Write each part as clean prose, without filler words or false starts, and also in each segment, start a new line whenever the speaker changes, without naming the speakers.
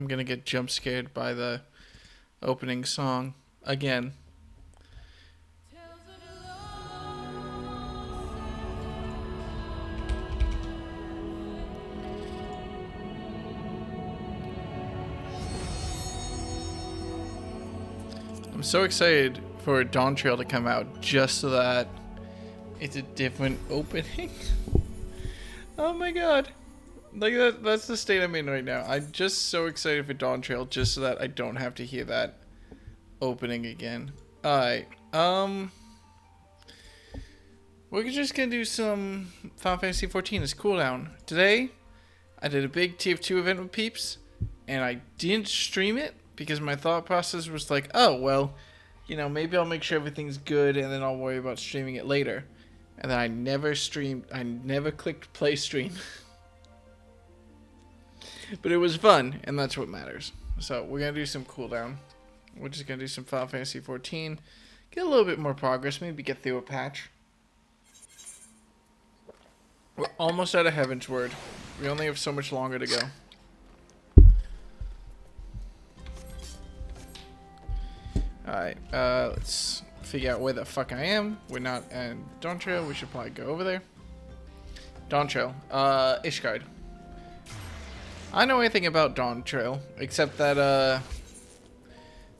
I'm gonna get jump scared by the opening song again. I'm so excited for Dawn Trail to come out just so that it's a different opening. Oh my god. Like that's the state I'm in right now. I'm just so excited for Dawn Trail just so that I don't have to hear that opening again. Alright. We're just gonna do some Final Fantasy 14 as cooldown. Today, I did a big TF2 event with peeps, and I didn't stream it because my thought process was like, oh, well, you know, maybe I'll make sure everything's good and then I'll worry about streaming it later. And then I never streamed, I never clicked play stream. But it was fun, and that's what matters. So we're gonna do some cooldown. We're just gonna do some Final Fantasy 14, get a little bit more progress, maybe get through a patch. We're almost out of Heavensward. We only have so much longer to go. Alright, let's figure out where the fuck I am. We're not in Dawn Trail. We should probably go over there. Dawn Trail. Ishgard. I know anything about Dawn Trail, except that,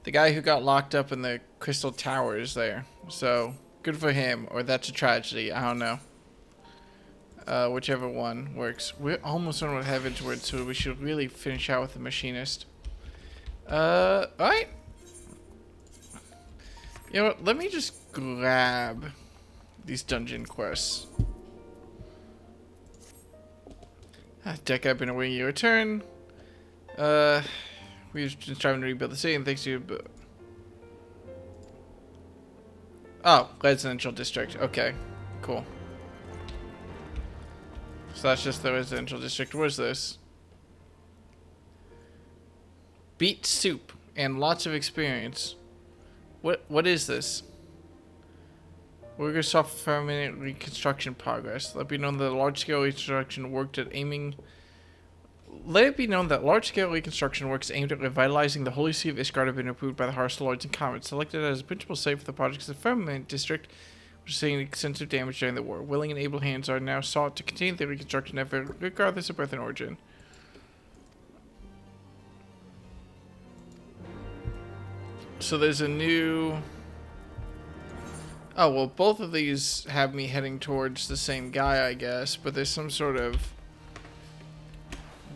the guy who got locked up in the Crystal Tower is there. So, good for him, or that's a tragedy. I don't know. Whichever one works. We're almost done with Heavensward, so we should really finish out with the Machinist. Alright. You know what? Let me just grab these dungeon quests. Deck up in a way you return. We've been striving to rebuild the city, and thanks to you. Oh, residential district. Okay, cool. So that's just the residential district. What is this? Beet soup and lots of experience. What is this? Workers soft permanent reconstruction progress. Let it be known that large-scale reconstruction worked at aiming. Let it be known that large-scale reconstruction works aimed at revitalizing the Holy See of Ishgard have been approved by the Harsh Lords and Comets. Selected as a principal site for the project's the Firmament District, which sustained extensive damage during the war. Willing and able hands are now sought to continue the reconstruction effort, regardless of birth and origin. So there's a new... Oh, well, both of these have me heading towards the same guy, I guess, but there's some sort of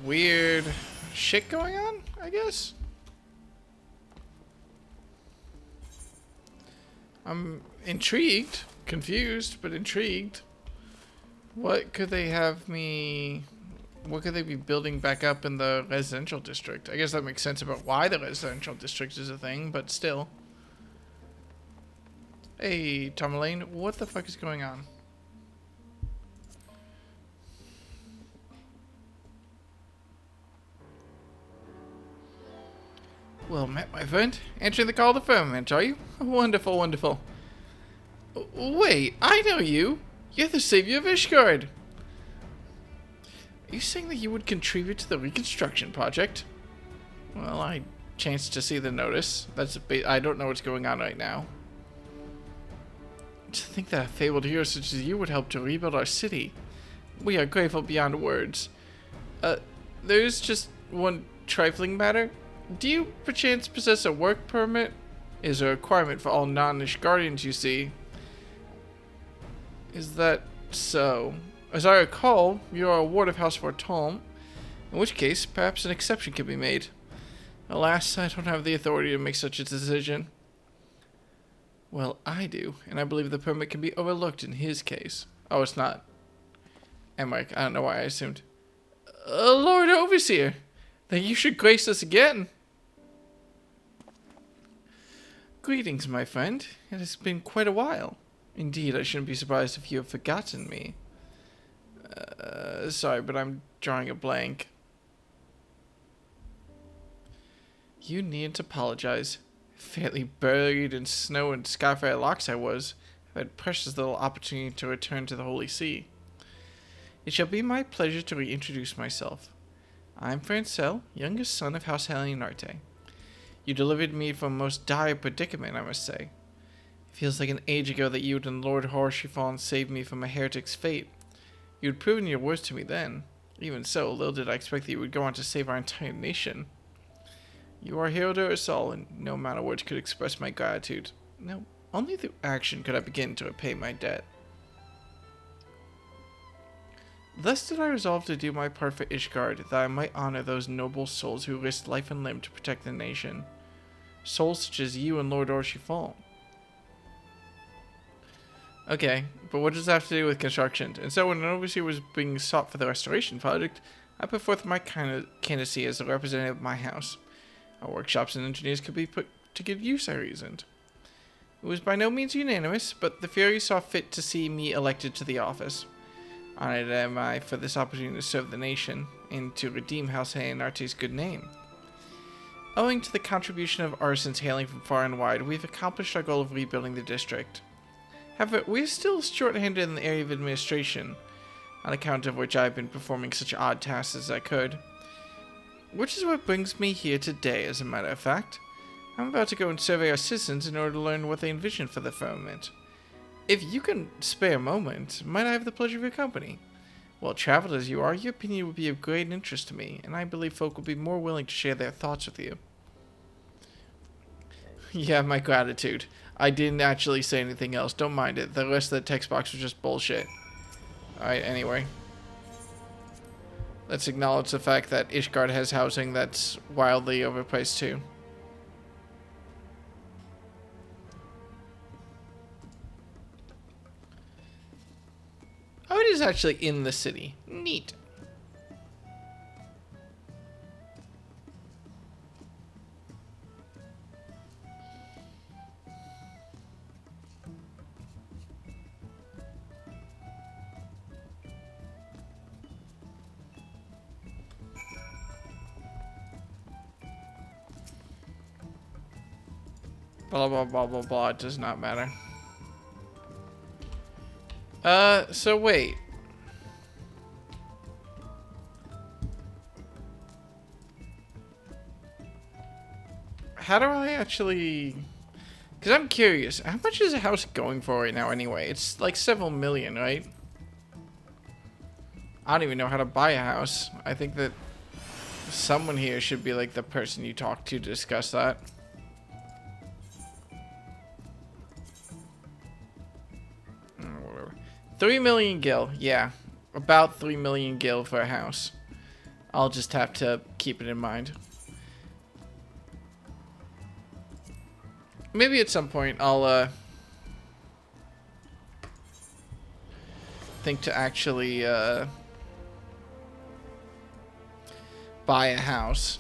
weird shit going on, I guess? I'm intrigued. Confused, but intrigued. What could they have me... What could they be building back up in the residential district? I guess that makes sense about why the residential district is a thing, but still. Hey, Tourmaline, what the fuck is going on? Well met, my friend. Answering the call to firmament, are you? Wonderful, wonderful. Wait, I know you. You're the savior of Ishgard. Are you saying that you would contribute to the reconstruction project? Well, I chanced to see the notice. I don't know what's going on right now. To think that a fabled hero such as you would help to rebuild our city. We are grateful beyond words. There's just one trifling matter. Do you perchance possess a work permit? Is a requirement for all non-Ishgardians, you see. Is that so? As I recall, you are a ward of House Fortolme, in which case, perhaps an exception can be made. Alas, I don't have the authority to make such a decision. Well, I do, and I believe the permit can be overlooked in his case. Oh, it's not. Emmerich, I don't know why I assumed. Lord Overseer, then you should grace us again. Greetings, my friend. It has been quite a while. Indeed, I shouldn't be surprised if you have forgotten me. Sorry, but I'm drawing a blank. You needn't apologize. Fairly buried in snow and skyfire locks I was. I've had precious little opportunity to return to the Holy See. It shall be my pleasure to reintroduce myself. I'm Francel, youngest son of House Halianarte. You delivered me from a most dire predicament, I must say. It feels like an age ago that you and Lord Horshifon saved me from a heretic's fate. You had proven your worth to me then. Even so, little did I expect that you would go on to save our entire nation. You are a hero to us all, and no amount of words could express my gratitude. No, only through action could I begin to repay my debt. Thus did I resolve to do my part for Ishgard, that I might honor those noble souls who risked life and limb to protect the nation. Souls such as you and Lord Orshifon. Okay, but what does that have to do with construction? And so when an overseer was being sought for the restoration project, I put forth my candidacy as the representative of my house. Our workshops and engineers could be put to good use, I reasoned. It was by no means unanimous, but the Furies saw fit to see me elected to the office. Honored am I for this opportunity to serve the nation, and to redeem House Halianarte's good name. Owing to the contribution of artisans hailing from far and wide, we've accomplished our goal of rebuilding the district. However, we're still short-handed in the area of administration, on account of which I've been performing such odd tasks as I could. Which is what brings me here today, as a matter of fact. I'm about to go and survey our citizens in order to learn what they envision for the firmament. If you can spare a moment, might I have the pleasure of your company? Well traveled as you are, your opinion would be of great interest to me, and I believe folk will be more willing to share their thoughts with you. Yeah, my gratitude. I didn't actually say anything else, don't mind it. The rest of the text box was just bullshit. Alright, anyway. Let's acknowledge the fact that Ishgard has housing that's wildly overpriced too. Oh, it is actually in the city. Neat. Blah, blah, blah, blah, blah. It does not matter. So wait. How do I actually... Because I'm curious. How much is a house going for right now anyway? It's like several million, right? I don't even know how to buy a house. I think that someone here should be like the person you talk to discuss that. Whatever. 3 million gil. Yeah. About 3 million gil for a house. I'll just have to keep it in mind. Maybe at some point I'll think to actually buy a house.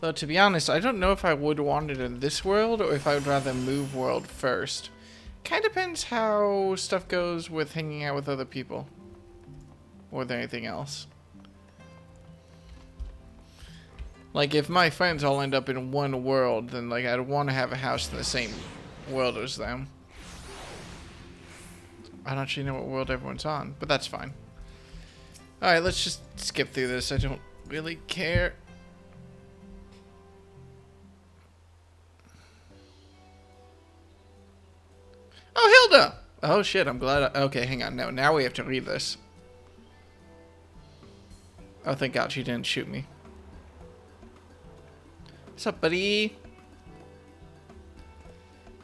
Though to be honest, I don't know if I would want it in this world or if I would rather move world first. Kind of depends how stuff goes with hanging out with other people. More than anything else. Like, if my friends all end up in one world, then, like, I'd want to have a house in the same world as them. I don't actually know what world everyone's on, but that's fine. Alright, let's just skip through this. I don't really care. Oh, Hilda! Oh, shit, I'm glad okay, hang on. No, now we have to read this. Oh, thank God she didn't shoot me. What's up, buddy?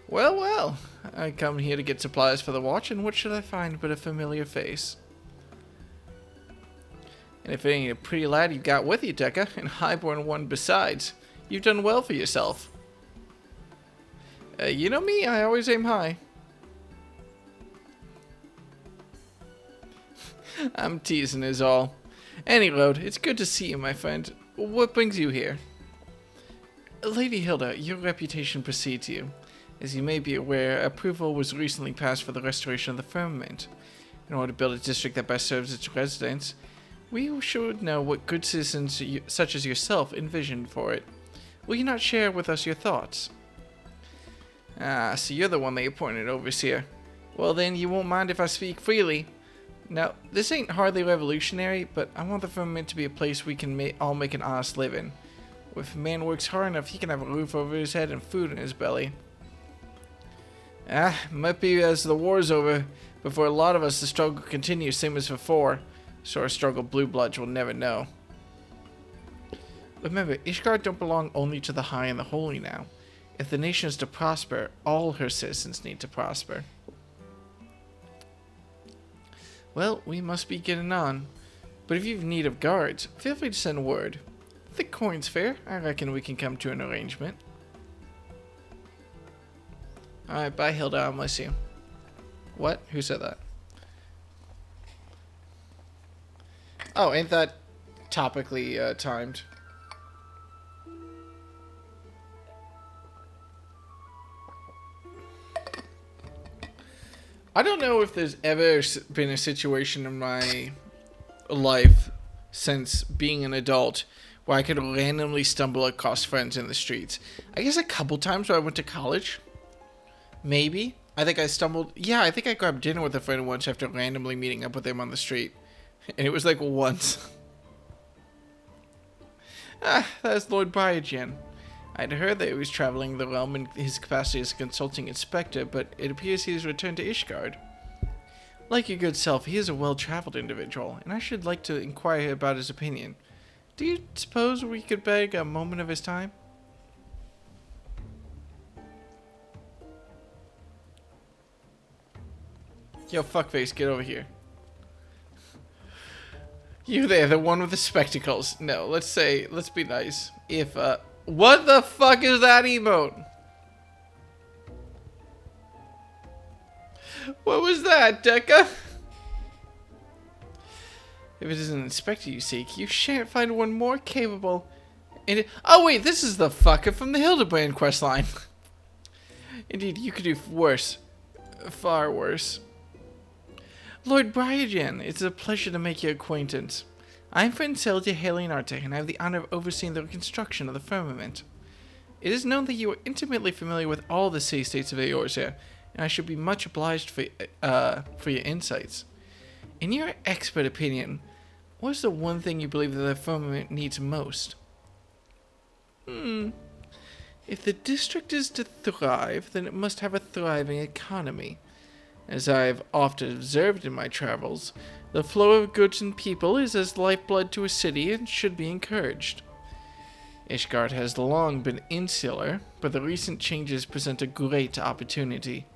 Well, well. I come here to get supplies for the watch, and what should I find but a familiar face? And if it ain't a pretty lad you've got with you, Tekka, and a highborn one besides, you've done well for yourself. You know me, I always aim high. I'm teasing is all. Any road, it's good to see you, my friend. What brings you here? Lady Hilda, your reputation precedes you. As you may be aware, approval was recently passed for the restoration of the firmament. In order to build a district that best serves its residents, we should know what good citizens such as yourself envisioned for it. Will you not share with us your thoughts? Ah, so you're the one they appointed overseer. Well then, you won't mind if I speak freely. Now, this ain't hardly revolutionary, but I want the firmament to be a place we can all make an honest living. If a man works hard enough, he can have a roof over his head and food in his belly. Might be as the war's over, but for a lot of us the struggle continues same as before. Sort of struggle blue bloods will never know. Remember, Ishgard don't belong only to the high and the holy now. If the nation is to prosper, all her citizens need to prosper. Well, we must be getting on. But if you've need of guards, feel free to send word. If the coin's fair, I reckon we can come to an arrangement. Alright, bye Hilda, I'll miss you. What? Who said that? Oh, ain't that topically timed? I don't know if there's ever been a situation in my life since being an adult where I could randomly stumble across friends in the streets. I guess a couple times when I went to college. Maybe. I think I stumbled... Yeah, I think I grabbed dinner with a friend once after randomly meeting up with him on the street. And it was like once. That's Lord Bryagen. I'd heard that he was traveling the realm in his capacity as a consulting inspector, but it appears he has returned to Ishgard. Like your good self, he is a well-traveled individual, and I should like to inquire about his opinion. Do you suppose we could beg a moment of his time? Yo, fuckface, get over here. You there, the one with the spectacles. No, let's be nice. If, what the fuck is that emote? What was that, Deca? If it is an inspector you seek, you shan't find one more capable. Oh wait, this is the fucker from the Hildebrand questline. Indeed, you could do worse. Far worse. Lord Bryagen, it's a pleasure to make your acquaintance. I'm friend Selja Halianarte, and I have the honor of overseeing the reconstruction of the firmament. It is known that you are intimately familiar with all the city-states of Eorzea, and I should be much obliged for your insights. In your expert opinion, what is the one thing you believe that the firmament needs most? If the district is to thrive, then it must have a thriving economy. As I have often observed in my travels, the flow of goods and people is as lifeblood to a city and should be encouraged. Ishgard has long been insular, but the recent changes present a great opportunity.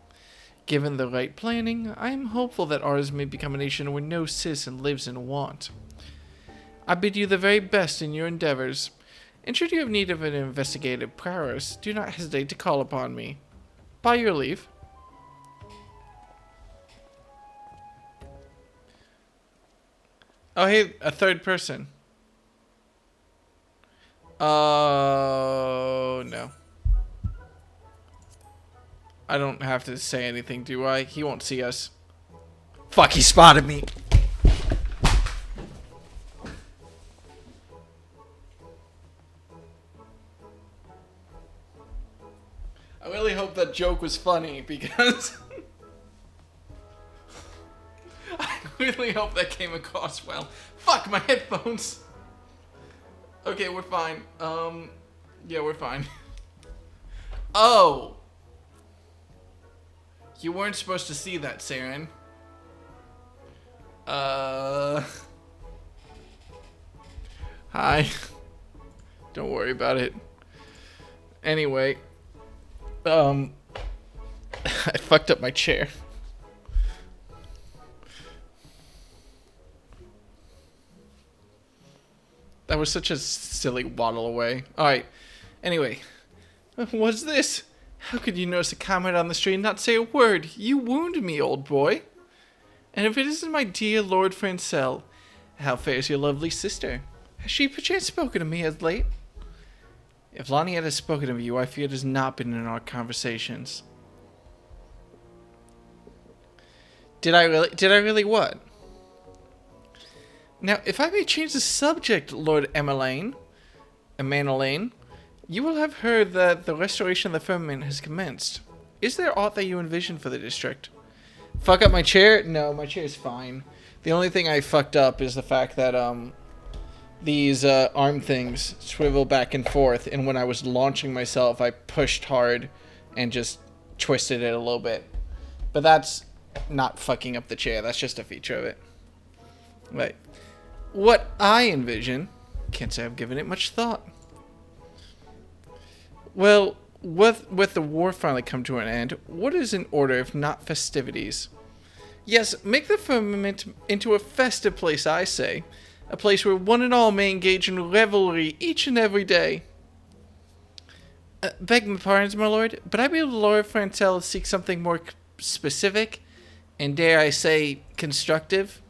Given the right planning, I am hopeful that ours may become a nation where no citizen lives in want. I bid you the very best in your endeavors, and should you have need of an investigative prowess, do not hesitate to call upon me. By your leave. Oh, hey, a third person. Oh, no. I don't have to say anything, do I? He won't see us. Fuck, he spotted me. I really hope that joke was funny, because... I really hope that came across well. Fuck, my headphones. Okay, we're fine. Yeah, we're fine. Oh! You weren't supposed to see that, Saren. Hi. Don't worry about it. Anyway. I fucked up my chair. That was such a silly waddle away. Alright. Anyway. What's this? How could you notice a comment on the street and not say a word? You wound me, old boy. And if it isn't my dear Lord Francel, how fares your lovely sister? Has she perchance spoken to me as late? If Laniette has spoken of you, I fear it has not been in our conversations. Did I really what? Now, if I may change the subject, Lord Emanelaine, you will have heard that the restoration of the firmament has commenced. Is there aught that you envision for the district? Fuck up my chair? No, my chair is fine. The only thing I fucked up is the fact that these arm things swivel back and forth, and when I was launching myself, I pushed hard and just twisted it a little bit. But that's not fucking up the chair. That's just a feature of it. Right. What I envision, can't say I've given it much thought. Well, with the war finally come to an end, what is in order if not festivities? Yes, make the firmament into a festive place, I say. A place where one and all may engage in revelry each and every day. Beg my pardons, my lord, but I believe Lord Francel seeks something more specific, and dare I say, constructive.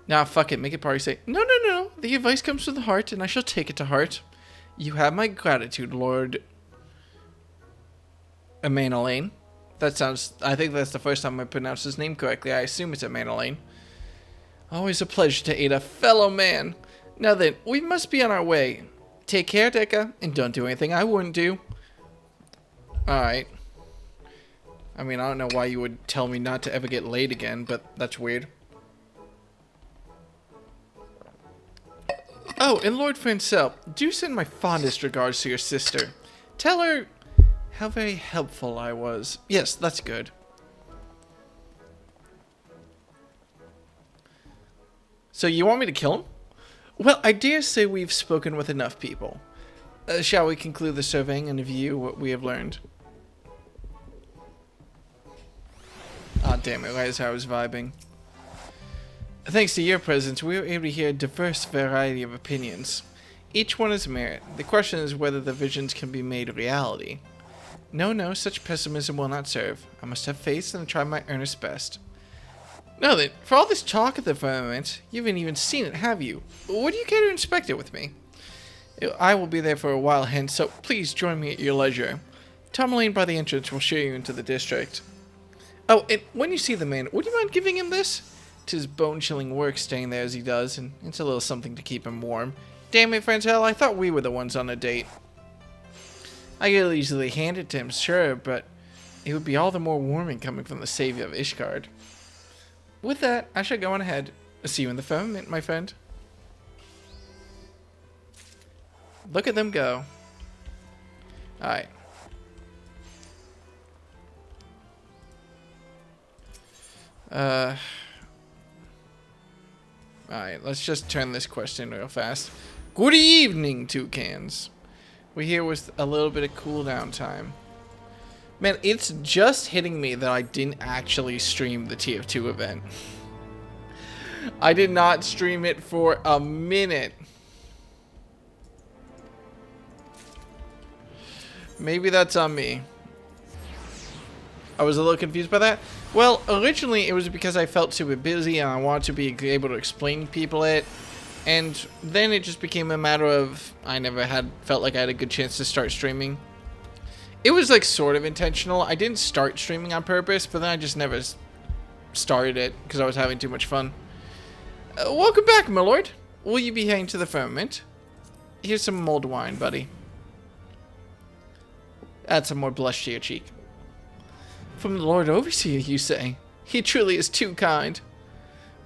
Nah, fuck it, make it party say, no, the advice comes from the heart, and I shall take it to heart. You have my gratitude, Lord Emanolane. That sounds, I think that's the first time I pronounced his name correctly. I assume it's Emanolane. Always a pleasure to aid a fellow man. Now then, we must be on our way. Take care, Deca, and don't do anything I wouldn't do. Alright. I mean, I don't know why you would tell me not to ever get laid again, but that's weird. Oh, and Lord Francel, do send my fondest regards to your sister. Tell her how very helpful I was. Yes, that's good. So you want me to kill him? Well, I dare say we've spoken with enough people. Shall we conclude the surveying and review what we have learned? Ah, damn it, right as I was vibing. Thanks to your presence, we were able to hear a diverse variety of opinions. Each one has merit. The question is whether the visions can be made reality. No, such pessimism will not serve. I must have faith and try my earnest best. Now then, for all this talk of the firmament, you haven't even seen it, have you? Would you care to inspect it with me? I will be there for a while hence, so please join me at your leisure. Tourmaline by the entrance will show you into the district. Oh, and when you see the man, would you mind giving him this? 'Tis bone-chilling work staying there as he does, and it's a little something to keep him warm. Damn it, Francel, I thought we were the ones on a date. I could easily hand it to him, sure, but it would be all the more warming coming from the savior of Ishgard. With that, I shall go on ahead. See you in the firmament, my friend. Look at them go. Alright. Alright, let's just turn this question real fast. Good evening, toucans. We're here with a little bit of cooldown time. Man, it's just hitting me that I didn't actually stream the TF2 event. I did not stream it for a minute. Maybe that's on me. I was a little confused by that. Well, originally it was because I felt super busy and I wanted to be able to explain to people it. And then it just became a matter of I never felt like I had a good chance to start streaming. It was like sort of intentional. I didn't start streaming on purpose, but then I just never started it because I was having too much fun. Welcome back, my lord. Will you be heading to the firmament? Here's some mulled wine, buddy. Add some more blush to your cheek. From the Lord Overseer, you say? He truly is too kind.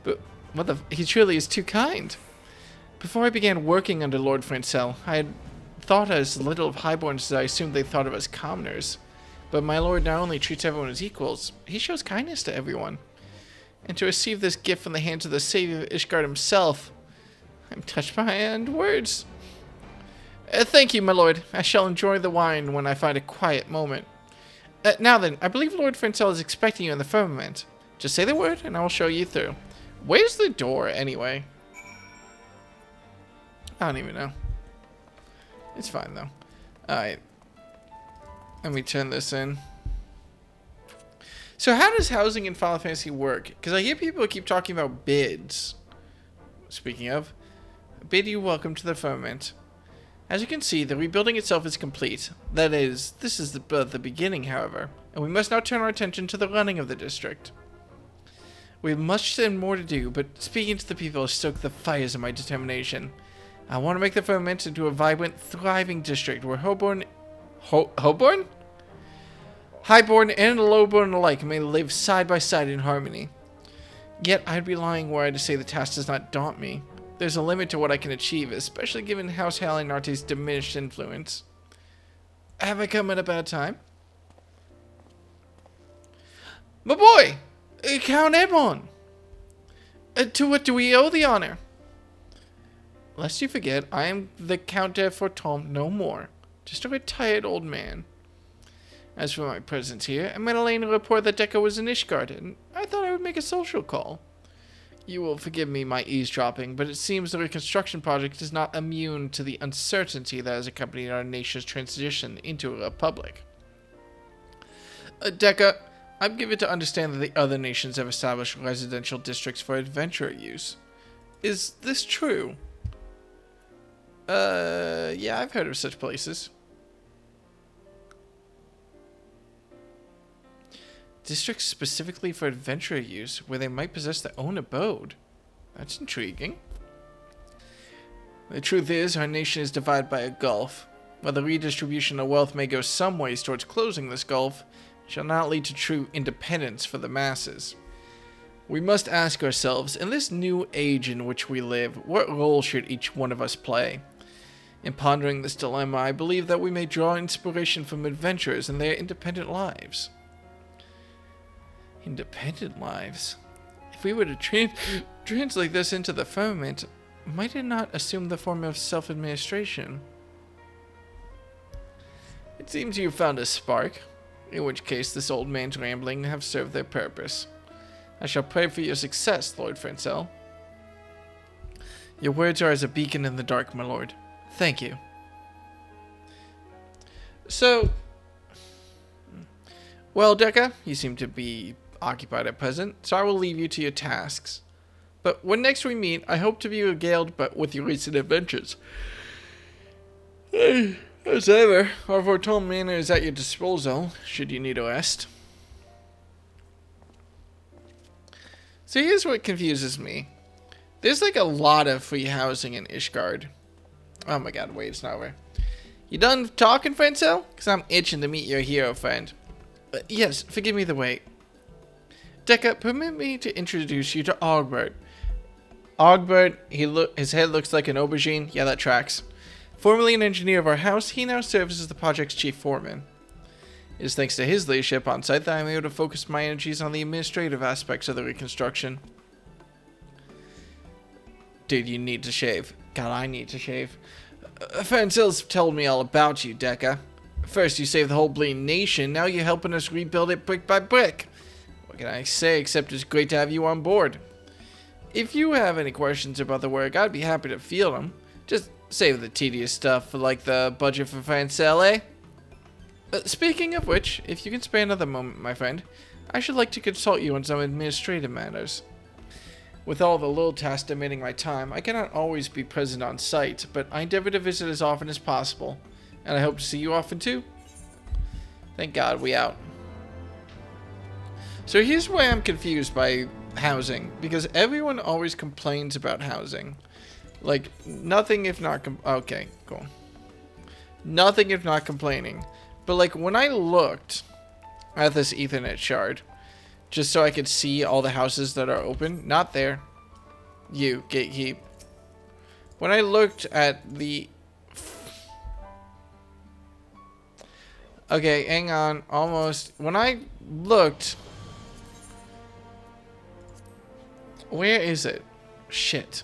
But he truly is too kind. Before I began working under Lord Francel, I had thought as little of highborns as I assumed they thought of as commoners. But my lord not only treats everyone as equals, he shows kindness to everyone. And to receive this gift from the hands of the savior of Ishgard himself, I'm touched beyond words. Thank you, my lord. I shall enjoy the wine when I find a quiet moment. Now then, I believe Lord Francel is expecting you in the firmament. Just say the word, and I will show you through. Where's the door, anyway? I don't even know. It's fine, though. Alright. Let me turn this in. So how does housing in Final Fantasy work? Because I hear people keep talking about bids. Speaking of, bid you welcome to the firmament. As you can see, the rebuilding itself is complete. That is, this is the beginning, however. And we must now turn our attention to the running of the district. We have much and more to do, but speaking to the people has stoked the fires of my determination. I want to make the firmament into a vibrant, thriving district where Highborn and Lowborn alike may live side by side in harmony. Yet I'd be lying were I to say the task does not daunt me. There's a limit to what I can achieve, especially given House Halinarte's diminished influence. Have I come at a bad time? My boy! Count Edmond! To what do we owe the honor? Lest you forget, I am the Count de Forton no more. Just a retired old man. As for my presence here, I met Elaine report that Deca was in Ishgard, and I thought I would make a social call. You will forgive me my eavesdropping, but it seems the reconstruction project is not immune to the uncertainty that has accompanied our nation's transition into a republic. Deca, I'm given to understand that the other nations have established residential districts for adventurer use. Is this true? Yeah, I've heard of such places. Districts specifically for adventurer use, where they might possess their own abode. That's intriguing. The truth is, our nation is divided by a gulf. While the redistribution of wealth may go some ways towards closing this gulf, it shall not lead to true independence for the masses. We must ask ourselves, in this new age in which we live, what role should each one of us play? In pondering this dilemma, I believe that we may draw inspiration from adventurers and their independent lives. Independent lives? If we were to translate this into the firmament, might it not assume the form of self-administration? It seems you found a spark, in which case this old man's rambling have served their purpose. I shall pray for your success, Lord Francel. Your words are as a beacon in the dark, my lord. Thank you. So, well, Deca, you seem to be occupied at present, so I will leave you to your tasks. But when next we meet, I hope to be regaled with your recent adventures. As ever, our Forton Manor is at your disposal, should you need a rest. So here's what confuses me. There's like a lot of free housing in Ishgard. Oh my god, wait, it's not over. You done talking, Francel? Because I'm itching to meet your hero friend. Yes, forgive me the wait. Deca, permit me to introduce you to Ogbert. Ogbert, his head looks like an aubergine. Yeah, that tracks. Formerly an engineer of our house, he now serves as the project's chief foreman. It is thanks to his leadership on site that I'm able to focus my energies on the administrative aspects of the reconstruction. Dude, you need to shave. God, I need to shave. Francel's told me all about you, Deca. First you saved the whole bleeding nation, now you're helping us rebuild it brick by brick. What can I say except it's great to have you on board. If you have any questions about the work, I'd be happy to field them. Just save the tedious stuff for like the budget for Francel, eh? Speaking of which, if you can spare another moment, my friend, I should like to consult you on some administrative matters. With all the little tasks demanding my time, I cannot always be present on site, but I endeavor to visit as often as possible, and I hope to see you often too. Thank God, we out. So here's why I'm confused by housing, because everyone always complains about housing. Like, nothing if not okay, cool. Nothing if not complaining. But like, when I looked at this Ethernet shard, just so I could see all the houses that are open, not there. You, gatekeep. When I looked at the... Okay, hang on, almost. When I looked... Where is it? Shit.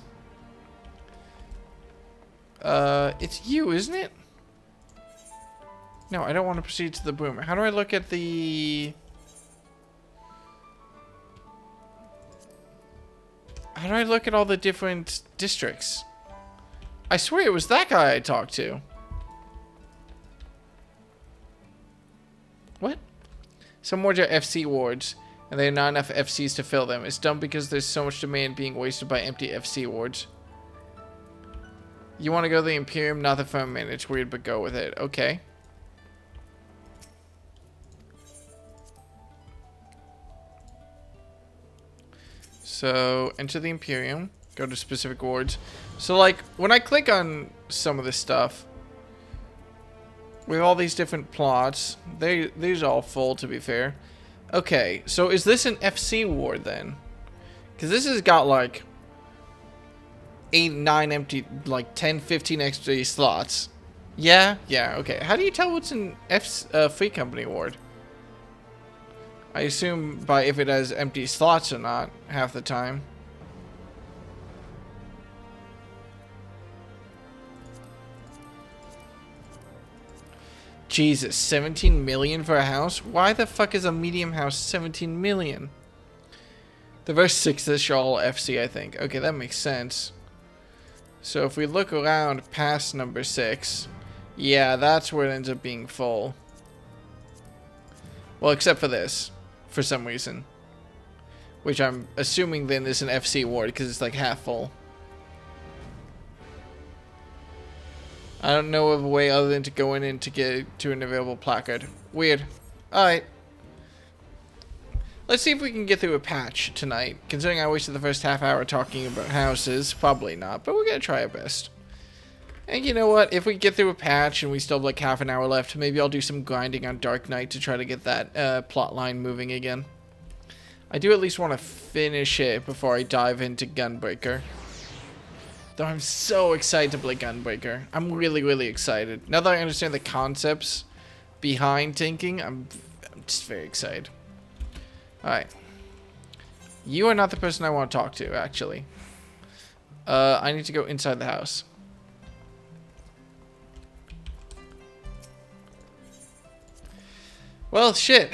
It's you, isn't it? No, I don't want to proceed to the boomer. How do I look at the... How do I look at all the different districts? I swear it was that guy I talked to. What? Some wards are FC wards, and there are not enough FCs to fill them. It's dumb because there's so much demand being wasted by empty FC wards. You want to go to the Imperium, not the Firmament. It's weird, but go with it. Okay. So, enter the Imperium. Go to specific wards. So, like, when I click on some of this stuff, with all these different plots, these are all full, to be fair. Okay, so is this an FC ward, then? Because this has got like 8, 9 empty, like 10, 15 extra slots. Yeah, okay. How do you tell what's an free company award? I assume by if it has empty slots or not, half the time. Jesus, 17 million for a house? Why the fuck is a medium house 17 million? The first 6 are all FC, I think. Okay, that makes sense. So if we look around past number 6, yeah, that's where it ends up being full. Well, except for this, for some reason. Which I'm assuming then is an FC ward, because it's like half full. I don't know of a way other than to go in and to get to an available placard. Weird. Alright. Let's see if we can get through a patch tonight. Considering I wasted the first half hour talking about houses, probably not, but we're going to try our best. And you know what? If we get through a patch and we still have like half an hour left, maybe I'll do some grinding on Dark Knight to try to get that plot line moving again. I do at least want to finish it before I dive into Gunbreaker. Though I'm so excited to play Gunbreaker. I'm really, really excited. Now that I understand the concepts behind tanking, I'm just very excited. Alright. You are not the person I want to talk to, actually. I need to go inside the house. Well, shit.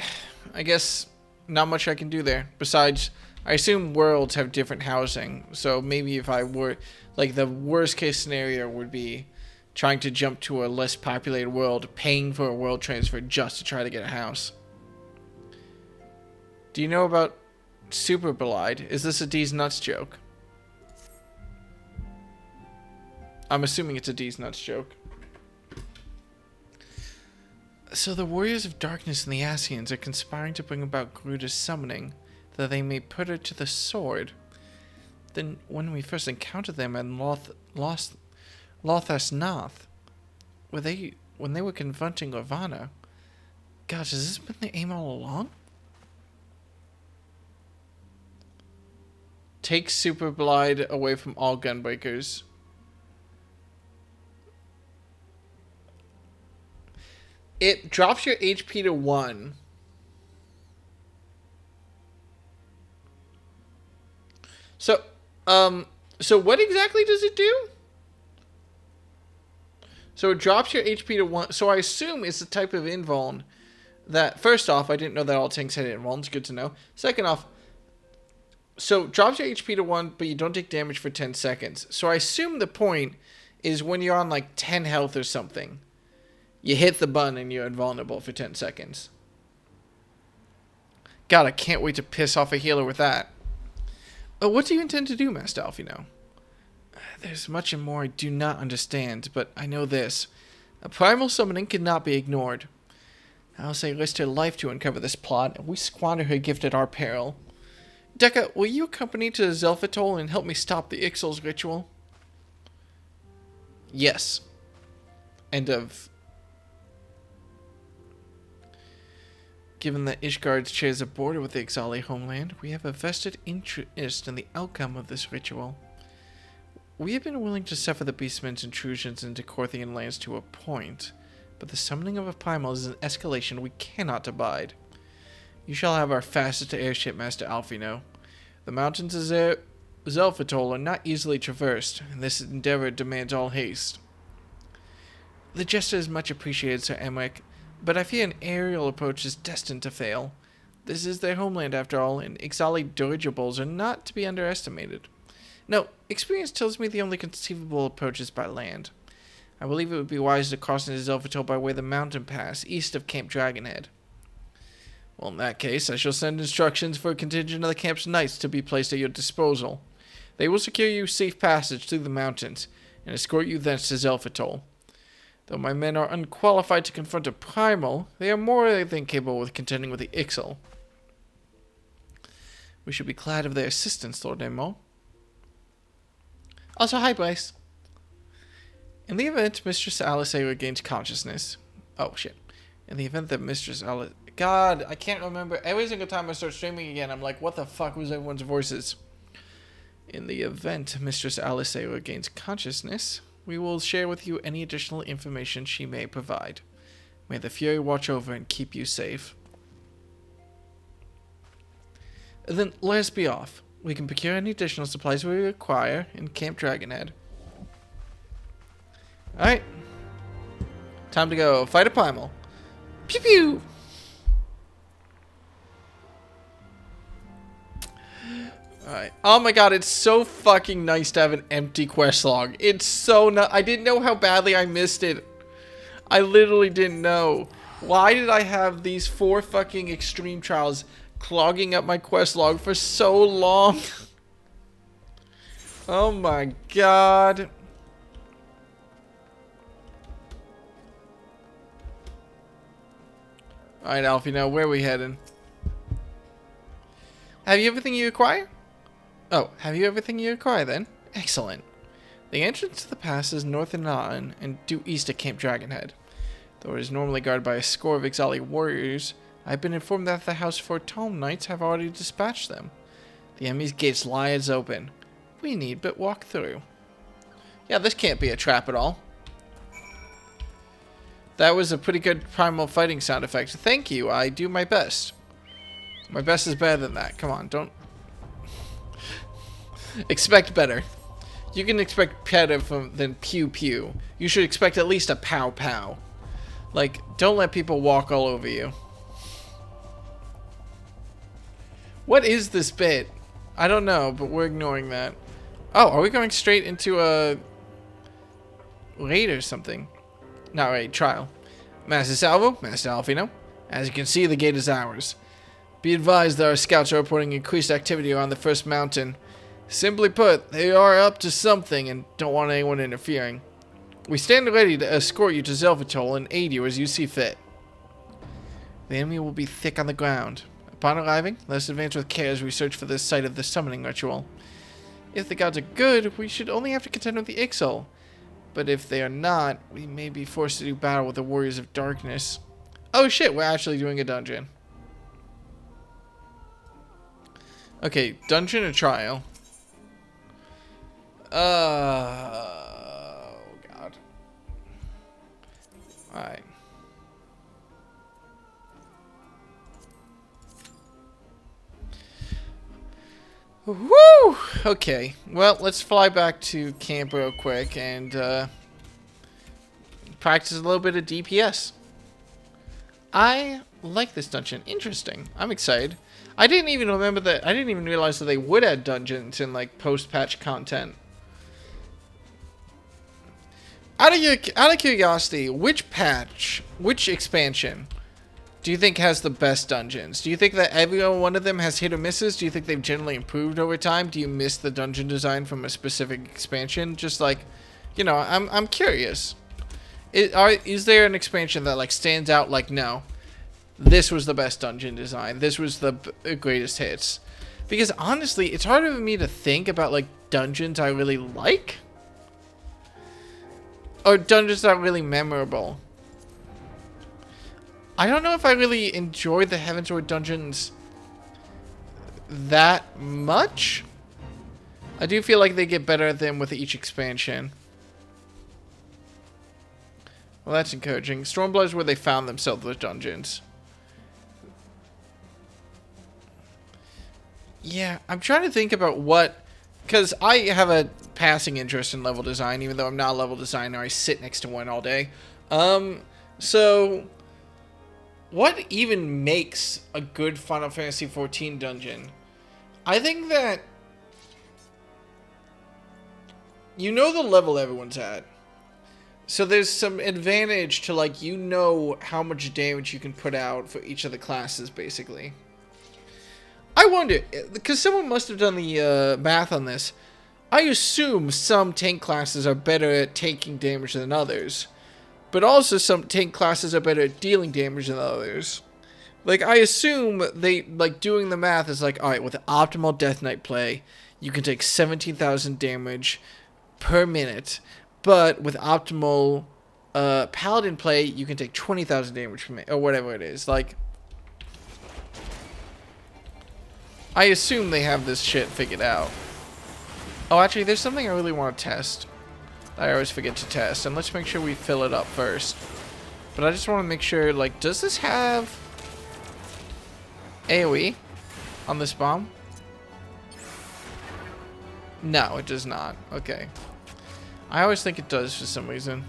I guess not much I can do there. Besides, I assume worlds have different housing. So maybe if I were... Like, the worst case scenario would be trying to jump to a less populated world, paying for a world transfer just to try to get a house. Do you know about Super Belide? Is this a D's Nuts joke? I'm assuming it's a D's Nuts joke. So the Warriors of Darkness and the Ascians are conspiring to bring about Garuda's summoning, that they may put her to the sword. Then, when we first encountered them in Lothas Nath, when they were confronting Ravana, gosh, has this been the aim all along? Take Super Blide away from all Gunbreakers. It drops your HP to 1. So what exactly does it do? So it drops your HP to 1. So I assume it's the type of invuln that, first off, I didn't know that all tanks had invuln. It's good to know. Second off, so drops your HP to 1, but you don't take damage for 10 seconds. So I assume the point is when you're on like 10 health or something, you hit the button and you're invulnerable for 10 seconds. God, I can't wait to piss off a healer with that. What do you intend to do, Master Alphino? There's much and more I do not understand, but I know this. A primal summoning cannot be ignored. I'll say risk her life to uncover this plot, and we squander her gift at our peril. Dekka, will you accompany to Zelphatol and help me stop the Ixal's ritual? Yes. End of. Given that Ishgard shares a border with the Ixali homeland, we have a vested interest in the outcome of this ritual. We have been willing to suffer the Beastmen's intrusions into Corthian lands to a point, but the summoning of a primal is an escalation we cannot abide. You shall have our fastest airship, Master Alphino. The mountains of Zelphatol are not easily traversed, and this endeavor demands all haste. The gesture is much appreciated, Sir Emmerich, but I fear an aerial approach is destined to fail. This is their homeland, after all, and Ixali dirigibles are not to be underestimated. No, experience tells me the only conceivable approach is by land. I believe it would be wise to cross into Zelphatol by way of the mountain pass, east of Camp Dragonhead. Well, in that case, I shall send instructions for a contingent of the camp's knights to be placed at your disposal. They will secure you safe passage through the mountains, and escort you thence to Zelphatol. Though my men are unqualified to confront a primal, they are more than capable of contending with the Ixal. We should be glad of their assistance, Lord Emo. Also, hi, Bryce. In the event Mistress Alice regains consciousness... Oh, shit. In the event that Mistress Alice... God, I can't remember. Every single time I start streaming again, I'm like, what the fuck was everyone's voices? In the event Mistress Alice regains consciousness, we will share with you any additional information she may provide. May the Fury watch over and keep you safe. Then let us be off. We can procure any additional supplies we require in Camp Dragonhead. Alright. Time to go fight a primal. Pew pew! Alright. Oh my god, it's so fucking nice to have an empty quest log. It's so I didn't know how badly I missed it. I literally didn't know. Why did I have these 4 fucking extreme trials clogging up my quest log for so long? Oh my god. Alright, Alfie, now where are we heading? Have you everything you require? Oh, have you everything you require then? Excellent. The entrance to the pass is north of Na'an and due east of Camp Dragonhead. Though it is normally guarded by a score of Ixali warriors, I have been informed that the Heavensward Tome Knights have already dispatched them. The enemy's gates lie as open. We need but walk through. Yeah, this can't be a trap at all. That was a pretty good primal fighting sound effect. Thank you, I do my best. My best is better than that. Come on, don't... Expect better. You can expect better than pew pew. You should expect at least a pow pow. Like, don't let people walk all over you. What is this bit? I don't know, but we're ignoring that. Oh, are we going straight into a raid or something? Not raid, trial. Master Salvo, Master Alfino. As you can see, the gate is ours. Be advised that our scouts are reporting increased activity around the first mountain. Simply put, they are up to something and don't want anyone interfering. We stand ready to escort you to Zelvatol and aid you as you see fit. The enemy will be thick on the ground. Upon arriving, let us advance with care as we search for the site of the summoning ritual. If the gods are good, we should only have to contend with the Ixal. But if they are not, we may be forced to do battle with the Warriors of Darkness. Oh shit, we're actually doing a dungeon. Okay, dungeon or trial? Oh, God. Alright. Woo! Okay, well, let's fly back to camp real quick and practice a little bit of DPS. I like this dungeon. Interesting. I'm excited. I didn't even remember that. I didn't even realize that they would add dungeons in like post-patch content. Out of curiosity, which expansion do you think has the best dungeons? Do you think that every one of them has hit or misses? Do you think they've generally improved over time? Do you miss the dungeon design from a specific expansion? Just like, you know, I'm curious. Is there an expansion that like stands out like, no, this was the best dungeon design, this was the greatest hits? Because honestly, it's harder for me to think about like dungeons I really like. Or dungeons that are really memorable. I don't know if I really enjoyed the Heavensward dungeons that much. I do feel like they get better at them with each expansion. Well, that's encouraging. Stormblood is where they found themselves with dungeons. Yeah, I'm trying to think about what... Because I have a passing interest in level design, even though I'm not a level designer. I sit next to one all day. So... what even makes a good Final Fantasy XIV dungeon? I think that... you know the level everyone's at. So there's some advantage to, like, you know how much damage you can put out for each of the classes, basically. I wonder, because someone must have done the math on this. I assume some tank classes are better at taking damage than others. But also some tank classes are better at dealing damage than others. Like, I assume they, like, doing the math is like, alright, with optimal Death Knight play, you can take 17,000 damage per minute. But with optimal Paladin play, you can take 20,000 damage per minute, or whatever it is. Like, I assume they have this shit figured out. Oh, actually, there's something I really want to test. I always forget to test. And let's make sure we fill it up first. But I just want to make sure, like, does this have AoE on this bomb? No, it does not. Okay. I always think it does for some reason.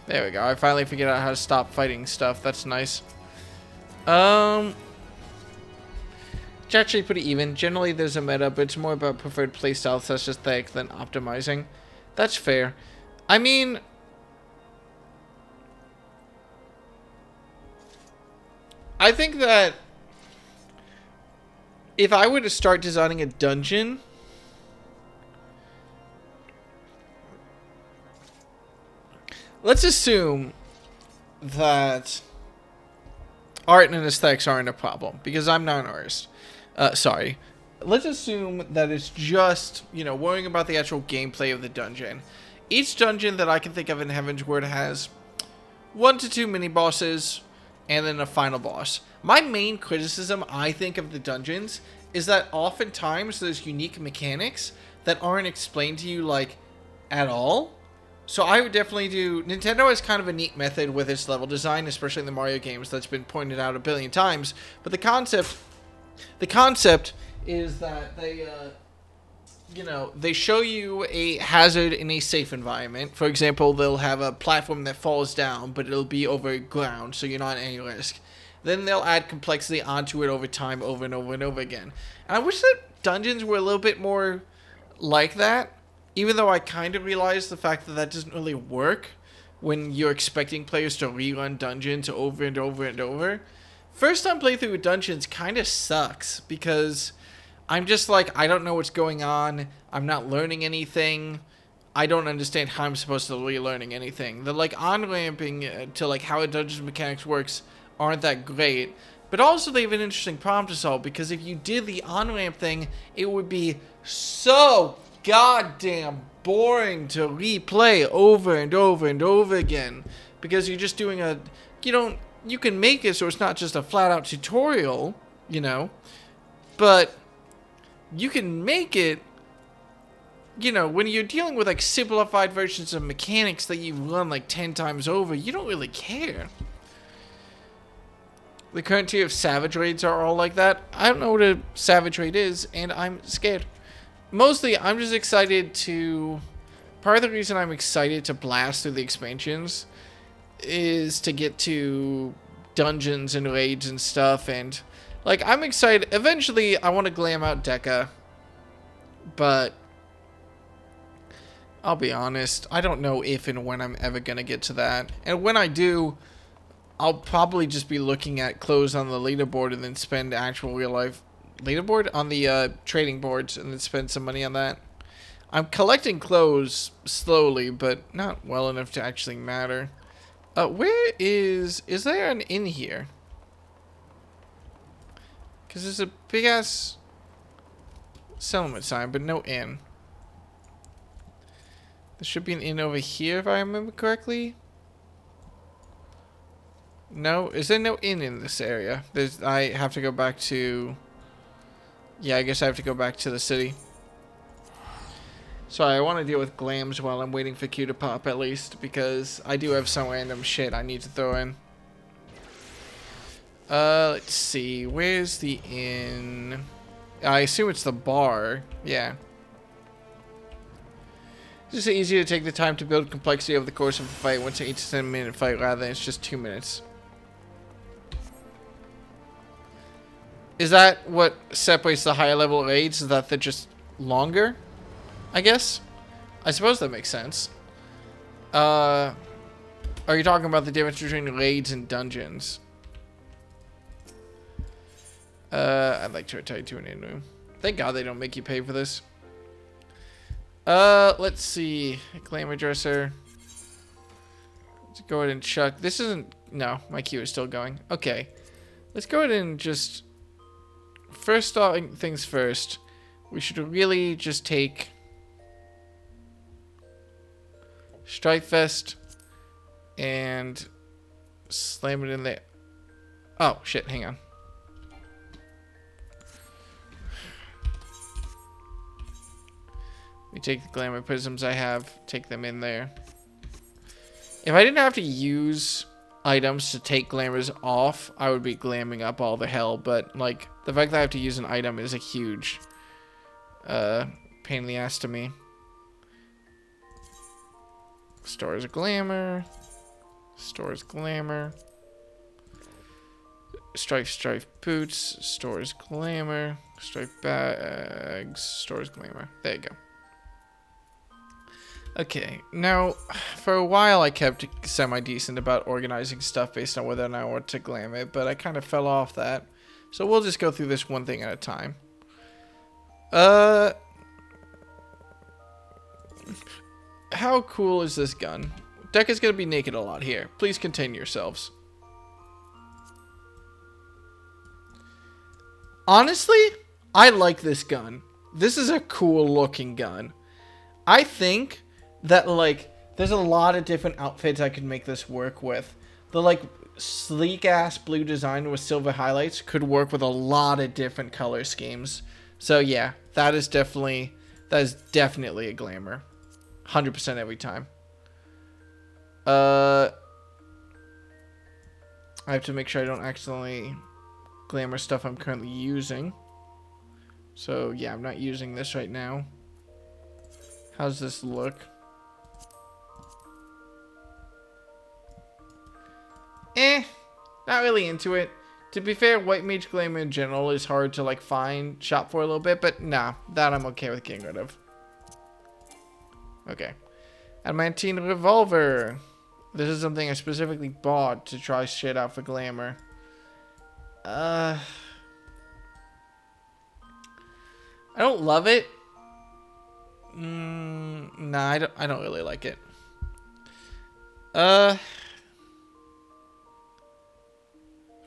There we go. I finally figured out how to stop fighting stuff. That's nice. It's actually pretty even. Generally, there's a meta, but it's more about preferred playstyle such as aesthetic than optimizing. That's fair. I mean, I think that if I were to start designing a dungeon, let's assume that art and aesthetics aren't a problem, because I'm not an artist. Sorry. Let's assume that it's just, you know, worrying about the actual gameplay of the dungeon. Each dungeon that I can think of in Heavensward has 1 to 2 mini-bosses, and then a final boss. My main criticism, I think, of the dungeons is that oftentimes there's unique mechanics that aren't explained to you, like, at all. So I would definitely do... Nintendo has kind of a neat method with its level design, especially in the Mario games, that's been pointed out a billion times. But the concept is that they, you know, they show you a hazard in a safe environment. For example, they'll have a platform that falls down, but it'll be over ground, so you're not at any risk. Then they'll add complexity onto it over time, over and over and over again. And I wish that dungeons were a little bit more like that. Even though I kind of realize the fact that that doesn't really work when you're expecting players to rerun dungeons over and over and over. First time playthrough with dungeons kind of sucks because I'm just like, I don't know what's going on. I'm not learning anything. I don't understand how I'm supposed to be relearning anything. The like on-ramping to like how a dungeon's mechanics works aren't that great. But also they have an interesting problem to solve because if you did the on-ramp thing, it would be so goddamn boring to replay over and over and over again because you're just doing a you can make it so it's not just a flat out tutorial, you know, but you can make it, you know, when you're dealing with like simplified versions of mechanics that you've run like 10 times over, you don't really care. The current tier of Savage Raids are all like that. I don't know what a Savage Raid is and I'm scared. Mostly, I'm just excited to... Part of the reason I'm excited to blast through the expansions is to get to dungeons and raids and stuff. And, like, I'm excited. Eventually, I want to glam out Deca. But, I'll be honest. I don't know if and when I'm ever going to get to that. And when I do, I'll probably just be looking at clothes on the leaderboard and then spend actual real-life... leaderboard on the trading boards and then spend some money on that. I'm collecting clothes slowly, but not well enough to actually matter. Where is there an inn here? Because there's a big ass settlement sign, but no inn. There should be an inn over here if I remember correctly. No, is there no inn in this area? I have to go back to... Yeah, I guess I have to go back to the city. Sorry, I want to deal with glams while I'm waiting for Q to pop at least, because I do have some random shit I need to throw in. Let's see. Where's the inn? I assume it's the bar. Yeah. It's just easier to take the time to build complexity over the course of a fight once an 8 to 10 minute fight rather than it's just 2 minutes. Is that what separates the higher level raids? Is that they're just longer? I guess. I suppose that makes sense. Are you talking about the difference between raids and dungeons? I'd like to retire to an inn room. Thank God they don't make you pay for this. Let's see. Glamour dresser. Let's go ahead and chuck. This isn't... No, my queue is still going. Okay. Let's go ahead and just... First things first, we should really just take Strife Vest. And slam it in there. Oh, shit. Hang on. We take the glamour prisms I have. Take them in there. If I didn't have to use items to take glamours off, I would be glamming up all the hell. But, like, the fact that I have to use an item is a huge pain in the ass to me. Stores glamour. Stores glamour. Strife boots. Stores glamour. Strife bags. Stores glamour. There you go. Okay, now, for a while I kept semi-decent about organizing stuff based on whether or not I want to glam it, but I kind of fell off that. So we'll just go through this one thing at a time. How cool is this gun? Deck is going to be naked a lot here. Please contain yourselves. Honestly, I like this gun. This is a cool looking gun. I think that, like, there's a lot of different outfits I could make this work with. The, like, sleek ass blue design with silver highlights could work with a lot of different color schemes. So yeah, that is definitely a glamour. 100% every time. I have to make sure I don't accidentally glamour stuff I'm currently using. So yeah, I'm not using this right now. How's this look? Not really into it. To be fair, white mage glamour in general is hard to like find, shop for a little bit, but nah, that I'm okay with getting rid of. Okay. Adamantine revolver. This is something I specifically bought to try shit out for glamour. I don't love it. Nah, I don't really like it.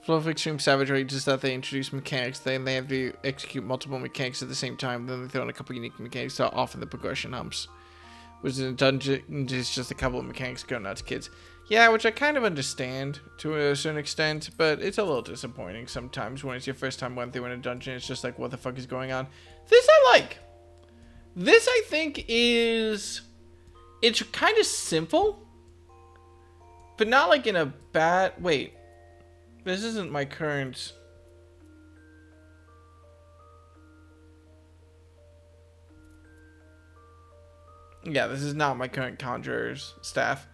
Flow of Extreme Savagery is that they introduce mechanics, then they have to execute multiple mechanics at the same time, then they throw in a couple unique mechanics to often the progression humps. Which in a dungeon is just a couple of mechanics going out to kids. Yeah, which I kind of understand to a certain extent, but it's a little disappointing sometimes when it's your first time going through in a dungeon. It's just like, what the fuck is going on? This I like. This I think is... It's kind of simple, but not like in a bad... Wait. This isn't my current... Yeah, this is not my current conjurer's staff.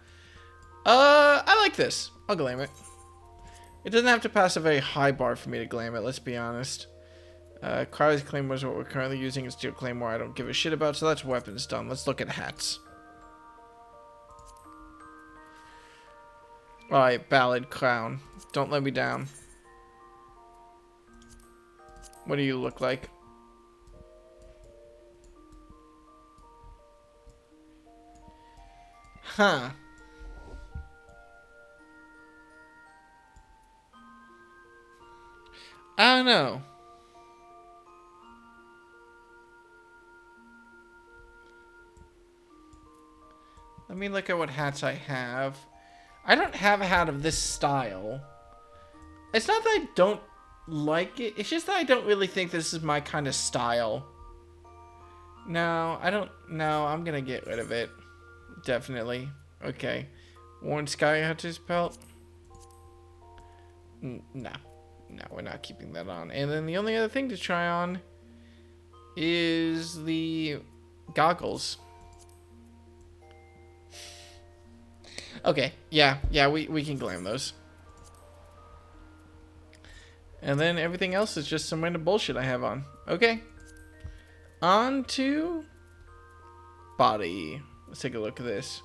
I like this. I'll glam it. It doesn't have to pass a very high bar for me to glam it, let's be honest. Cryo's Claymore is what we're currently using, and Steel Claymore I don't give a shit about, so that's weapons done. Let's look at hats. Alright, Ballad Crown. Don't let me down. What do you look like? Huh. I don't know. Let me look at what hats I have. I don't have a hat of this style. It's not that I don't like it. It's just that I don't really think this is my kind of style. No, I don't. No, I'm going to get rid of it. Definitely. Okay. Worn Sky Hunter's Pelt. No. No, we're not keeping that on. And then the only other thing to try on is the goggles. Okay, yeah, we can glam those. And then everything else is just some random bullshit I have on. Okay. On to body. Let's take a look at this.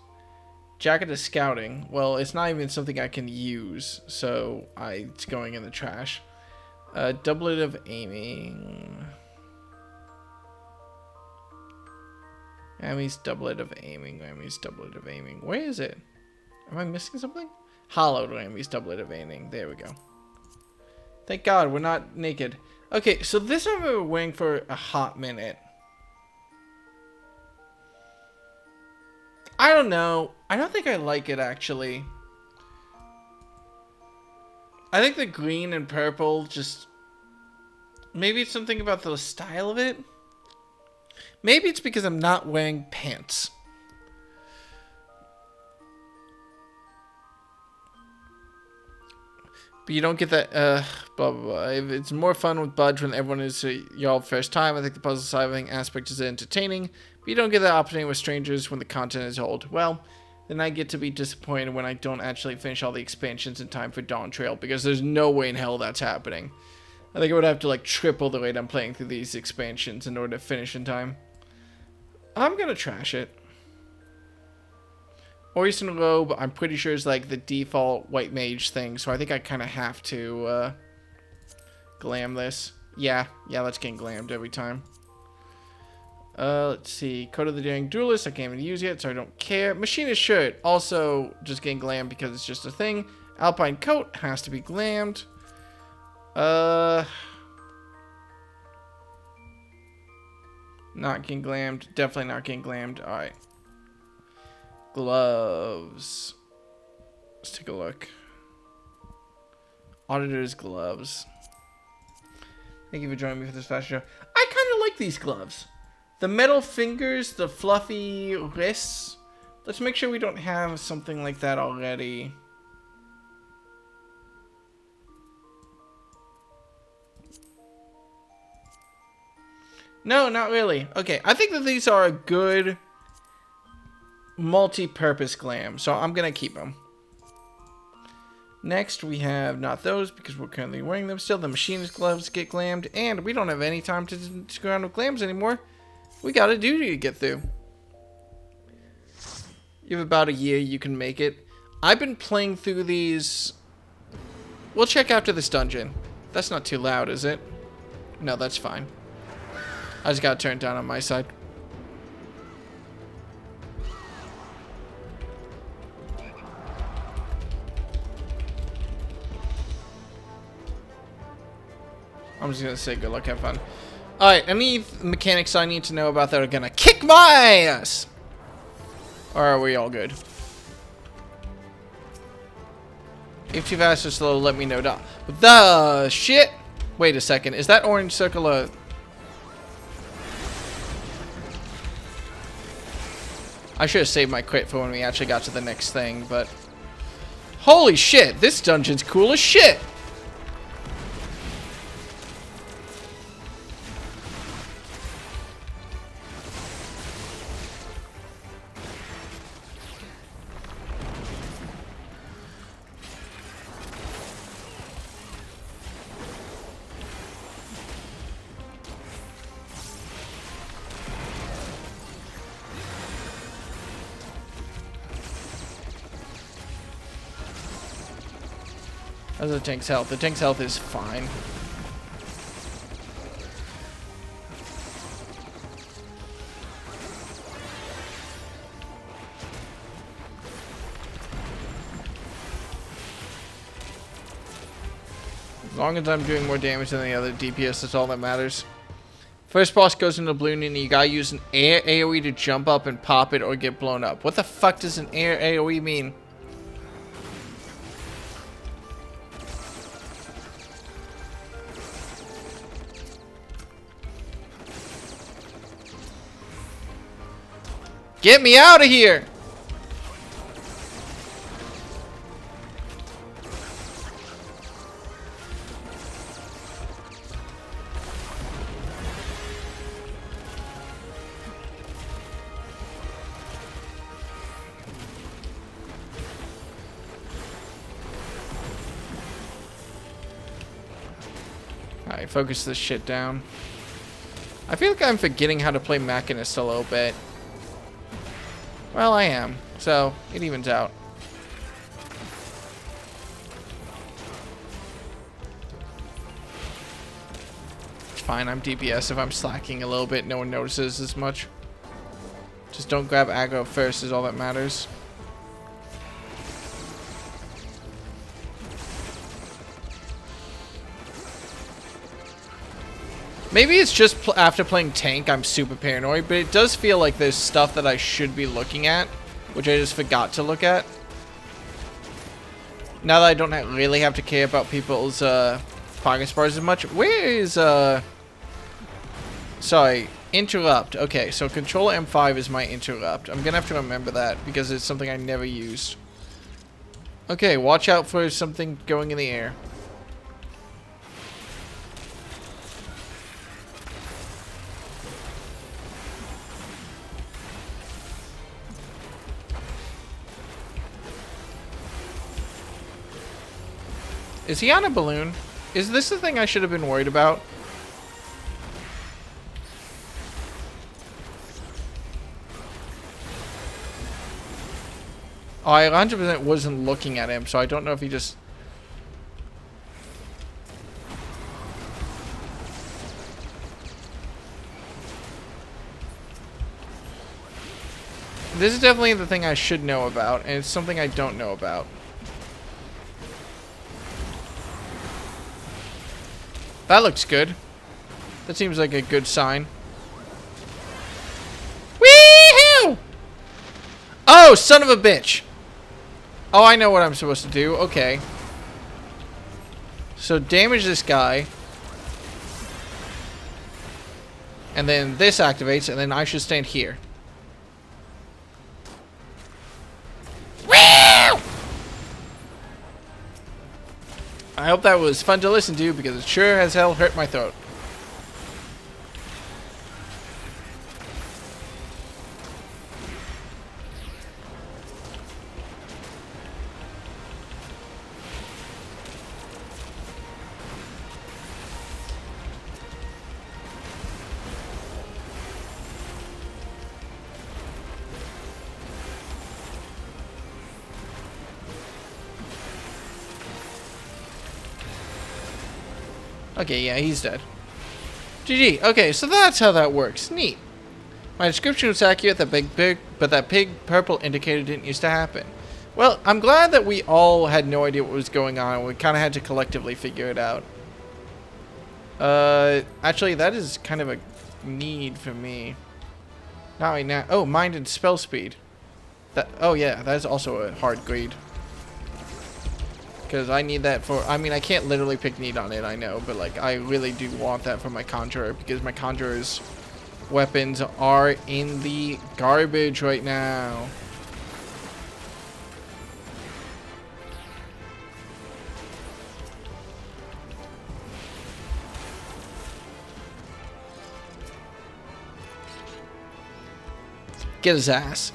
Jacket of Scouting. Well, it's not even something I can use, so it's going in the trash. Doublet of Aiming. Amy's Doublet of Aiming. Amy's Doublet of Aiming. Where is it? Am I missing something? Hollowed Amy's Doublet of Aiming. There we go. Thank God we're not naked. Okay, so this I've been wearing for a hot minute. I don't know. I don't think I like it, actually. I think the green and purple just... Maybe it's something about the style of it. Maybe it's because I'm not wearing pants. But you don't get that, blah, blah, blah. It's more fun with Budge when everyone is y'all first time. I think the puzzle solving aspect is entertaining. But you don't get that opportunity with strangers when the content is old. Well, then I get to be disappointed when I don't actually finish all the expansions in time for Dawn Trail. Because there's no way in hell that's happening. I think I would have to like triple the rate I'm playing through these expansions in order to finish in time. I'm gonna trash it. Oyster Robe, I'm pretty sure is like the default white mage thing, so I think I kind of have to glam this. Yeah, let's get glammed every time. Let's see. Code of the Daring Duelist, I can't even use yet, so I don't care. Machinist Shirt, also just getting glammed because it's just a thing. Alpine Coat has to be glammed. Not getting glammed. Definitely not getting glammed. Alright. Gloves. Let's take a look. Auditor's gloves. Thank you for joining me for this fashion show. I kind of like these gloves. The metal fingers, the fluffy wrists. Let's make sure we don't have something like that already. No, not really. Okay, I think that these are a good multi-purpose glam, so I'm gonna keep them. Next, we have not those because we're currently wearing them still. The machinist gloves get glammed, and we don't have any time to screw around with glams anymore. We got a duty to get through. You have about a year, you can make it. I've been playing through these. We'll check after this dungeon. That's not too loud, is it? No, that's fine. I just got turned down on my side. I'm just gonna say good luck, have fun. Alright, any mechanics I need to know about that are gonna kick my ass? Or are we all good? If too fast or slow, let me know. The shit! Wait a second, is that orange circle a... I should have saved my crit for when we actually got to the next thing, but... Holy shit, this dungeon's cool as shit! How's the tank's health? The tank's health is fine. As long as I'm doing more damage than the other DPS, that's all that matters. First boss goes into balloon and you gotta use an air AoE to jump up and pop it or get blown up. What the fuck does an air AoE mean? Get me out of here! Alright, focus this shit down. I feel like I'm forgetting how to play Machinist a little bit. Well, I am, so it evens out. It's fine, I'm DPS. If I'm slacking a little bit, no one notices as much. Just don't grab aggro first is all that matters. Maybe it's just after playing tank, I'm super paranoid, but it does feel like there's stuff that I should be looking at which I just forgot to look at. Now that I don't really have to care about people's progress bars as much. Where is sorry, interrupt. Okay, so control M5 is my interrupt. I'm gonna have to remember that because it's something I never used. Okay, watch out for something going in the air. Is he on a balloon? Is this the thing I should have been worried about? Oh, I 100% wasn't looking at him, so I don't know if he just... This is definitely the thing I should know about, and it's something I don't know about. That looks good. That seems like a good sign. Wee-hoo! Oh, son of a bitch! Oh, I know what I'm supposed to do. Okay. So damage this guy. And then this activates, and then I should stand here. Woo! I hope that was fun to listen to, because it sure as hell hurt my throat. Okay, yeah, he's dead. GG. Okay, so that's how that works. Neat. My description was accurate, but that big purple indicator didn't used to happen. Well, I'm glad that we all had no idea what was going on. We kind of had to collectively figure it out. Actually, that is kind of a need for me. Not right now. Oh, mind and spell speed. Oh yeah, that is also a hard grade. Because I need that for... I mean, I can't literally pick need on it, I know. But, like, I really do want that for my Conjurer. Because my Conjurer's weapons are in the garbage right now. Get his ass.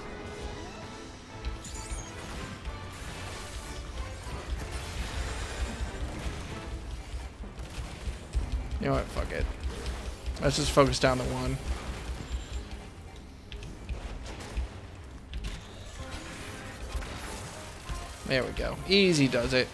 You know what? Fuck it. Let's just focus down the one. There we go. Easy does it.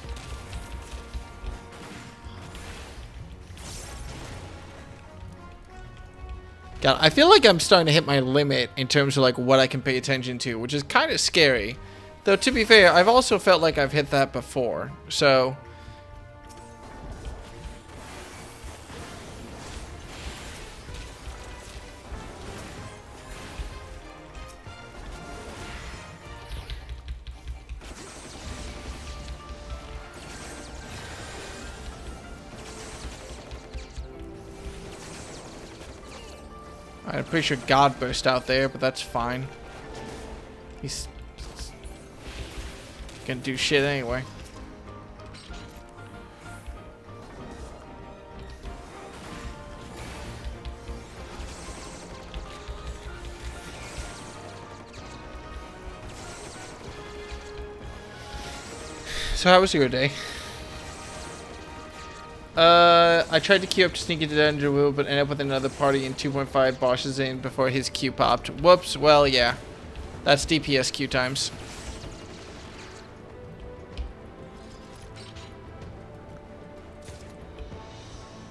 God, I feel like I'm starting to hit my limit in terms of like what I can pay attention to, which is kind of scary. Though to be fair, I've also felt like I've hit that before. So... I'm pretty sure God burst out there, but that's fine. He's gonna do shit anyway. So how was your day? I tried to queue up to sneak into the dungeon room, but ended up with another party and 2.5 bosses in before his queue popped. Whoops, well, yeah. That's DPS queue times.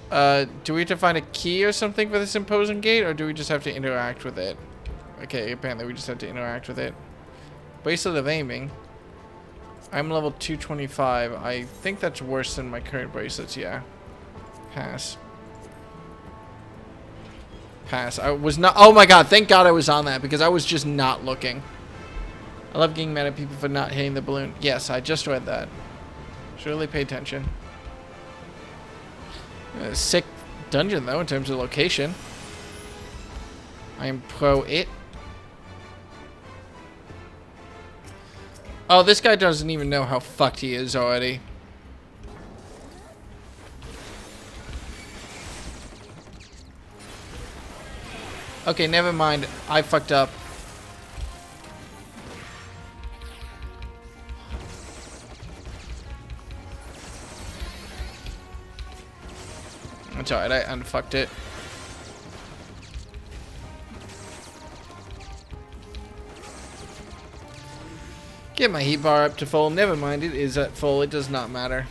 Do we have to find a key or something for this imposing gate, or do we just have to interact with it? Okay, apparently we just have to interact with it. Bracelet of aiming. I'm level 225. I think that's worse than my current bracelets, yeah. Pass. Pass. I was not... Oh my god, thank god I was on that, because I was just not looking. I love getting mad at people for not hitting the balloon. Yes, I just read that. Should really pay attention. Sick dungeon, though, in terms of location. I am pro it. Oh, this guy doesn't even know how fucked he is already. Okay, never mind. I fucked up. That's alright, I unfucked it. Get my heat bar up to full. Never mind, it is at full. It does not matter.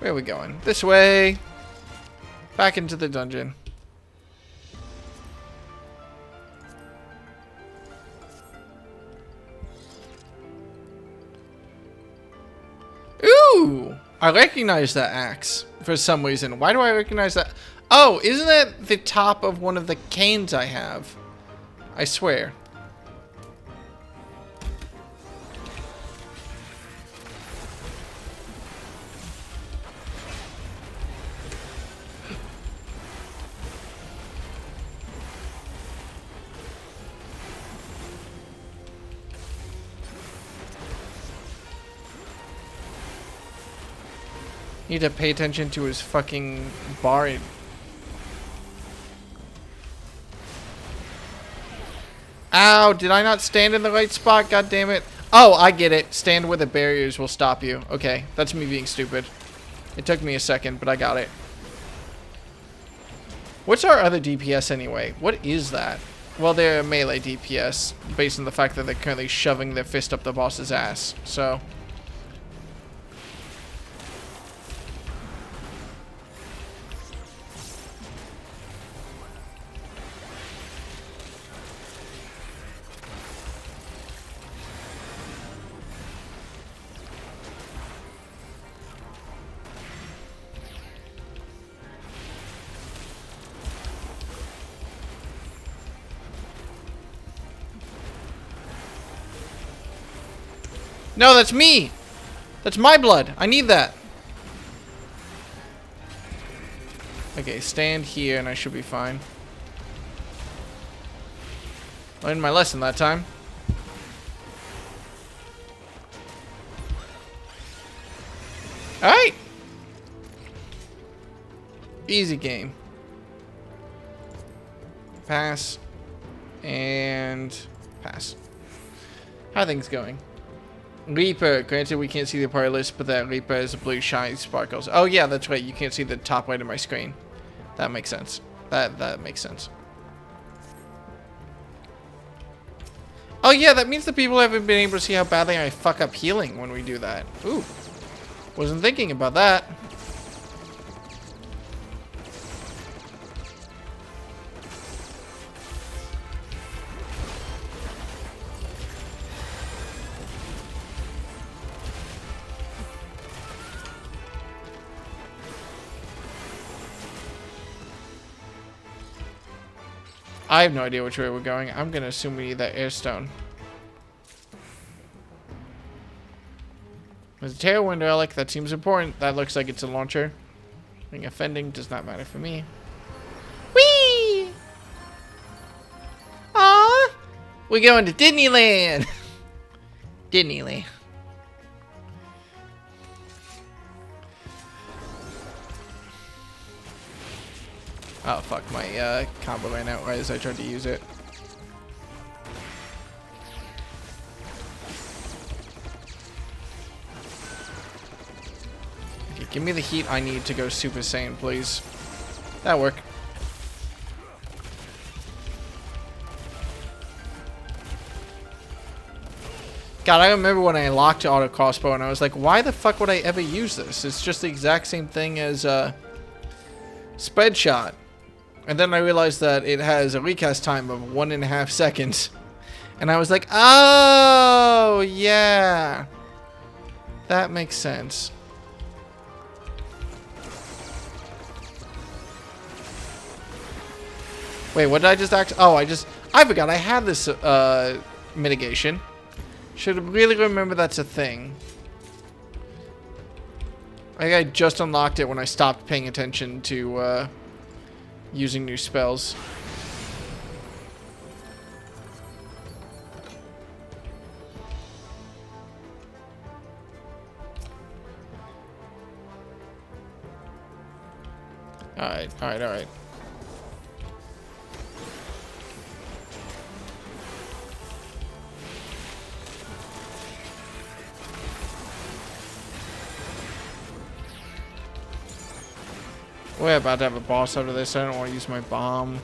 Where are we going? This way. Back into the dungeon. Ooh! I recognize that axe for some reason. Why do I recognize that? Oh, isn't that the top of one of the canes I have? I swear. Need to pay attention to his fucking bar. Ow, did I not stand in the right spot? God damn it. Oh, I get it. Stand where the barriers will stop you. Okay, that's me being stupid. It took me a second, but I got it. What's our other DPS anyway? What is that? Well, they're a melee DPS, based on the fact that they're currently shoving their fist up the boss's ass. So... No, that's me! That's my blood. I need that. Okay, stand here and I should be fine. Learned my lesson that time. Alright! Easy game. Pass. And pass. How are things going? Reaper. Granted, we can't see the party list, but that Reaper is a blue shiny sparkles. Oh yeah, that's right. You can't see the top right of my screen. That makes sense. That makes sense. Oh yeah, that means the people haven't been able to see how badly I fuck up healing when we do that. Ooh. Wasn't thinking about that. I have no idea which way we're going. I'm going to assume we need that airstone. There's a tailwind relic. That seems important. That looks like it's a launcher. Being offending does not matter for me. Whee! Aww! We're going to Disneyland! Disneyland. Oh fuck, my combo ran out right as I tried to use it. Okay, give me the heat I need to go Super Saiyan, please. That'll work. God, I remember when I locked auto crossbow and I was like, why the fuck would I ever use this? It's just the exact same thing as spread shot. And then I realized that it has a recast time of 1.5 seconds. And I was like, oh, yeah. That makes sense. Wait, what did I just act? Oh, I forgot I had this mitigation. Should really remember that's a thing. I think I just unlocked it when I stopped paying attention to using new spells. Alright, alright, alright. We're about to have a boss after this. I don't want to use my bomb.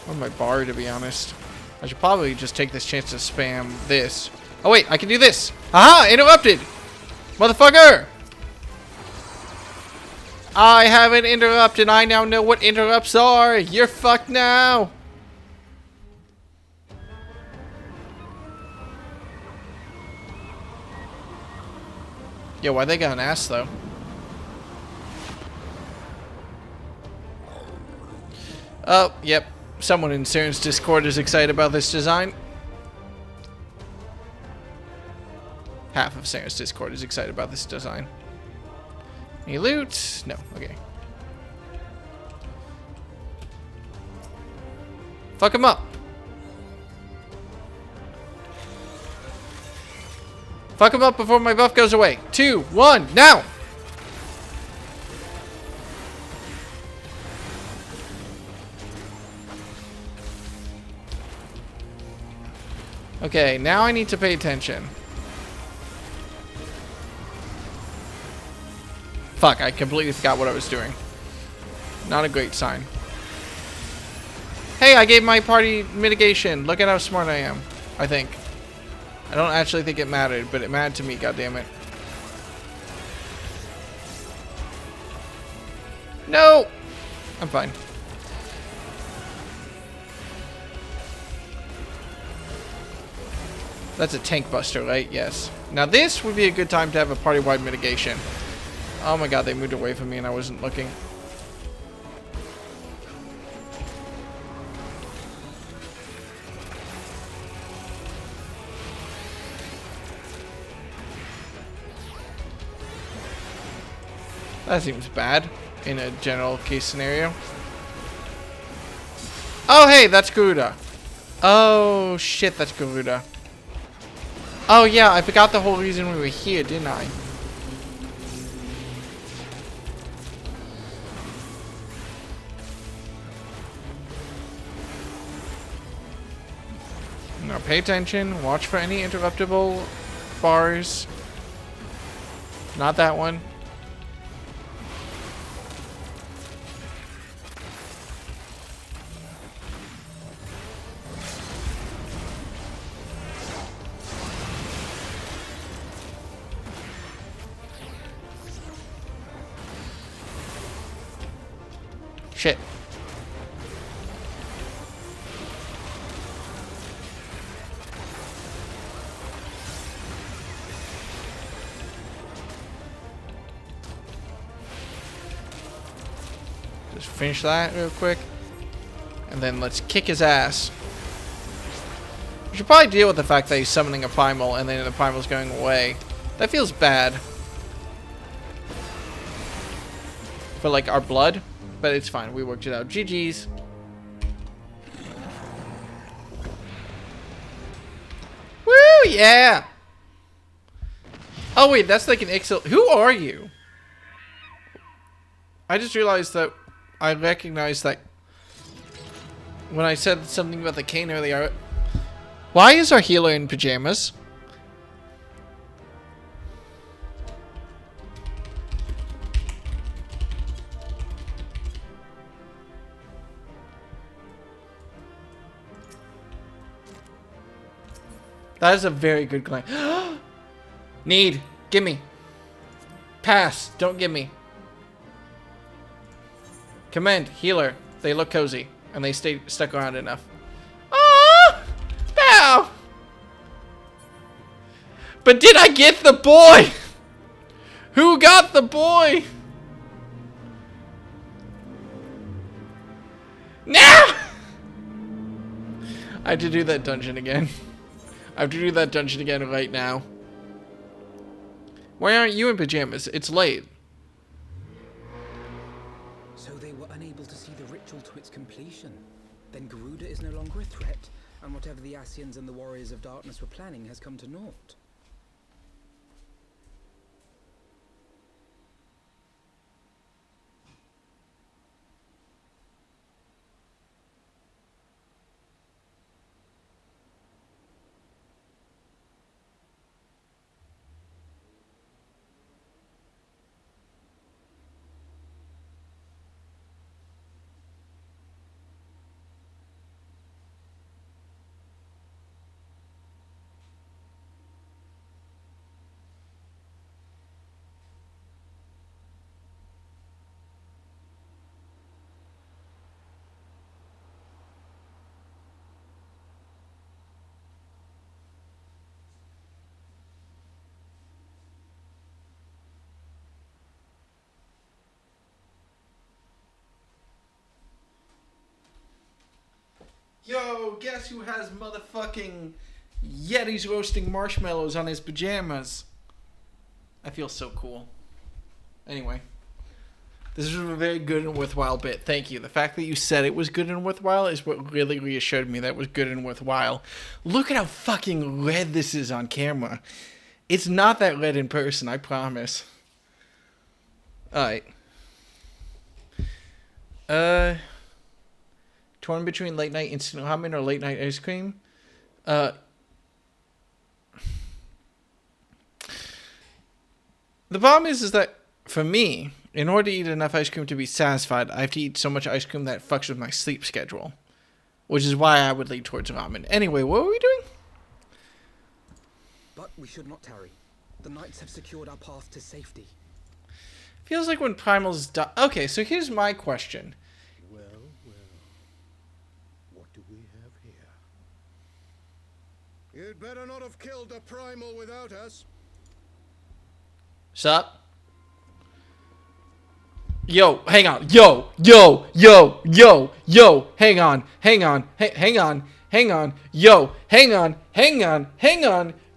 Or my bar, to be honest. I should probably just take this chance to spam this. Oh wait, I can do this! Aha! Interrupted! Motherfucker! I haven't interrupted. I now know what interrupts are. You're fucked now. Yo, why they got an ass though? Oh, yep. Someone in Saren's Discord is excited about this design. Half of Saren's Discord is excited about this design. Any loot? No. Okay. Fuck him up. Fuck him up before my buff goes away. 2, 1, now! Okay, now I need to pay attention. Fuck, I completely forgot what I was doing. Not a great sign. Hey, I gave my party mitigation. Look at how smart I am, I think. I don't actually think it mattered, but it mattered to me, goddammit. No! I'm fine. That's a tank buster, right? Yes. Now this would be a good time to have a party-wide mitigation. Oh my god, they moved away from me and I wasn't looking. That seems bad in a general case scenario. Oh, hey, that's Garuda. Oh, shit, that's Garuda. Oh, yeah, I forgot the whole reason we were here, didn't I? Now, pay attention. Watch for any interruptible bars. Not that one. Shit. Just finish that real quick. And then let's kick his ass. We should probably deal with the fact that he's summoning a primal and then the primal's going away. That feels bad. For like our blood. But it's fine. We worked it out. GG's. Woo! Yeah! Oh, wait. That's like an Ixil. Who are you? I just realized that I recognized that when I said something about the cane earlier. Why is our healer in pajamas? That is a very good claim. Need. Gimme. Pass. Don't give me. Commend. Healer. They look cozy. And they stay stuck around enough. Ah! Bow! But did I get the boy? Who got the boy? No! I have to do that dungeon again. I have to do that dungeon again right now. Why aren't you in pajamas? It's late.
So they were unable to see the ritual to its completion. Then Garuda is no longer a threat, and whatever the Ascians and the Warriors of Darkness were planning has come to naught.
Yo, guess who has motherfucking Yetis roasting marshmallows on his pajamas? I feel so cool. Anyway. This is a very good and worthwhile bit. Thank you. The fact that you said it was good and worthwhile is what really reassured me that it was good and worthwhile. Look at how fucking red this is on camera. It's not that red in person, I promise. Alright. Torn between late night instant ramen or late night ice cream? The problem is that for me, in order to eat enough ice cream to be satisfied, I have to eat so much ice cream that it fucks with my sleep schedule. Which is why I would lean towards ramen. Anyway, what were we doing?
But we should not tarry. The knights have secured our path to safety.
Feels like when primals die. Okay, so here's my question.
Well, what do we have here? You'd better not have killed the primal without us.
Sup? Yo, hang on. Yo, hang on. Hang on. Yo, hang on.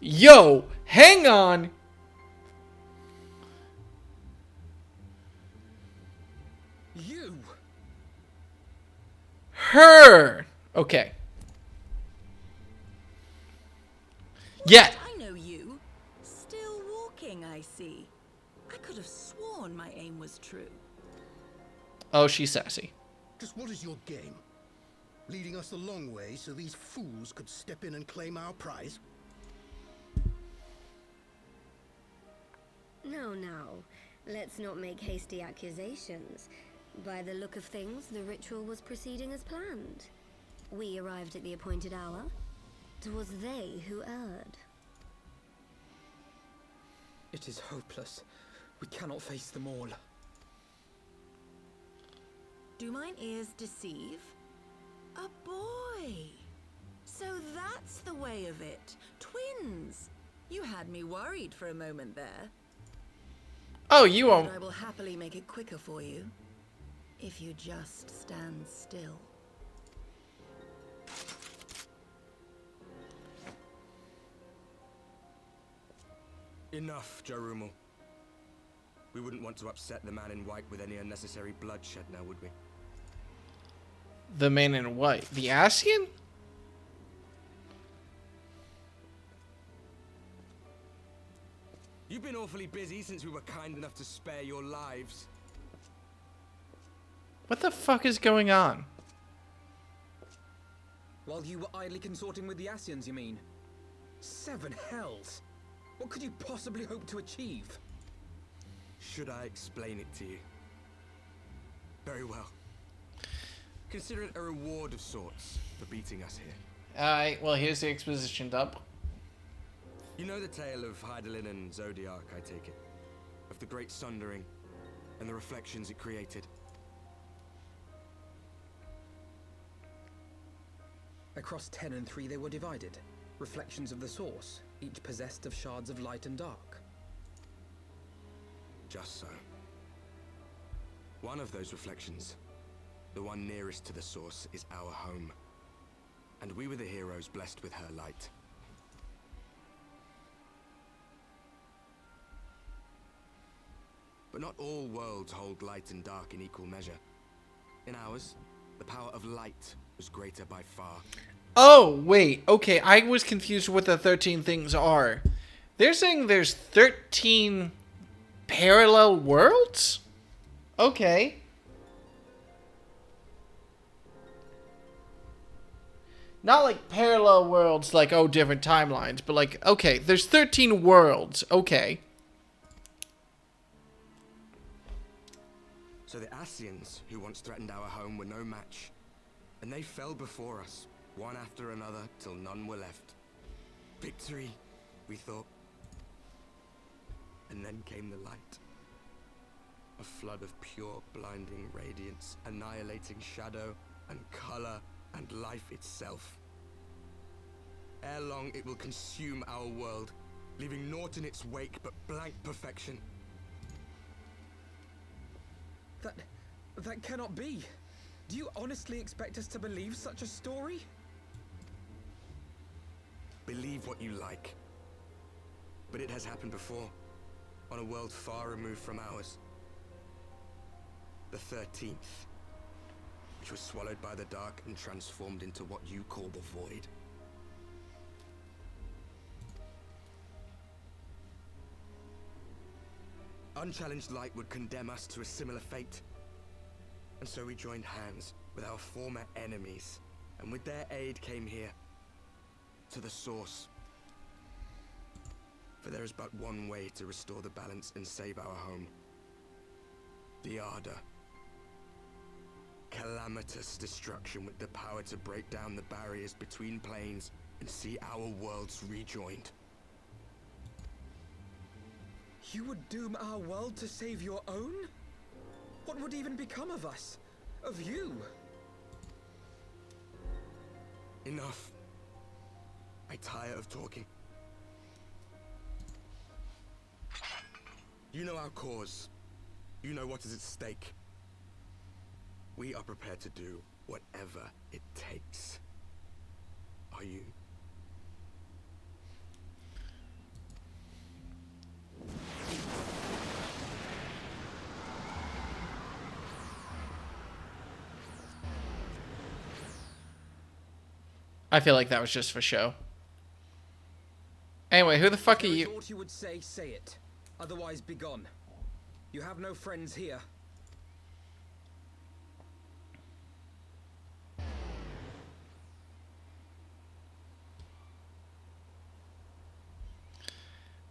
Yo, hang on.
You!
Her. Okay. Yeah.
I know you. Still walking, I see. I could have sworn my aim was true.
Oh, she's sassy.
Just what is your game? Leading us a long way so these fools could step in and claim our prize?
No. Let's not make hasty accusations. By the look of things, the ritual was proceeding as planned. We arrived at the appointed hour. It was they who erred.
It is hopeless. We cannot face them all.
Do mine ears deceive? A boy! So that's the way of it. Twins! You had me worried for a moment there.
Oh, you
But
won't.
I will happily make it quicker for you. If you just stand still.
Enough, Jarumul. We wouldn't want to upset the man in white with any unnecessary bloodshed now, would we?
The man in white. The Ascian?
You've been awfully busy since we were kind enough to spare your lives.
What the fuck is going on?
While you were idly consorting with the Ascians, you mean? 7 hells! What could you possibly hope to achieve?
Should I explain it to you? Very well. Consider it a reward of sorts for beating us here.
Alright, well, here's the exposition dump.
You know the tale of Hydaelyn and Zodiac, I take it? Of the great sundering and the reflections it created?
Across 10 and 3 they were divided. Reflections of the source, each possessed of shards of light and dark.
Just so. One of those reflections, the one nearest to the source, is our home. and we were the heroes blessed with her light. But not all worlds hold light and dark in equal measure. In ours, the power of light was greater by far.
Oh, wait. Okay, I was confused what the 13 things are. They're saying there's 13 parallel worlds? Okay. Not like parallel worlds, like, oh, different timelines, but like, okay, there's 13 worlds. Okay.
So the Ascians, who once threatened our home, were no match. And they fell before us, one after another, till none were left. Victory, we thought. And then came the light. A flood of pure, blinding radiance, annihilating shadow and color and life itself. Ere long, it will consume our world, leaving naught in its wake but blank perfection.
That cannot be. Do you honestly expect us to believe such a story?
Believe what you like. But it has happened before, on a world far removed from ours. The 13th, which was swallowed by the dark and transformed into what you call the void. Unchallenged light would condemn us to a similar fate. And so we joined hands with our former enemies, and with their aid came here, to the source. For there is but one way to restore the balance and save our home. The Ardor. Calamitous destruction with the power to break down the barriers between planes and see our worlds rejoined.
You would doom our world to save your own? What would even become of us? Of you?
Enough. I tire of talking. You know our cause. You know what is at stake. We are prepared to do whatever it takes. Are you?
I feel like that was just for show. Anyway, who the fuck are
If there is
you?
aught you would say, say it. Otherwise, be gone. You have no friends here.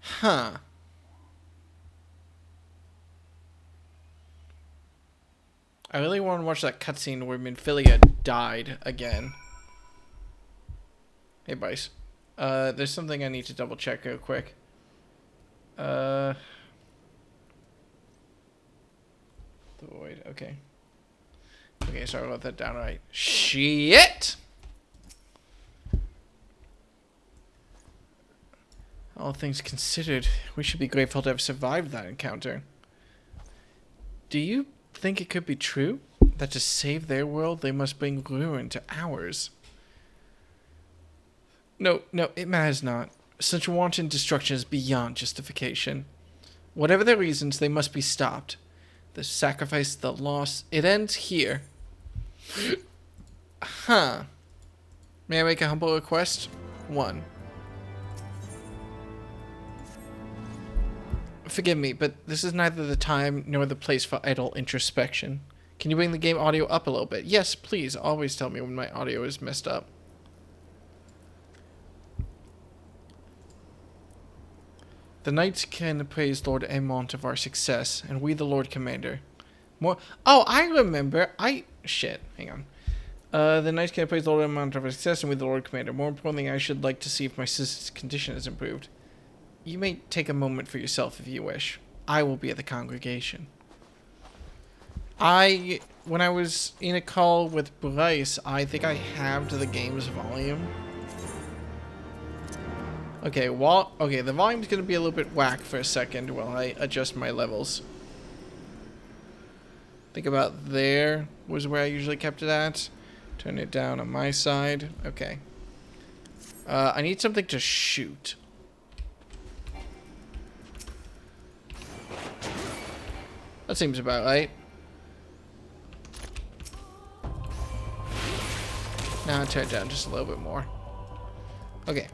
Huh. I really want to watch that cutscene where Minfilia died again. Hey, Bryce. There's something I need to double check real quick. The void. Okay. Okay, sorry about that downright. Shit! All things considered, we should be grateful to have survived that encounter. Do you think it could be true that to save their world, they must bring ruin to ours? No, it matters not. Such wanton destruction is beyond justification. Whatever their reasons, they must be stopped. The sacrifice, the loss, it ends here. Huh. May I make a humble request? 1. Forgive me, but this is neither the time nor the place for idle introspection. Can you bring the game audio up a little bit? Yes, please. Always tell me when my audio is messed up. The knights can praise Lord Aemont of our success, and we the Lord Commander. More. Oh, I remember. Shit. Hang on. The knights can praise Lord Aemont of our success, and we the Lord Commander. More importantly, I should like to see if my sister's condition has improved. You may take a moment for yourself if you wish. I will be at the congregation. When I was in a call with Bryce, I think I halved the game's volume. Okay, the volume's gonna be a little bit whack for a second while I adjust my levels. Think about there was where I usually kept it at. Turn it down on my side. Okay. I need something to shoot. That seems about right. Now turn it down just a little bit more. Okay.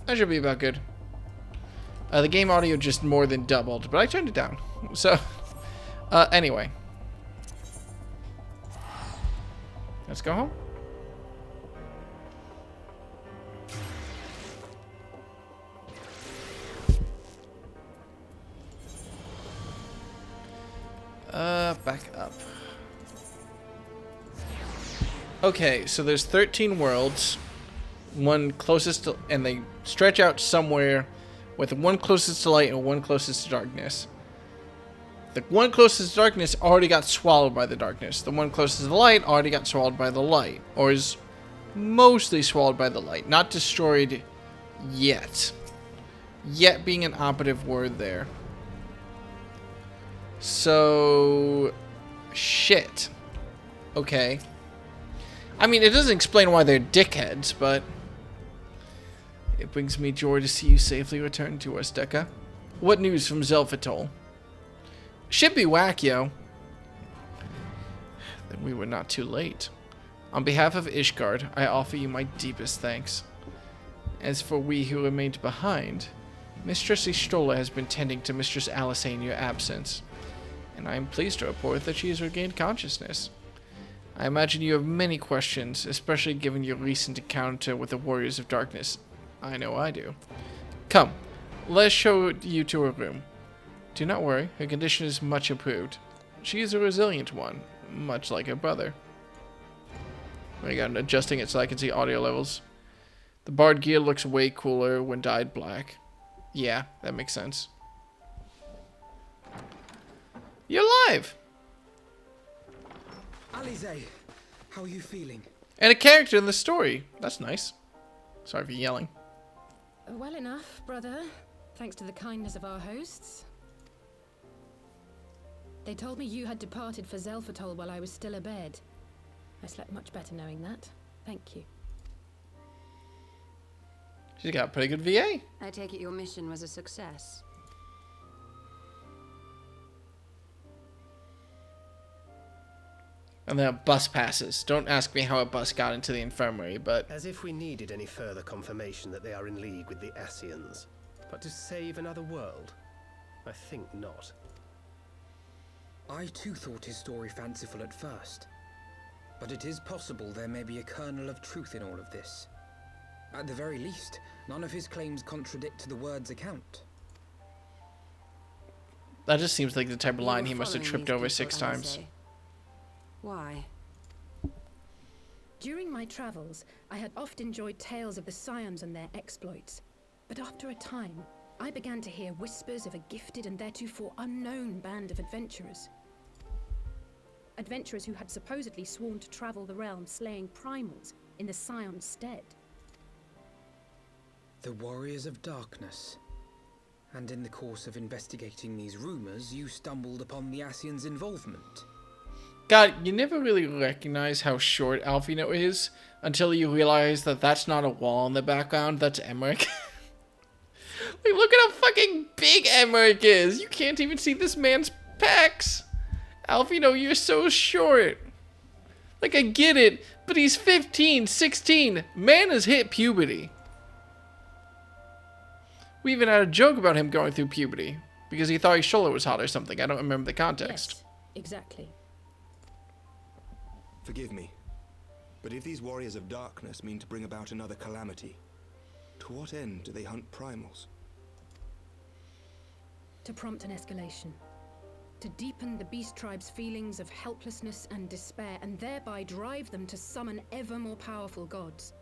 That should be about good. The game audio just more than doubled, but I turned it down. So, anyway. Let's go home. Back up. Okay, so there's 13 worlds. One closest to, and they stretch out somewhere with one closest to light and one closest to darkness. The one closest to darkness already got swallowed by the darkness. The one closest to the light already got swallowed by the light. Or is mostly swallowed by the light. Not destroyed yet. Yet being an operative word there. So... shit. Okay. I mean, it doesn't explain why they're dickheads, but... it brings me joy to see you safely return to us, Dekka. What news from Zelfatol? Should be whack, yo. Then we were not too late. On behalf of Ishgard, I offer you my deepest thanks. As for we who remained behind, Mistress Ishtola has been tending to Mistress Alysae in your absence, and I am pleased to report that she has regained consciousness. I imagine you have many questions, especially given your recent encounter with the Warriors of Darkness. I know I do. Come, let's show you to her room. Do not worry, her condition is much improved. She is a resilient one, much like her brother. I'm adjusting it so I can see audio levels. The Bard gear looks way cooler when dyed black. Yeah, that makes sense. You're alive!
Alysae, how are you feeling?
And a character in the story. That's nice. Sorry for yelling.
Well enough, brother. Thanks to the kindness of our hosts. They told me you had departed for Zelfatol while I was still abed. I slept much better knowing that. Thank you.
She's got a pretty good VA.
I take it your mission was a success.
And then bus passes. Don't ask me how a bus got into the infirmary, but...
As if we needed any further confirmation that they are in league with the Ascians. But to save another world? I think not.
I too thought his story fanciful at first. But it is possible there may be a kernel of truth in all of this. At the very least, none of his claims contradict the word's account.
That just seems like the type of line he must have tripped over 6 times.
Why?
During my travels, I had oft enjoyed tales of the Scions and their exploits. But after a time, I began to hear whispers of a gifted and theretofore unknown band of adventurers. Adventurers who had supposedly sworn to travel the realm slaying primals in the Scion's stead.
The Warriors of Darkness. And in the course of investigating these rumors, you stumbled upon the Ascians' involvement.
God, you never really recognize how short Alphino is until you realize that that's not a wall in the background, that's Emmerich. Like, look at how fucking big Emmerich is. You can't even see this man's pecs. Alphino, you're so short. Like, I get it, but he's 15, 16. Man has hit puberty. We even had a joke about him going through puberty because he thought Ishtola was hot or something. I don't remember the context.
Yes, exactly.
Forgive me, but if these Warriors of Darkness mean to bring about another calamity, to what end do they hunt primals?
To prompt an escalation. To deepen the beast tribe's feelings of helplessness and despair, and thereby drive them to summon ever more powerful gods.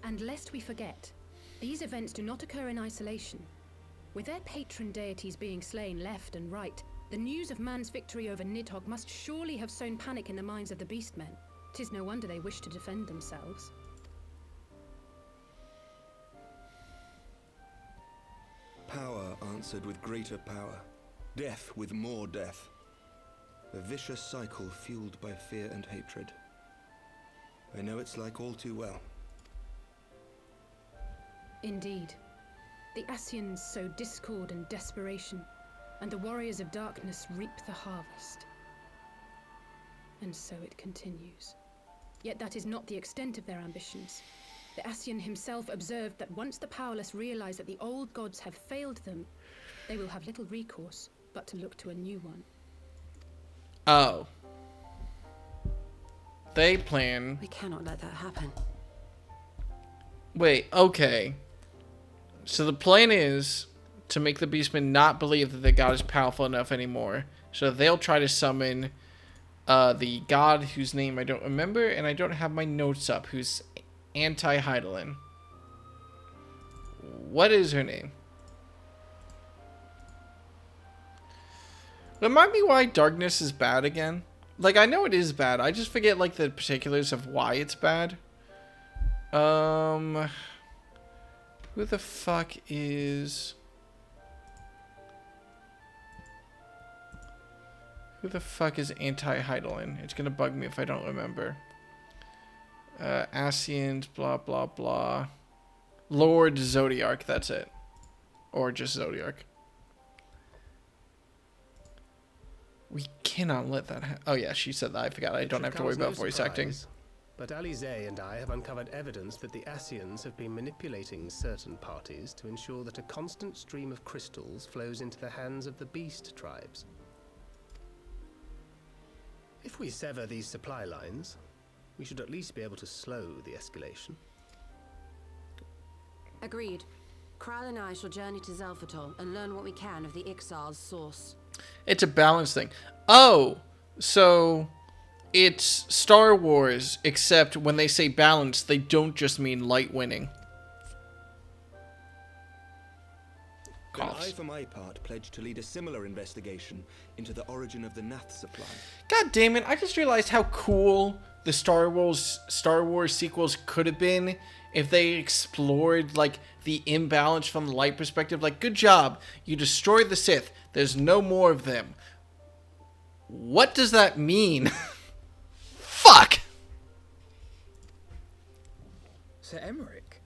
And lest we forget, these events do not occur in isolation. With their patron deities being slain left and right, the news of man's victory over Nidhogg must surely have sown panic in the minds of the beastmen. 'Tis no wonder they wish to defend themselves.
Power answered with greater power, death with more death. A vicious cycle fueled by fear and hatred. I know it's like all too well.
Indeed. The Ascians sow discord and desperation, and the warriors of darkness reap the harvest. And so it continues. Yet that is not the extent of their ambitions. The Ascian himself observed that once the powerless realize that the old gods have failed them, they will have little recourse but to look to a new one.
Oh. They plan...
We cannot let that happen.
Wait, okay. So the plan is to make the Beastmen not believe that the god is powerful enough anymore. So they'll try to summon the god whose name I don't remember, and I don't have my notes up, who's anti-Heidelin. What is her name? Remind me why darkness is bad again. Like, I know it is bad. I just forget, like, the particulars of why it's bad. Who the fuck is... Who the fuck is anti-Heidelin? It's gonna bug me if I don't remember. Ascians, blah, blah, blah. Lord Zodiark, that's it. Or just Zodiark. We cannot let that happen. Oh yeah, she said that. I forgot. I don't have to worry about voice acting.
But Alize and I have uncovered evidence that the Ascians have been manipulating certain parties to ensure that a constant stream of crystals flows into the hands of the beast tribes. If we sever these supply lines, we should at least be able to slow the escalation.
Agreed. Kral and I shall journey to Zelfatol and learn what we can of the Ixal's source.
It's a balance thing. Oh, so it's Star Wars, except when they say balance, they don't just mean light winning.
Then I, for my part, pledge to lead a similar investigation into the origin of the Nath supply.
God damn it, I just realized how cool the Star Wars sequels could have been if they explored, like, the imbalance from the light perspective. Like, good job, you destroyed the Sith. There's no more of them. What does that mean? Fuck!
Sir Emmerich?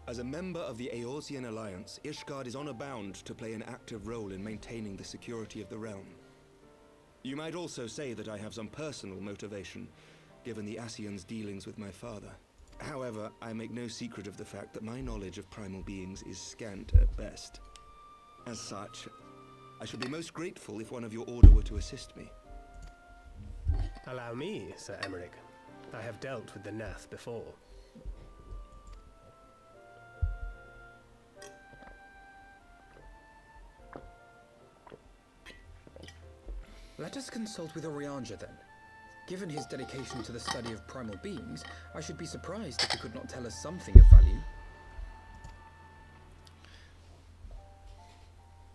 As a member of the Eorzean Alliance, Ishgard is honor bound to play an active role in maintaining the security of the realm. You might also say that I have some personal motivation, given the Ascians' dealings with my father. However, I make no secret of the fact that my knowledge of primal beings is scant at best. As such, I should be most grateful if one of your order were to assist me.
Allow me, Sir Emmerich. I have dealt with the Nath before.
Let us consult with Orianja then. Given his dedication to the study of primal beings, I should be surprised if he could not tell us something of value.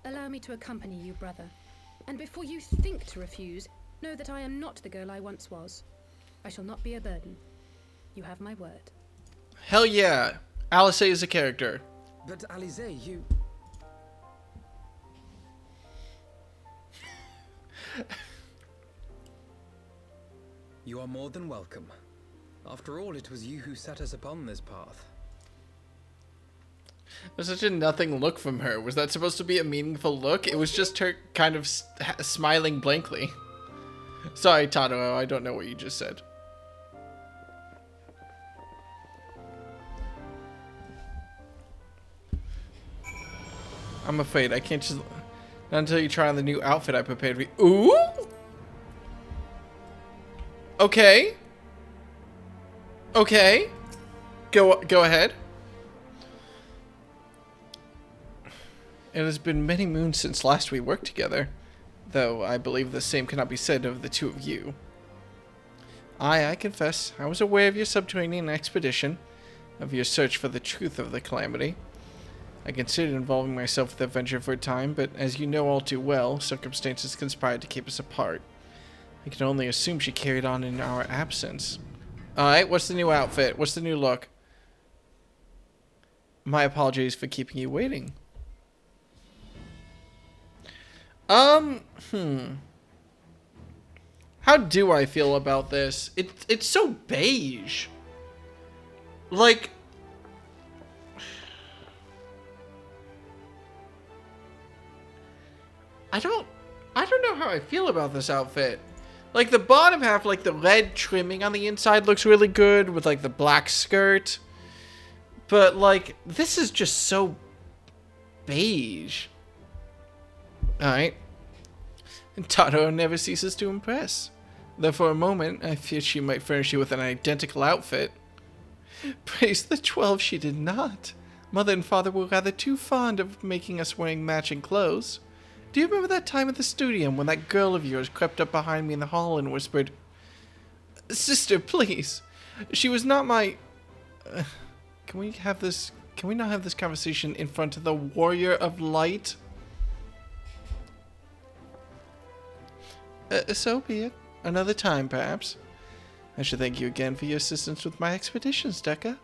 Allow me to accompany you, brother. And before you think to refuse, know that I am not the girl I once was. I shall not be a burden. You have my word.
Hell yeah. Alice is a character.
But Alize, you... You are more than welcome. After all, it was you who set us upon this path.
There's such a nothing look from her. Was that supposed to be a meaningful look? It was just her kind of smiling blankly. Sorry, Tadao, I don't know what you just said. I'm afraid I can't just... Not until you try on the new outfit I prepared for you. Ooh! Okay. Okay. Go ahead. It has been many moons since last we worked together, though I believe the same cannot be said of the two of you. I confess, I was aware of your subterranean expedition, of your search for the truth of the calamity. I considered involving myself with that venture for a time, but as you know all too well, circumstances conspired to keep us apart. I can only assume she carried on in our absence. Alright, what's the new outfit? What's the new look? My apologies for keeping you waiting. How do I feel about this? It's so beige. Like, I don't know how I feel about this outfit. Like, the bottom half, like the red trimming on the inside looks really good with like the black skirt. But like, this is just so beige. Alright. And Taro never ceases to impress. Though for a moment, I feared she might furnish you with an identical outfit. Praise the 12, she did not. Mother and father were rather too fond of making us wearing matching clothes. Do you remember that time at the studio when that girl of yours crept up behind me in the hall and whispered, "Sister, please. She was not my... Can we not have this conversation in front of the Warrior of Light?" So be it. Another time, perhaps. I should thank you again for your assistance with my expeditions, Dekka.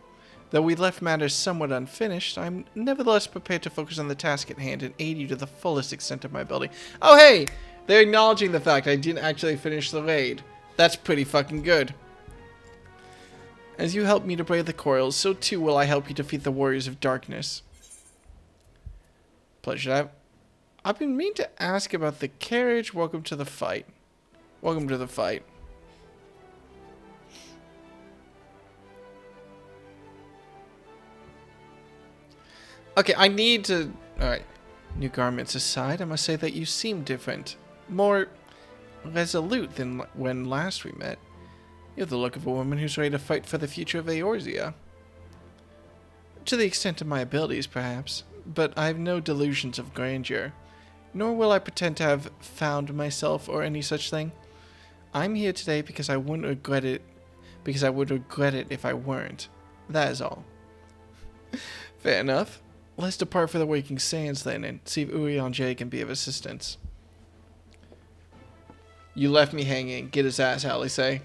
Though we left matters somewhat unfinished, I'm nevertheless prepared to focus on the task at hand and aid you to the fullest extent of my ability. Oh, hey! They're acknowledging the fact I didn't actually finish the raid. That's pretty fucking good. As you help me to brave the coils, so too will I help you defeat the Warriors of Darkness. Pleasure. I've been meaning to ask about the carriage. Welcome to the fight. Welcome to the fight. Okay, I need to... Alright. New garments aside, I must say that you seem different. More resolute than when last we met. You have the look of a woman who's ready to fight for the future of Eorzea. To the extent of my abilities, perhaps. But I have no delusions of grandeur. Nor will I pretend to have found myself or any such thing. I'm here today because I wouldn't regret it. Because I would regret it if I weren't. That is all. Fair enough. Let's depart for the Waking Sands then and see if Urianger can be of assistance. You left me hanging. Get his ass out, they say.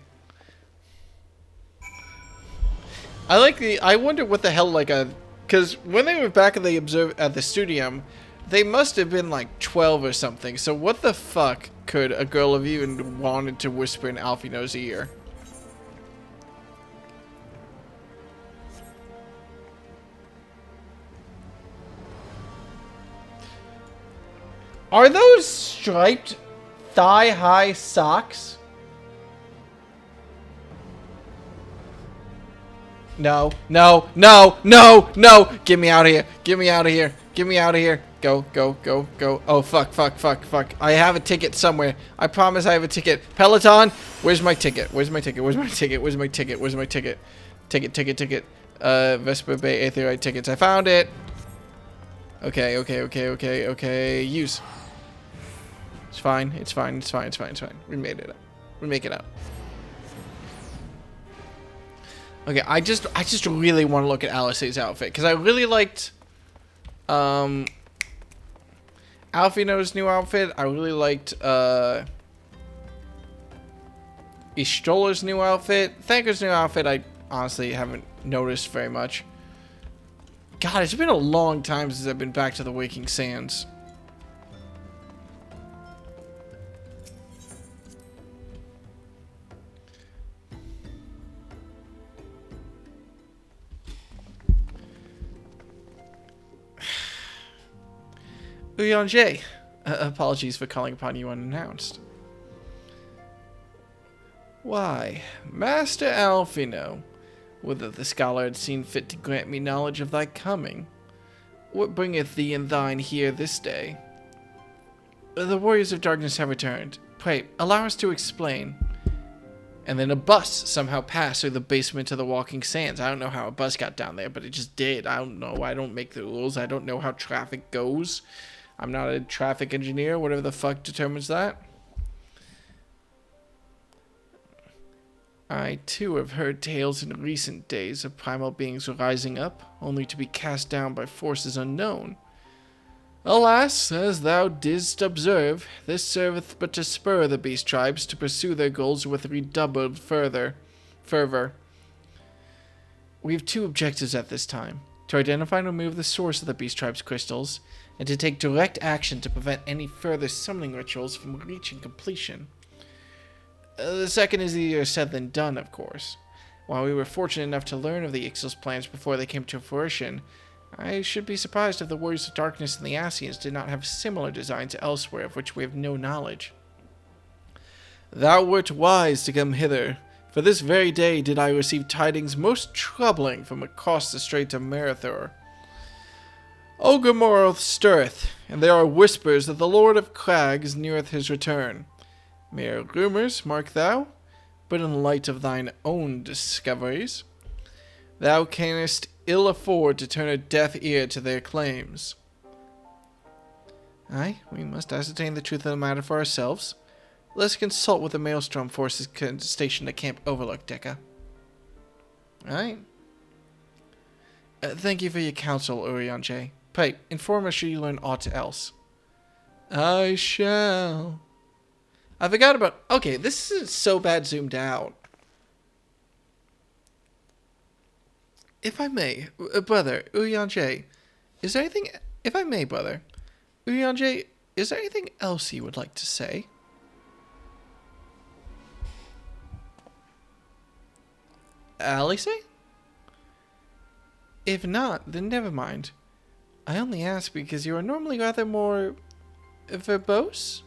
I wonder what the hell, like a... Because when they were back at the studio, they must have been like 12 or something. So what the fuck could a girl have even wanted to whisper in Alphinaud's ear? Are those striped thigh-high socks? No, no, no, no, no! Get me out of here! Get me out of here! Get me out of here! Go, go, go, go. Oh, fuck, fuck, fuck, fuck. I have a ticket somewhere. I promise I have a ticket. Peloton, where's my ticket? Where's my ticket? Where's my ticket? Where's my ticket? Where's my ticket? Ticket. Vesper Bay Aetheroid tickets. I found it! Okay. Use. It's fine. We made it up. We make it up. Okay, I just really want to look at Alice's outfit because I really liked Alphinaud's new outfit. I really liked Ishtola's new outfit. Thanker's new outfit I honestly haven't noticed very much. God, it's been a long time since I've been back to the Waking Sands. Urianger, apologies for calling upon you unannounced. Why, Master Alphinaud, whether the scholar had seen fit to grant me knowledge of thy coming, what bringeth thee and thine here this day? The Warriors of Darkness have returned. Pray, allow us to explain. And then a bus somehow passed through the basement of the Walking Sands. I don't know how a bus got down there, but it just did. I don't know. I don't make the rules. I don't know how traffic goes. I'm not a traffic engineer, whatever the fuck determines that. I, too, have heard tales in recent days of primal beings rising up, only to be cast down by forces unknown. Alas, as thou didst observe, this serveth but to spur the beast tribes to pursue their goals with redoubled fervor. We have two objectives at this time: to identify and remove the source of the beast tribes' crystals, and to take direct action to prevent any further summoning rituals from reaching completion. The second is easier said than done, of course. While we were fortunate enough to learn of the Ixal's plans before they came to fruition, I should be surprised if the Warriors of Darkness and the Ascians did not have similar designs elsewhere of which we have no knowledge. Thou wert wise to come hither, for this very day did I receive tidings most troubling from across the Strait of Marathor. Ogormorth stirreth, and there are whispers that the Lord of Crags neareth his return. Mere rumours, mark thou, but in light of thine own discoveries, thou canst ill afford to turn a deaf ear to their claims. Aye, we must ascertain the truth of the matter for ourselves. Let's consult with the Maelstrom forces stationed at Camp Overlook, Dekka. Aye. Thank you for your counsel, Urianger. Pray, inform us should you learn aught else. I shall. I forgot about... Okay, this is so bad zoomed out. If I may, brother, Urianger, is there anything... If I may, brother, Urianger, is there anything else you would like to say? Alice? If not, then never mind. I only ask because you are normally rather more... verbose?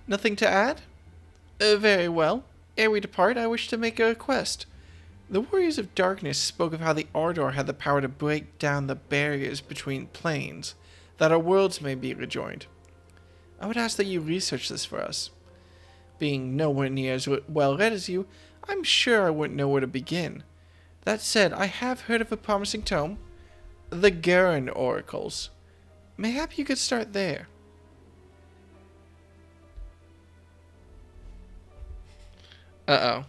Nothing to add? Very well. Ere we depart, I wish to make a request. The Warriors of Darkness spoke of how the Ardor had the power to break down the barriers between planes, that our worlds may be rejoined. I would ask that you research this for us. Being nowhere near as well read as you, I'm sure I wouldn't know where to begin. That said, I have heard of a promising tome, the Garen Oracles. Mayhap you could start there. Uh-oh.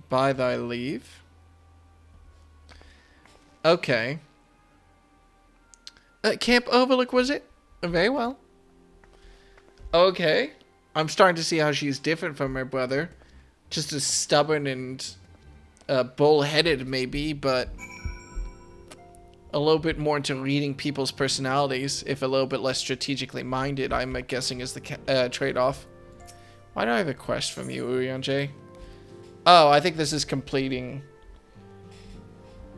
By thy leave. Okay. Camp Overlook, was it? Very well. Okay. I'm starting to see how she's different from her brother. Just as stubborn and bull-headed, maybe, but a little bit more into reading people's personalities, if a little bit less strategically minded, I'm guessing is the trade-off. Why do I have a quest from you, Urianger? Oh, I think this is completing.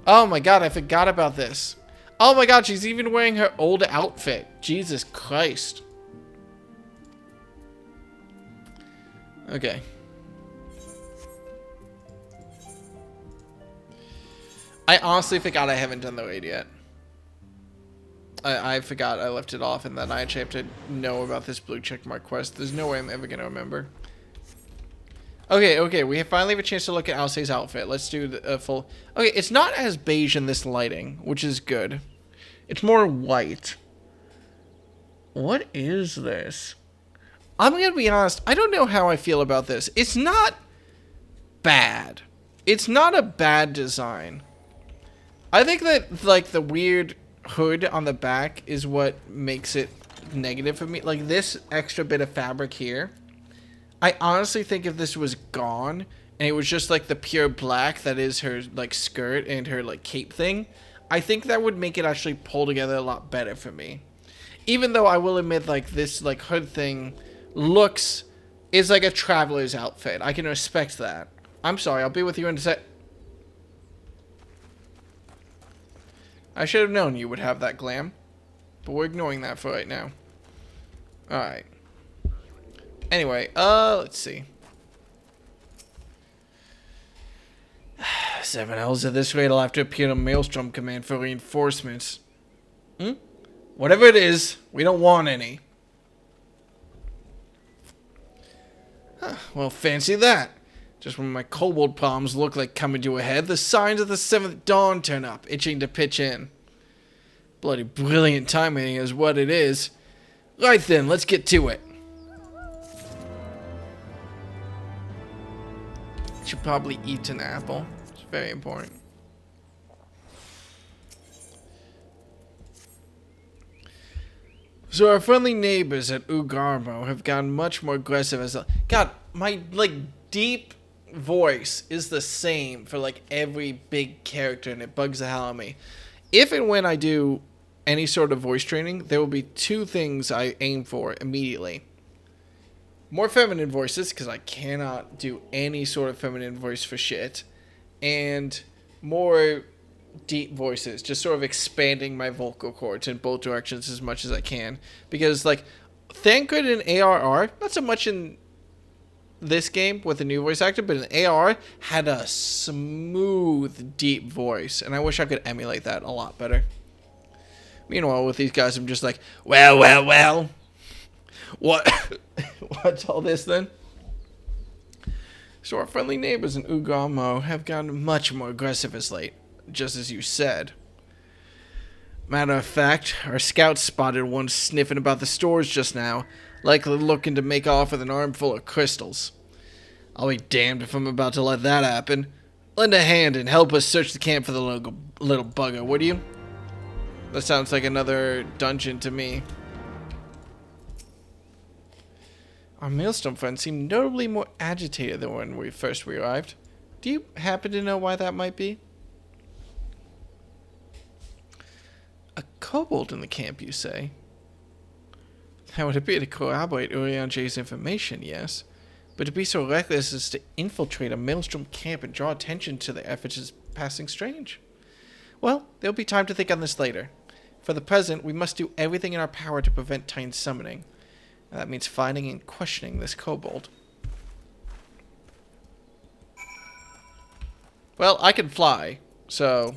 Oh my god, I forgot about this. Oh my god, she's even wearing her old outfit. Jesus Christ. Okay. I honestly forgot I haven't done the raid yet. I forgot I left it off, and then I actually have to know about this blue checkmark quest. There's no way I'm ever going to remember. Okay, we finally have a chance to look at Alcé's outfit. Let's do the full... Okay, it's not as beige in this lighting, which is good. It's more white. What is this? I'm going to be honest, I don't know how I feel about this. It's not bad. It's not a bad design. I think that, like, the weird hood on the back is what makes it negative for me. Like, this extra bit of fabric here, I honestly think if this was gone and it was just like the pure black that is her like skirt and her like cape thing, I think that would make it actually pull together a lot better for me. Even though I will admit, like, this like hood thing is like a traveler's outfit. I can respect that. I'm sorry, I'll be with you in a sec. I should have known you would have that glam, but we're ignoring that for right now. Alright. Anyway, let's see. 7 hours at this rate, I'll have to appear to Maelstrom Command for reinforcements. Whatever it is, we don't want any. Well, fancy that. Just when my kobold problems look like coming to a head, the signs of the 7th dawn turn up, itching to pitch in. Bloody brilliant timing is what it is. Right then, let's get to it. Should probably eat an apple. It's very important. So our friendly neighbors at Ugarmo have gotten much more aggressive as God, my like deep voice is the same for like every big character, and it bugs the hell out of me. If and when I do any sort of voice training, there will be two things I aim for immediately. More feminine voices, because I cannot do any sort of feminine voice for shit. And more deep voices, just sort of expanding my vocal cords in both directions as much as I can. Because, like, Thancred and ARR, not so much in this game with the new voice actor, but in AR had a smooth, deep voice. And I wish I could emulate that a lot better. Meanwhile, with these guys, I'm just like, well. What? What's all this then? So our friendly neighbors in Ugamo have gotten much more aggressive as late, just as you said. Matter of fact, our scouts spotted one sniffing about the stores just now, likely looking to make off with an armful of crystals. I'll be damned if I'm about to let that happen. Lend a hand and help us search the camp for the little bugger, would you? That sounds like another dungeon to me. Our Maelstrom friends seem notably more agitated than when we first arrived. Do you happen to know why that might be? A kobold in the camp, you say? That would appear to corroborate Urianje's information, yes. But to be so reckless as to infiltrate a Maelstrom camp and draw attention to their efforts is passing strange. Well, there'll be time to think on this later. For the present, we must do everything in our power to prevent Titan's summoning. That means finding and questioning this kobold. Well, I can fly, so...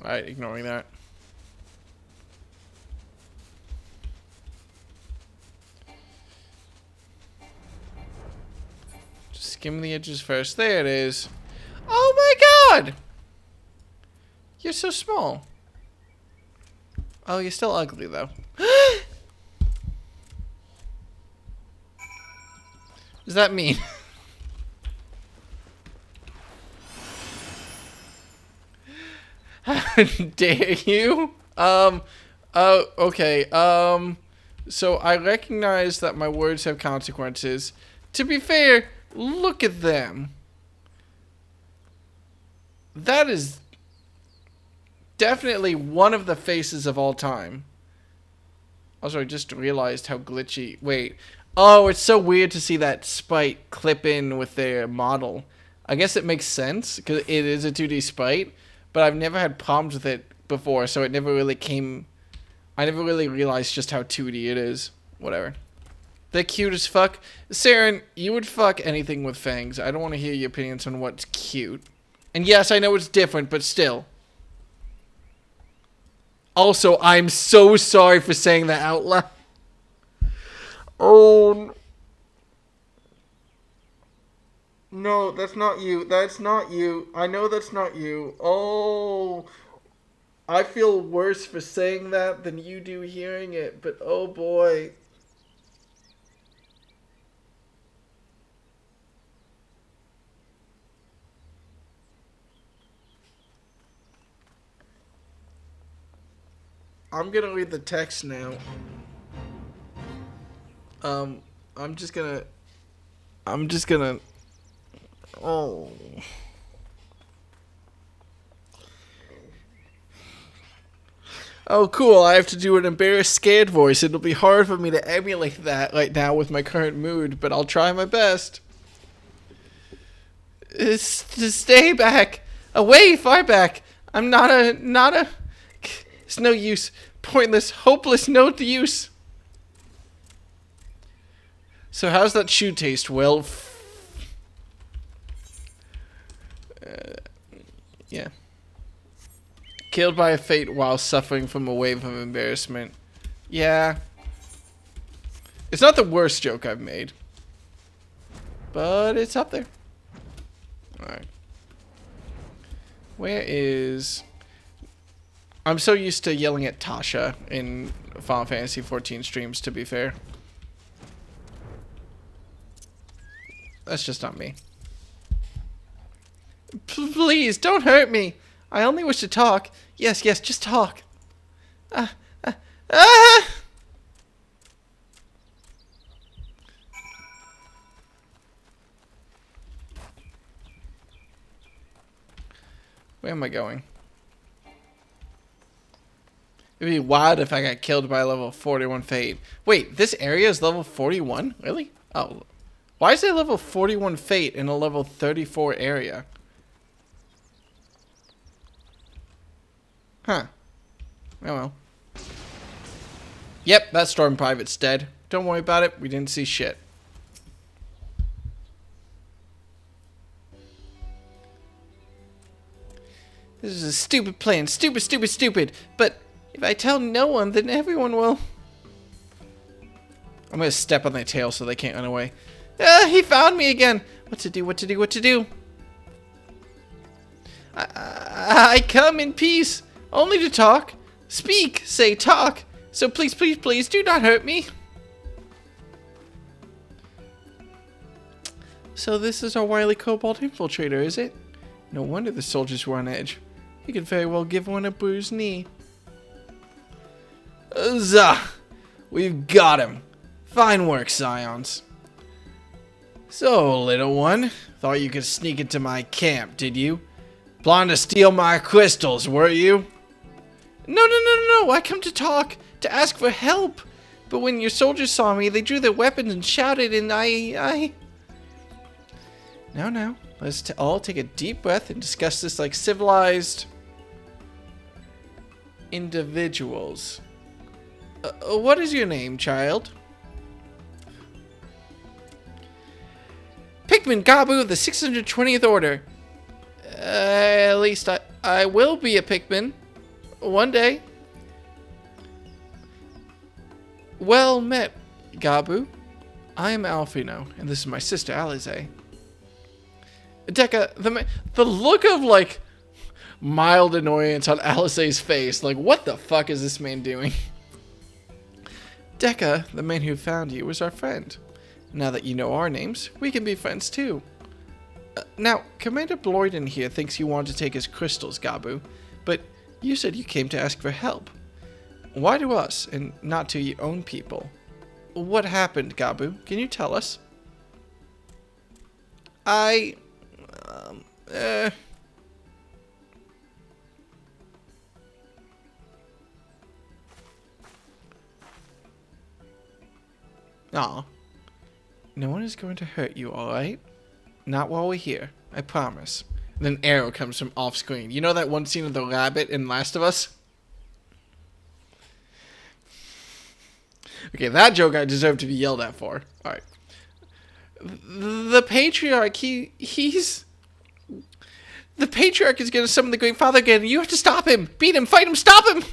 Alright, ignoring that. Just skim the edges first. There it is. Oh my god! You're so small. Oh, you're still ugly though. Does that mean... How dare you? Okay. So I recognize that my words have consequences. To be fair, look at them. That is definitely one of the faces of all time. Also, I just realized how glitchy... Wait. Oh, it's so weird to see that sprite clip in with their model. I guess it makes sense, because it is a 2D sprite. But I've never had problems with it before, so it never really came... I never really realized just how 2D it is. Whatever. They're cute as fuck. Saren, you would fuck anything with fangs. I don't want to hear your opinions on what's cute. And yes, I know it's different, but still. Also, I'm so sorry for saying that out loud. Oh... No, that's not you. That's not you. I know that's not you. Oh, I feel worse for saying that than you do hearing it, but oh boy. I'm gonna read the text now. I'm just gonna... Oh. Oh, cool. I have to do an embarrassed, scared voice. It'll be hard for me to emulate that right now with my current mood, but I'll try my best. Stay back. Away, far back. I'm not a... It's no use. Pointless, hopeless, no use. So how's that shoe taste? Well... yeah. Killed by a fate while suffering from a wave of embarrassment. Yeah. It's not the worst joke I've made. But it's up there. Alright. Where is... I'm so used to yelling at Tasha in Final Fantasy XIV streams, to be fair. That's just not me. Please, don't hurt me. I only wish to talk. Yes, just talk. Ah! Where am I going? It'd be wild if I got killed by a level 41 Fate. Wait, this area is level 41? Really? Oh. Why is there level 41 Fate in a level 34 area? Huh. Oh well. Yep, that Storm Private's dead. Don't worry about it. We didn't see shit. This is a stupid plan. Stupid. But if I tell no one, then everyone will. I'm gonna step on their tail so they can't run away. He found me again. What to do? I come in peace, only to talk. Speak, say talk. So please do not hurt me. So this is our wily kobold infiltrator, is it? No wonder the soldiers were on edge. He could very well give one a bruised knee. Huzzah! We've got him. Fine work, Scions. So, little one, thought you could sneak into my camp, did you? Planned to steal my crystals, were you? No, I come to talk, to ask for help. But when your soldiers saw me, they drew their weapons and shouted, and I... Now, let's all take a deep breath and discuss this like civilized individuals. What is your name, child? Pikmin Gabu of the 620th Order. At least I will be a Pikmin. One day. Well met, Gabu. I am Alfino, and this is my sister, Alize. Dekka, the look of, like, mild annoyance on Alize's face. Like, what the fuck is this man doing? Dekka, the man who found you, was our friend. Now that you know our names, we can be friends too. Now, Commander Bloyden here thinks you want to take his crystals, Gabu, but you said you came to ask for help. Why to us and not to your own people? What happened, Gabu? Can you tell us? Aw. No one is going to hurt you, alright? Not while we're here. I promise. And then arrow comes from off screen. You know that one scene of the rabbit in Last of Us? Okay, that joke I deserve to be yelled at for. Alright. The Patriarch, he's... The Patriarch is going to summon the Great Father again. You have to stop him. Beat him. Fight him. Stop him.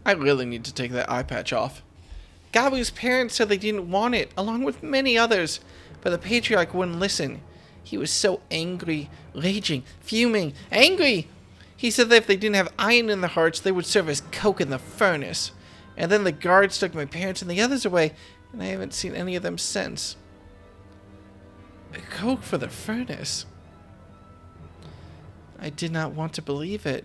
I really need to take that eye patch off. Gabu's parents said they didn't want it, along with many others. But the Patriarch wouldn't listen. He was so angry, raging, fuming, angry. He said that if they didn't have iron in their hearts, they would serve as coke in the furnace. And then the guards took my parents and the others away, and I haven't seen any of them since. Coke for the furnace? I did not want to believe it.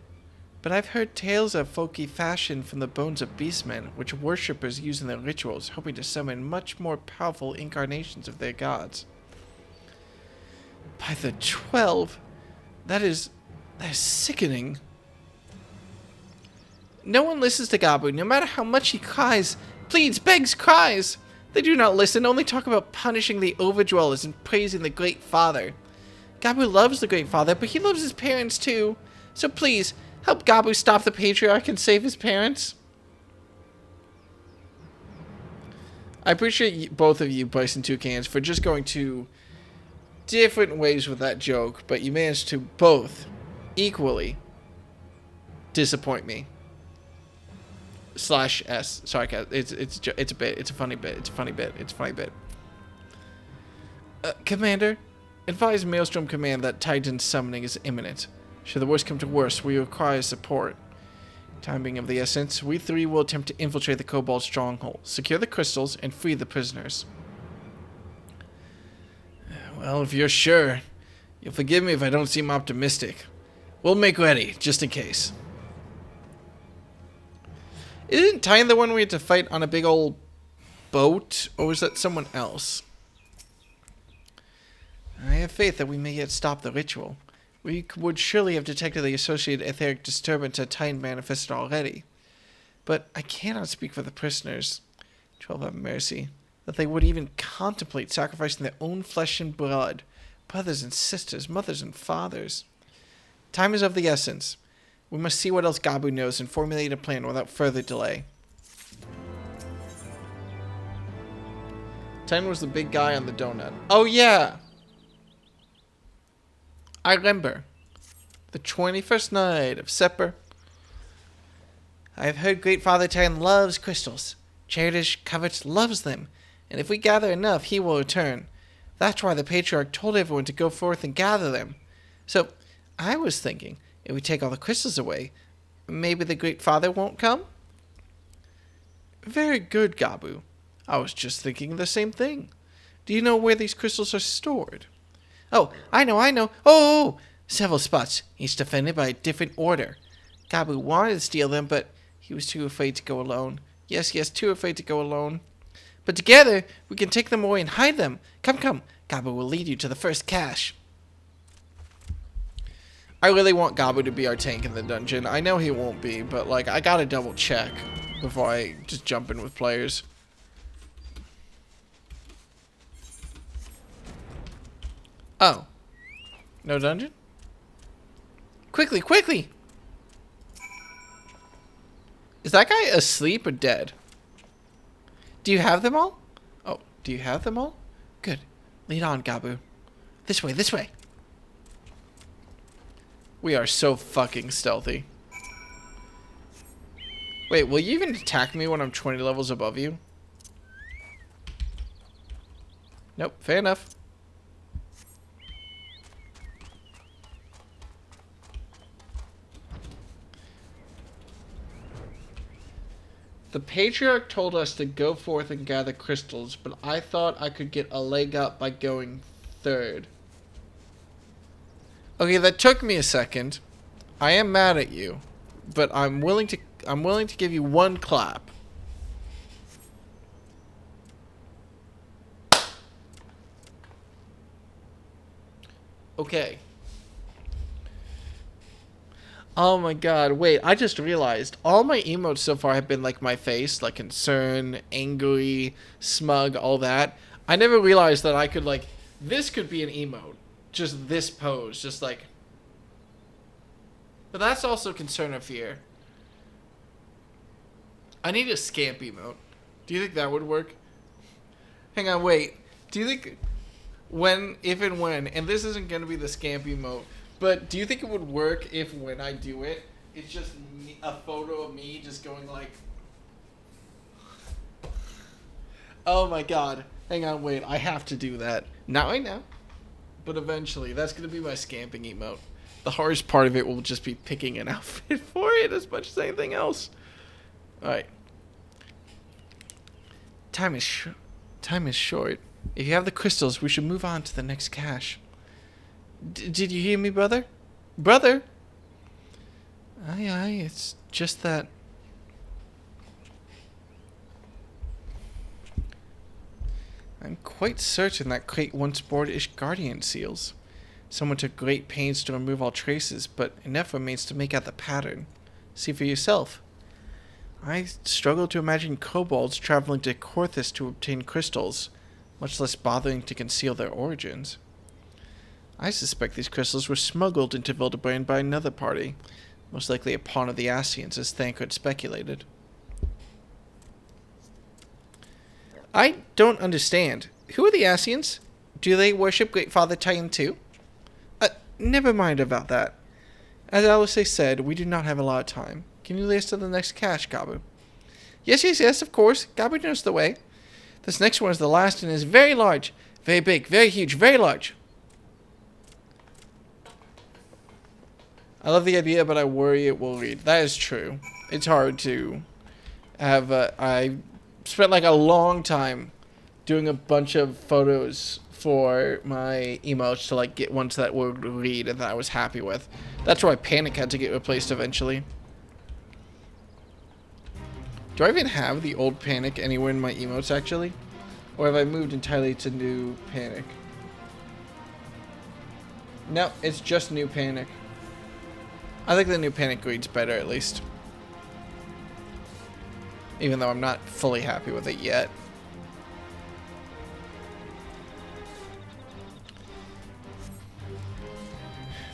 But I've heard tales of folky fashion from the bones of beastmen, which worshippers use in their rituals, hoping to summon much more powerful incarnations of their gods. By the 12, that is sickening. No one listens to Gabu, no matter how much he cries, pleads, begs, cries. They do not listen, only talk about punishing the overdwellers and praising the Great Father. Gabu loves the Great Father, but he loves his parents too. So please, help Gabu stop the Patriarch and save his parents. I appreciate both of you, Bryson Toucans, for just going to different ways with that joke, but you managed to both equally disappoint me. Slash S. Sorry, it's a bit. It's a funny bit. It's a funny bit. Commander, advise Maelstrom Command that Titan's summoning is imminent. Should the worst come to worst, we require support. Time being of the essence, we three will attempt to infiltrate the Kobold stronghold, secure the crystals, and free the prisoners. Well, if you're sure, you'll forgive me if I don't seem optimistic. We'll make ready, just in case. Isn't Titan the one we had to fight on a big old boat? Or was that someone else? I have faith that we may yet stop the ritual. We would surely have detected the associated etheric disturbance had Titan manifested already. But I cannot speak for the prisoners. 12 have mercy. That they would even contemplate sacrificing their own flesh and blood. Brothers and sisters, mothers and fathers. Time is of the essence. We must see what else Gabu knows and formulate a plan without further delay. Titan was the big guy on the donut. Oh yeah! I remember. The 21st night of September. I have heard Great Father Titan loves crystals. Cherish covets loves them. And if we gather enough, he will return. That's why the Patriarch told everyone to go forth and gather them. So, I was thinking, if we take all the crystals away, maybe the Great Father won't come? Very good, Gabu. I was just thinking the same thing. Do you know where these crystals are stored? Oh, I know. Oh! Several spots, each defended by a different order. Gabu wanted to steal them, but he was too afraid to go alone. Yes, too afraid to go alone. But together, we can take them away and hide them. Come. Gabu will lead you to the first cache. I really want Gabu to be our tank in the dungeon. I know he won't be, but like I gotta double check before I just jump in with players. Oh. No dungeon? Quickly! Is that guy asleep or dead? Do you have them all? Oh, do you have them all? Good. Lead on, Gabu. This way. We are so fucking stealthy. Wait, will you even attack me when I'm 20 levels above you? Nope, fair enough. The Patriarch told us to go forth and gather crystals, but I thought I could get a leg up by going third. Okay, that took me a second. I am mad at you, but I'm willing to give you one clap. Okay. Oh my god, wait, I just realized all my emotes so far have been like my face, like concern, angry, smug, all that. I never realized that I could like, this could be an emote. Just this pose, just like. But that's also concern or fear. I need a scamp emote. Do you think that would work? Hang on, wait. Do you think if and when, and this isn't going to be the scamp emote, but do you think it would work if when I do it, it's just a photo of me just going like... Oh my god. Hang on, wait. I have to do that. Not right now, but eventually. That's going to be my scamping emote. The hardest part of it will just be picking an outfit for it as much as anything else. Alright. Time is short. If you have the crystals, we should move on to the next cache. Did you hear me, brother? Brother? Aye, it's just that... I'm quite certain that crate once bore Ishgardian seals. Someone took great pains to remove all traces, but enough remains to make out the pattern. See for yourself. I struggle to imagine kobolds traveling to Korthus to obtain crystals, much less bothering to conceal their origins. I suspect these crystals were smuggled into Vildebrand by another party, most likely a pawn of the Ascians, as Thancred speculated. I don't understand. Who are the Ascians? Do they worship Great Father Titan too? Never mind about that. As Alice said, we do not have a lot of time. Can you lead us to the next cache, Gabu? Yes, of course. Gabu knows the way. This next one is the last and is very large. Very big, very huge, very large. I love the idea, but I worry it will read. That is true. It's hard to have... I spent like a long time doing a bunch of photos for my emotes to like get ones that would read and that I was happy with. That's why Panic had to get replaced eventually. Do I even have the old Panic anywhere in my emotes actually? Or have I moved entirely to new Panic? No, it's just new Panic. I think the new Panic reads better at least. Even though I'm not fully happy with it yet.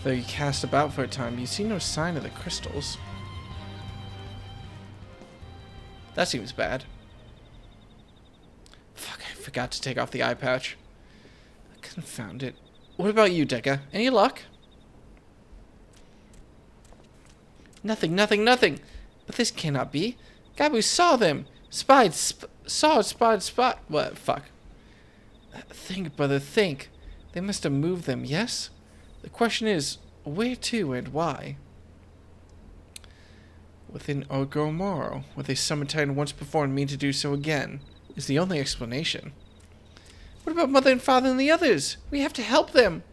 Though you cast about for a time, you see no sign of the crystals. That seems bad. Fuck, I forgot to take off the eye patch. Confound it. What about you, Dekka? Any luck? Nothing, nothing, nothing. But this cannot be. Gabu saw them. Spied. What? Fuck. Think, brother, think. They must have moved them, yes? The question is, where to and why? Within Ogomoro, where they summoned Titan once before and mean to do so again, is the only explanation. What about Mother and Father and the others? We have to help them.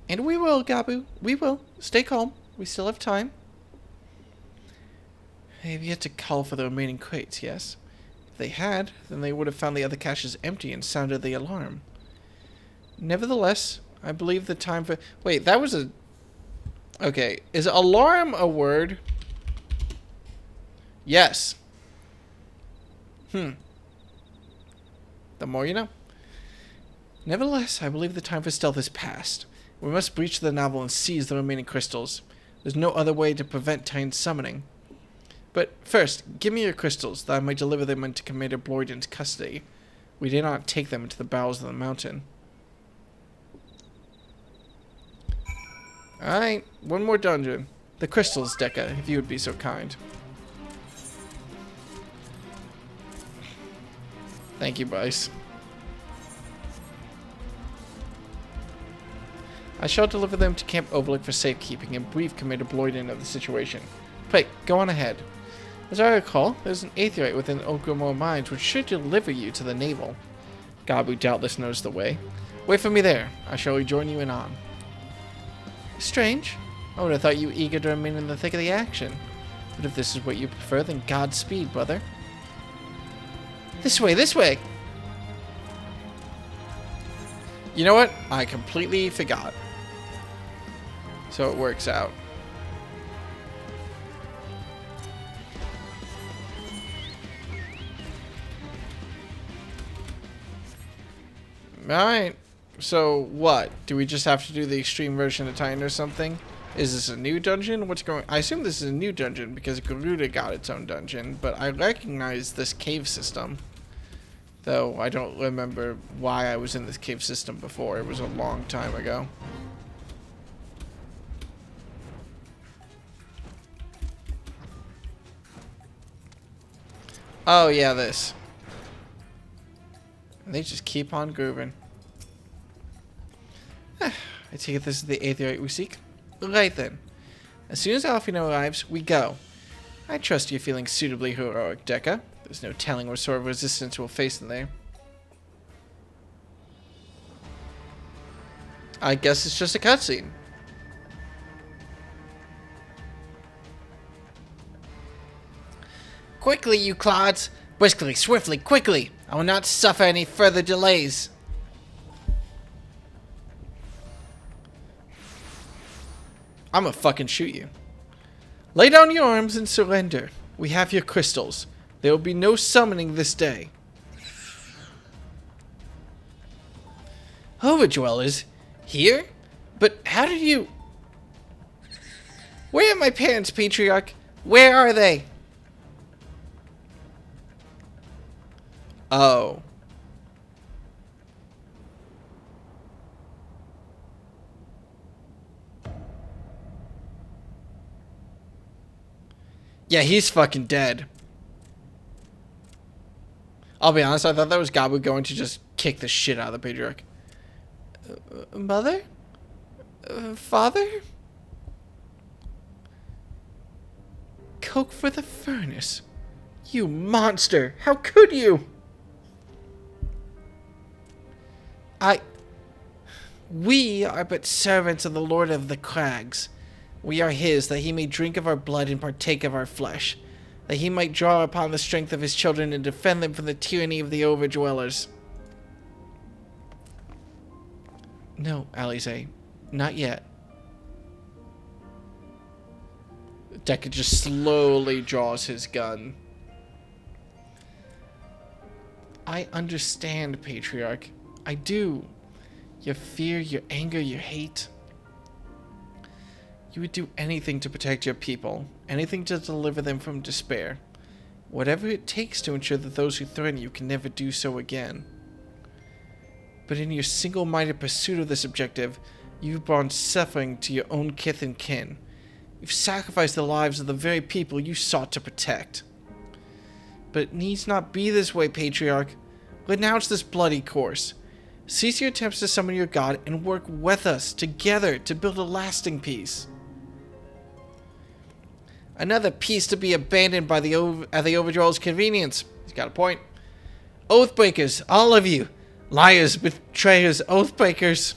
And we will, Gabu. We will. Stay calm. We still have time. They have yet to call for the remaining crates, yes? If they had, then they would have found the other caches empty and sounded the alarm. Nevertheless, I believe the time for... Wait, that was a... Okay, is alarm a word? Yes. The more you know. Nevertheless, I believe the time for stealth is past. We must breach the novel and seize the remaining crystals. There's no other way to prevent Titan's summoning. But first, give me your crystals, that I might deliver them into Commander Bloyden's custody. We did not take them into the bowels of the mountain. Alright, one more dungeon. The crystals, Dekka, if you would be so kind. Thank you, Bryce. I shall deliver them to Camp Overlook for safekeeping and brief Commander Bloyden of the situation. Pray, go on ahead. As I recall, there's an aetheryte within Ogomoro Mines which should deliver you to the navel. Gabu doubtless knows the way. Wait for me there. I shall rejoin you anon. Strange. I would have thought you eager to remain in the thick of the action. But if this is what you prefer, then Godspeed, brother. This way, this way! You know what? I completely forgot. So it works out. Alright. So what? Do we just have to do the extreme version of Titan or something? Is this a new dungeon? What's going... I assume this is a new dungeon because Garuda got its own dungeon, but I recognize this cave system. Though I don't remember why I was in this cave system before. It was a long time ago. Oh yeah, this. And they just keep on grooving. I take it this is the aetheryte we seek. Right then. As soon as Alfino arrives, we go. I trust you're feeling suitably heroic, Dekka. There's no telling what sort of resistance we'll face in there. I guess it's just a cutscene. Quickly, you clods! Briskly, swiftly, quickly! I will not suffer any further delays. I'm gonna fucking shoot you. Lay down your arms and surrender. We have your crystals. There will be no summoning this day. Overdwellers? Here? But how did you... Where are my parents, Patriarch? Where are they? Oh. Yeah, he's fucking dead. I'll be honest, I thought that was Gabu going to just kick the shit out of the Patriarch. Mother? Father? Coke for the furnace. You monster! How could you? We are but servants of the Lord of the Crags. We are his, that he may drink of our blood and partake of our flesh, that he might draw upon the strength of his children and defend them from the tyranny of the overdwellers. No, Alize, not yet. Deckard just slowly draws his gun. I understand, Patriarch. I do. Your fear, your anger, your hate. You would do anything to protect your people, anything to deliver them from despair. Whatever it takes to ensure that those who threaten you can never do so again. But in your single-minded pursuit of this objective, you've brought suffering to your own kith and kin. You've sacrificed the lives of the very people you sought to protect. But it needs not be this way, Patriarch. Renounce this bloody course. Cease your attempts to summon your god and work with us together to build a lasting peace. Another peace to be abandoned by the overdweller's convenience. He's got a point. Oathbreakers, all of you. Liars, betrayers, oathbreakers.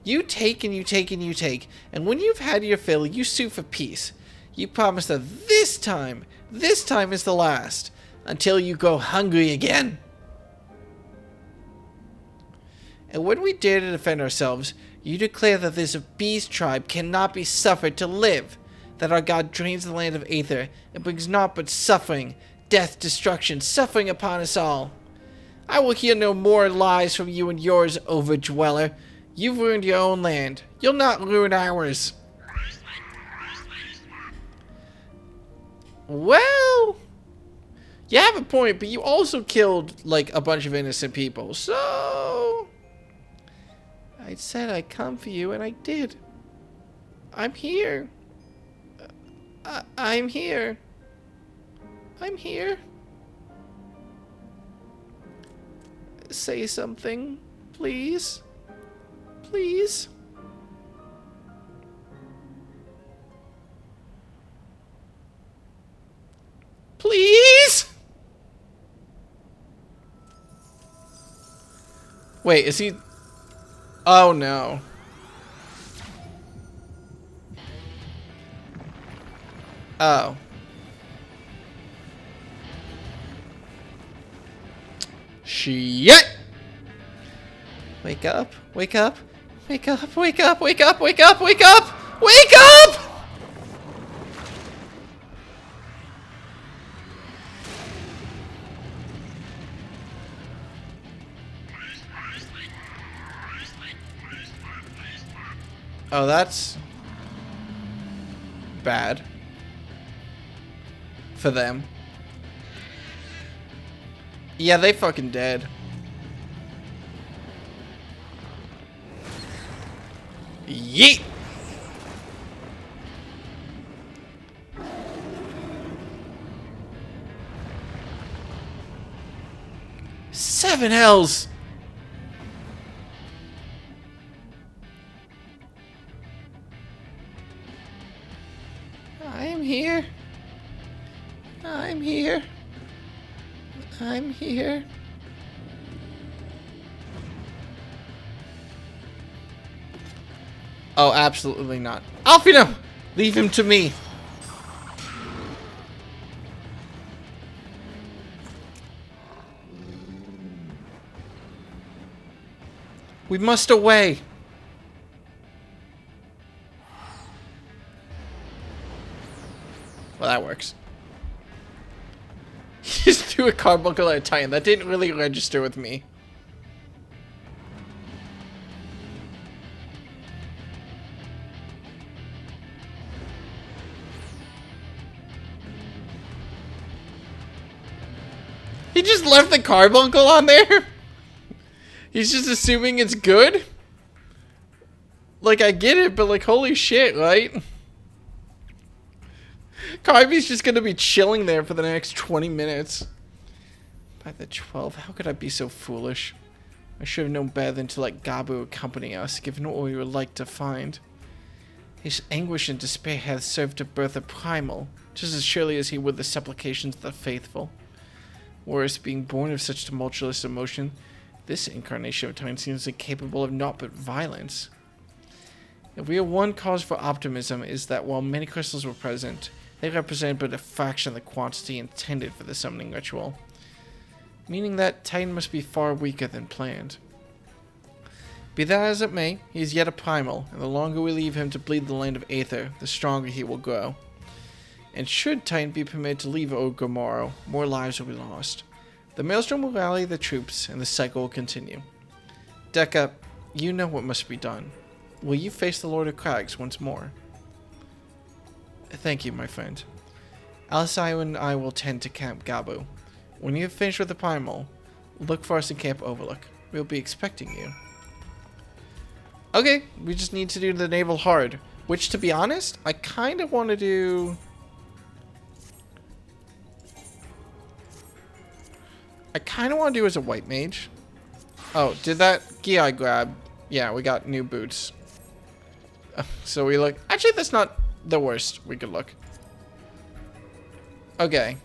You take and you take and you take, and when you've had your fill, you sue for peace. You promise that this time is the last, until you go hungry again. And when we dare to defend ourselves, you declare that this beast tribe cannot be suffered to live, that our God drains the land of Aether and brings naught but suffering, death, destruction, suffering upon us all. I will hear no more lies from you and yours, overdweller. You've ruined your own land. You'll not ruin ours. Well, you have a point, but you also killed, like, a bunch of innocent people, so... I said I'd come for you, and I did. I'm here. I'm here. I'm here. Say something, please. Please. Please? Wait, is he... Oh, no. Oh. Shit! Wake up, wake up, wake up, wake up, wake up, wake up, wake up, wake up! Oh, that's bad for them. Yeah, they fucking dead. Yeet! Seven hells! I'm here. I'm here. I'm here. Oh, absolutely not. Alfino! Leave him to me. We must away. Well, that works. He just threw a carbuncle at a Titan. That didn't really register with me. He just left the carbuncle on there? He's just assuming it's good? Like, I get it, but like, holy shit, right? Carby's just gonna be chilling there for the next 20 minutes. By the 12th, how could I be so foolish? I should have known better than to let Gabu accompany us, given what we were like to find. His anguish and despair hath served to birth a primal, just as surely as he would the supplications of the faithful. Worse, being born of such tumultuous emotion, This incarnation of Titan seems incapable of naught but violence. If we have one cause for optimism, is that while many crystals were present, they represent but a fraction of the quantity intended for the summoning ritual. Meaning that Titan must be far weaker than planned. Be that as it may, he is yet a primal, and the longer we leave him to bleed the land of Aether, the stronger he will grow. And should Titan be permitted to leave Ogomoro, more lives will be lost. The Maelstrom will rally the troops, and the cycle will continue. Dekka, you know what must be done. Will you face the Lord of Crags once more? Thank you, my friend. Alisaio and I will tend to Camp Gabu. When you have finished with the primal, look for us in Camp Overlook. We'll be expecting you. Okay, we just need to do the Naval Hard, which, to be honest, I kind of want to do... as a white mage. Oh, did that Gi grab? Yeah, we got new boots. So we look... Actually, that's not the worst we could look. Okay.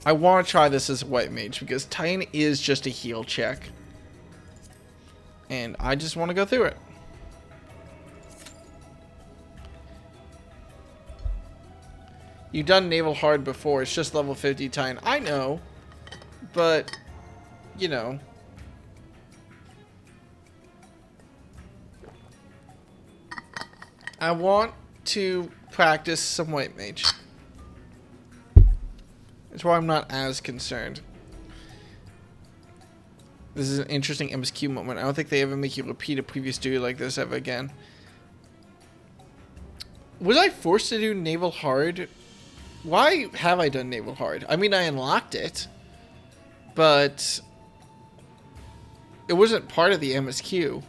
I want to try this as a white mage because Titan is just a heal check. And I just want to go through it. You've done Naval Hard before. It's just level 50 Titan. I know. But, you know. I want to practice some white mage. That's why I'm not as concerned. This is an interesting MSQ moment. I don't think they ever make you repeat a previous duty like this ever again. Was I forced to do Naval Hard? Why have I done Naval Hard? I mean, I unlocked it. But it wasn't part of the MSQ.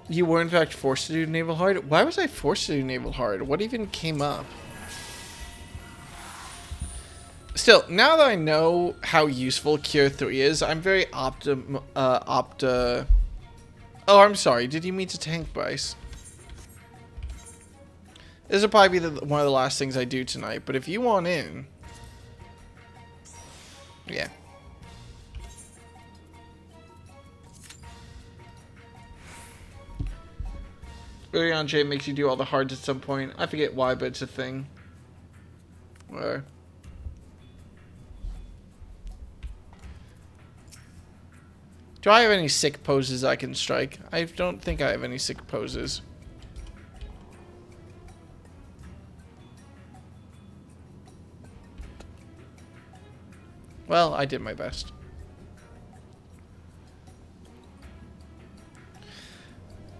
You were in fact forced to do Naval Hard? Why was I forced to do Naval Hard? What even came up? Still, now that I know how useful Cure 3 is, I'm very Oh, I'm sorry. Did you mean to tank, Bryce? This will probably be one of the last things I do tonight, but if you want in... Yeah. Urion J makes you do all the hards at some point. I forget why, but it's a thing. Where? Do I have any sick poses I can strike? I don't think I have any sick poses. Well, I did my best.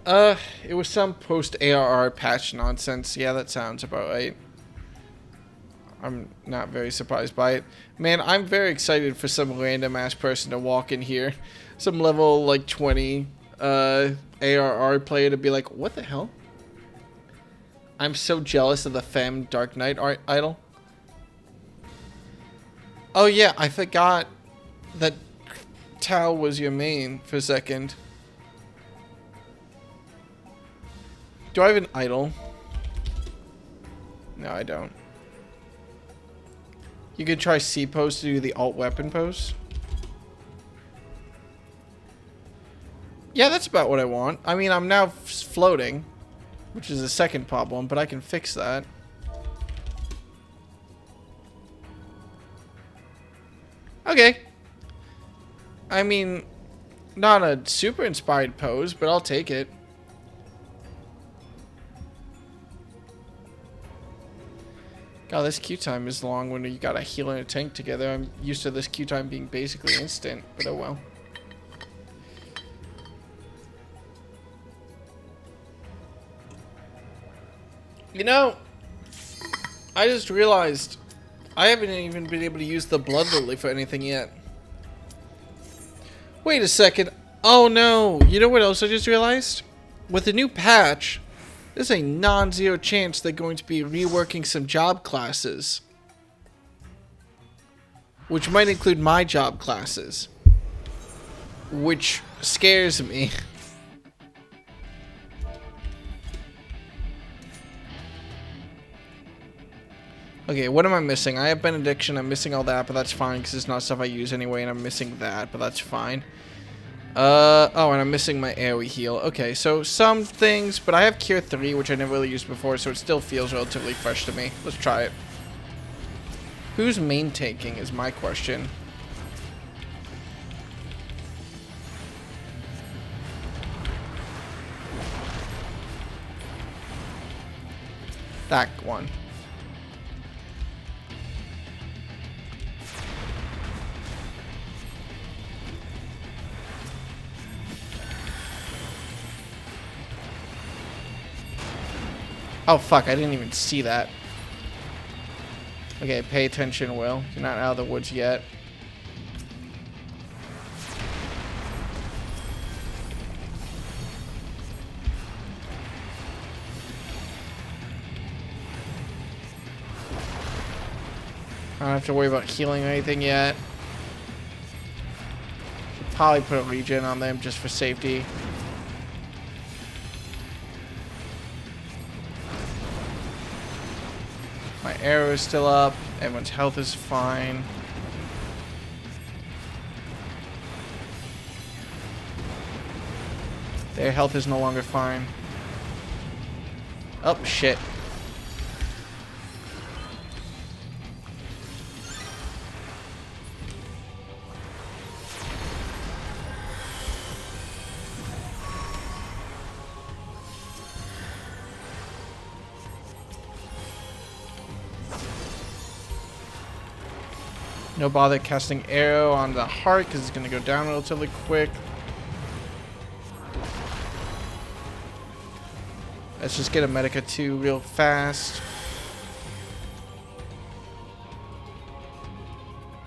It was some post-ARR patch nonsense. Yeah, that sounds about right. I'm not very surprised by it. Man, I'm very excited for some random ass person to walk in here. Some level, like, 20 ARR player to be like, what the hell? I'm so jealous of the Femme Dark Knight art idol. Oh yeah, I forgot that Tao was your main for a second. Do I have an idol? No, I don't. You could try C pose to do the alt weapon pose. Yeah, that's about what I want. I mean, I'm now floating, which is a second problem, but I can fix that. Okay. I mean, not a super inspired pose, but I'll take it. God, this queue time is long when you got a heal and a tank together. I'm used to this queue time being basically instant, but oh well. You know, I just realized I haven't even been able to use the Blood Lily for anything yet. Wait a second. Oh no. You know what else I just realized? With the new patch, there's a non-zero chance they're going to be reworking some job classes. Which might include my job classes. Which scares me. Okay, what am I missing? I have Benediction. I'm missing all that, but that's fine because it's not stuff I use anyway, and I'm missing that, but that's fine. Oh, and I'm missing my AoE heal. Okay, so some things, but I have Cure 3, which I never really used before, so it still feels relatively fresh to me. Let's try it. Who's main taking is my question. That one. Oh fuck, I didn't even see that. Okay, pay attention, Will. You're not out of the woods yet. I don't have to worry about healing or anything yet. Should probably put a regen on them just for safety. My arrow is still up. Everyone's health is fine. Their health is no longer fine. Oh, shit. No bother casting arrow on the heart because it's going to go down relatively quick. Let's just get a Medica 2 real fast.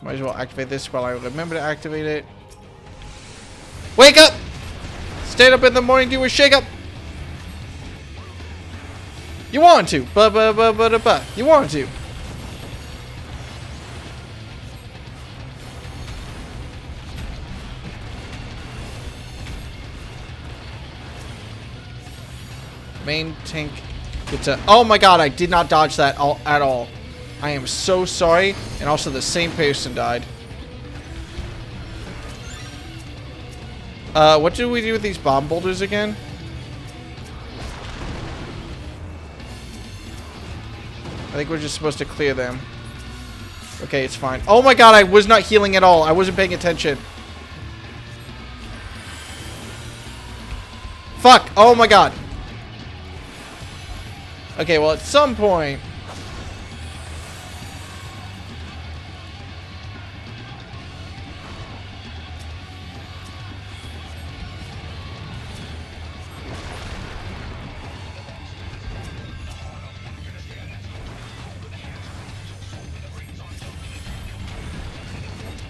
Might as well activate this while I remember to activate it. Wake up! Stand up in the morning, do a shake up! You want to. You want to. Main tank gets a... Oh my god, I did not dodge that at all. I am so sorry. And also the same person died. What do we do with these bomb boulders again? I think we're just supposed to clear them. Okay, it's fine. Oh my god, I was not healing at all. I wasn't paying attention. Fuck! Oh my god. Okay, well, at some point...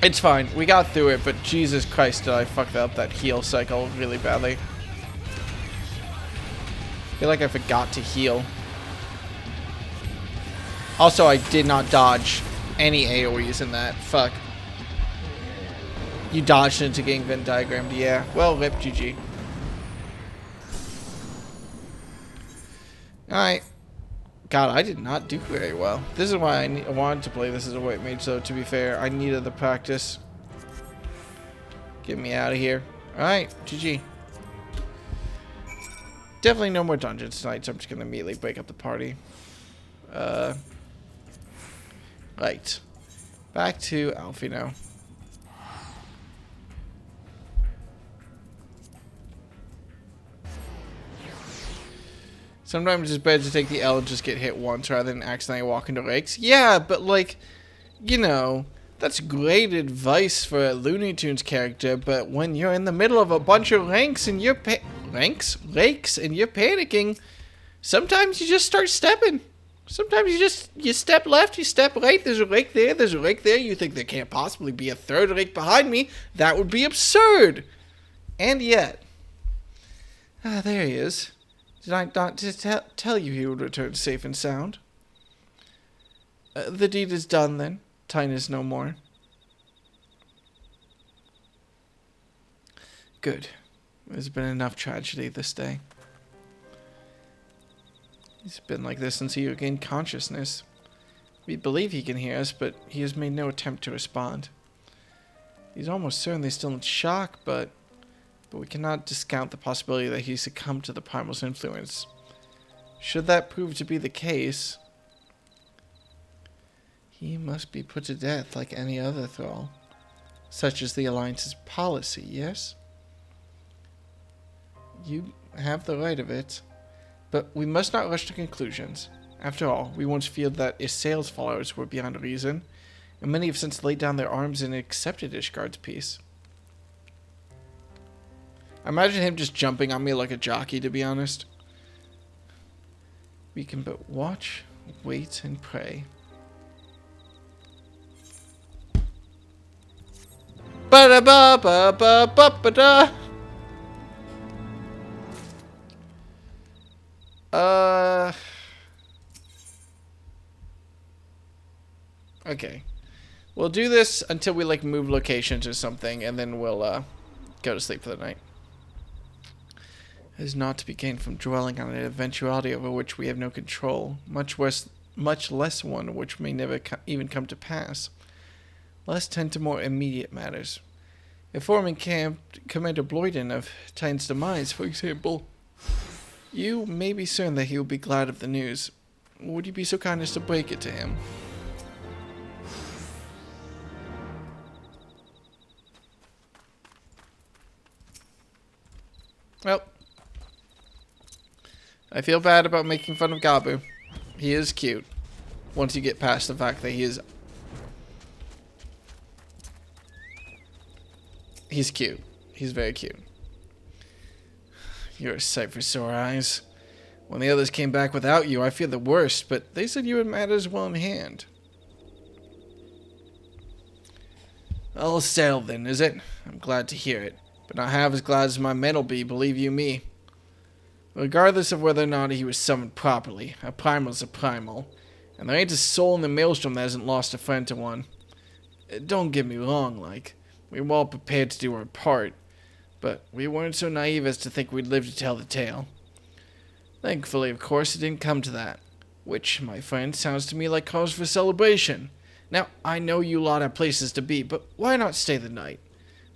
It's fine. We got through it, but Jesus Christ, did I fuck up that heal cycle really badly. I feel like I forgot to heal. Also, I did not dodge any AoEs in that. Fuck. You dodged into getting Venn diagrammed. Yeah. Well, rip GG. Alright. God, I did not do very well. This is why I wanted to play this as a white mage, so to be fair, I needed the practice. Get me out of here. Alright, GG. Definitely no more dungeons tonight, so I'm just going to immediately break up the party. Right. Back to Alfino. Sometimes it's better to take the L and just get hit once rather than accidentally walk into rakes. Yeah, but like, you know, that's great advice for a Looney Tunes character, but when you're in the middle of a bunch of rakes and you're panicking, sometimes you just start stepping. Sometimes you step left, you step right, there's a rake there, there's a rake there, you think there can't possibly be a third rake behind me. That would be absurd. And yet, there he is. Did I not just tell you he would return safe and sound? The deed is done then. Time is no more. Good. There's been enough tragedy this day. He's been like this since he regained consciousness. We believe he can hear us, but he has made no attempt to respond. He's almost certainly still in shock, but we cannot discount the possibility that he succumbed to the Primal's influence. Should that prove to be the case, he must be put to death like any other thrall. Such is the Alliance's policy, yes? You have the right of it, but we must not rush to conclusions. After all, we once feared that Issail's followers were beyond reason, and many have since laid down their arms and accepted Ishgard's peace. I imagine him just jumping on me like a jockey, to be honest. We can but watch, wait, and pray. Ba-da-ba-ba-ba-ba-ba-da! Okay. We'll do this until we, like, move locations or something, and then we'll, go to sleep for the night. It is not to be gained from dwelling on an eventuality over which we have no control, much less one which may never even come to pass. Let us tend to more immediate matters. Informing Commander Bloyden of Titan's demise, for example, you may be certain that he will be glad of the news. Would you be so kind as to break it to him? Well, I feel bad about making fun of Gabu. He is cute. Once you get past the fact that he's cute. He's very cute. You're a sight for sore eyes. When the others came back without you, I feared the worst, but they said you had matters well in hand. All settled then, is it? I'm glad to hear it, but not half as glad as my men'll be, believe you me. Regardless of whether or not he was summoned properly, a primal's a primal, and there ain't a soul in the maelstrom that hasn't lost a friend to one. Don't get me wrong, like, we were all prepared to do our part, but we weren't so naive as to think we'd live to tell the tale. Thankfully, of course, it didn't come to that, which, my friend, sounds to me like cause for celebration. Now, I know you lot have places to be, but why not stay the night?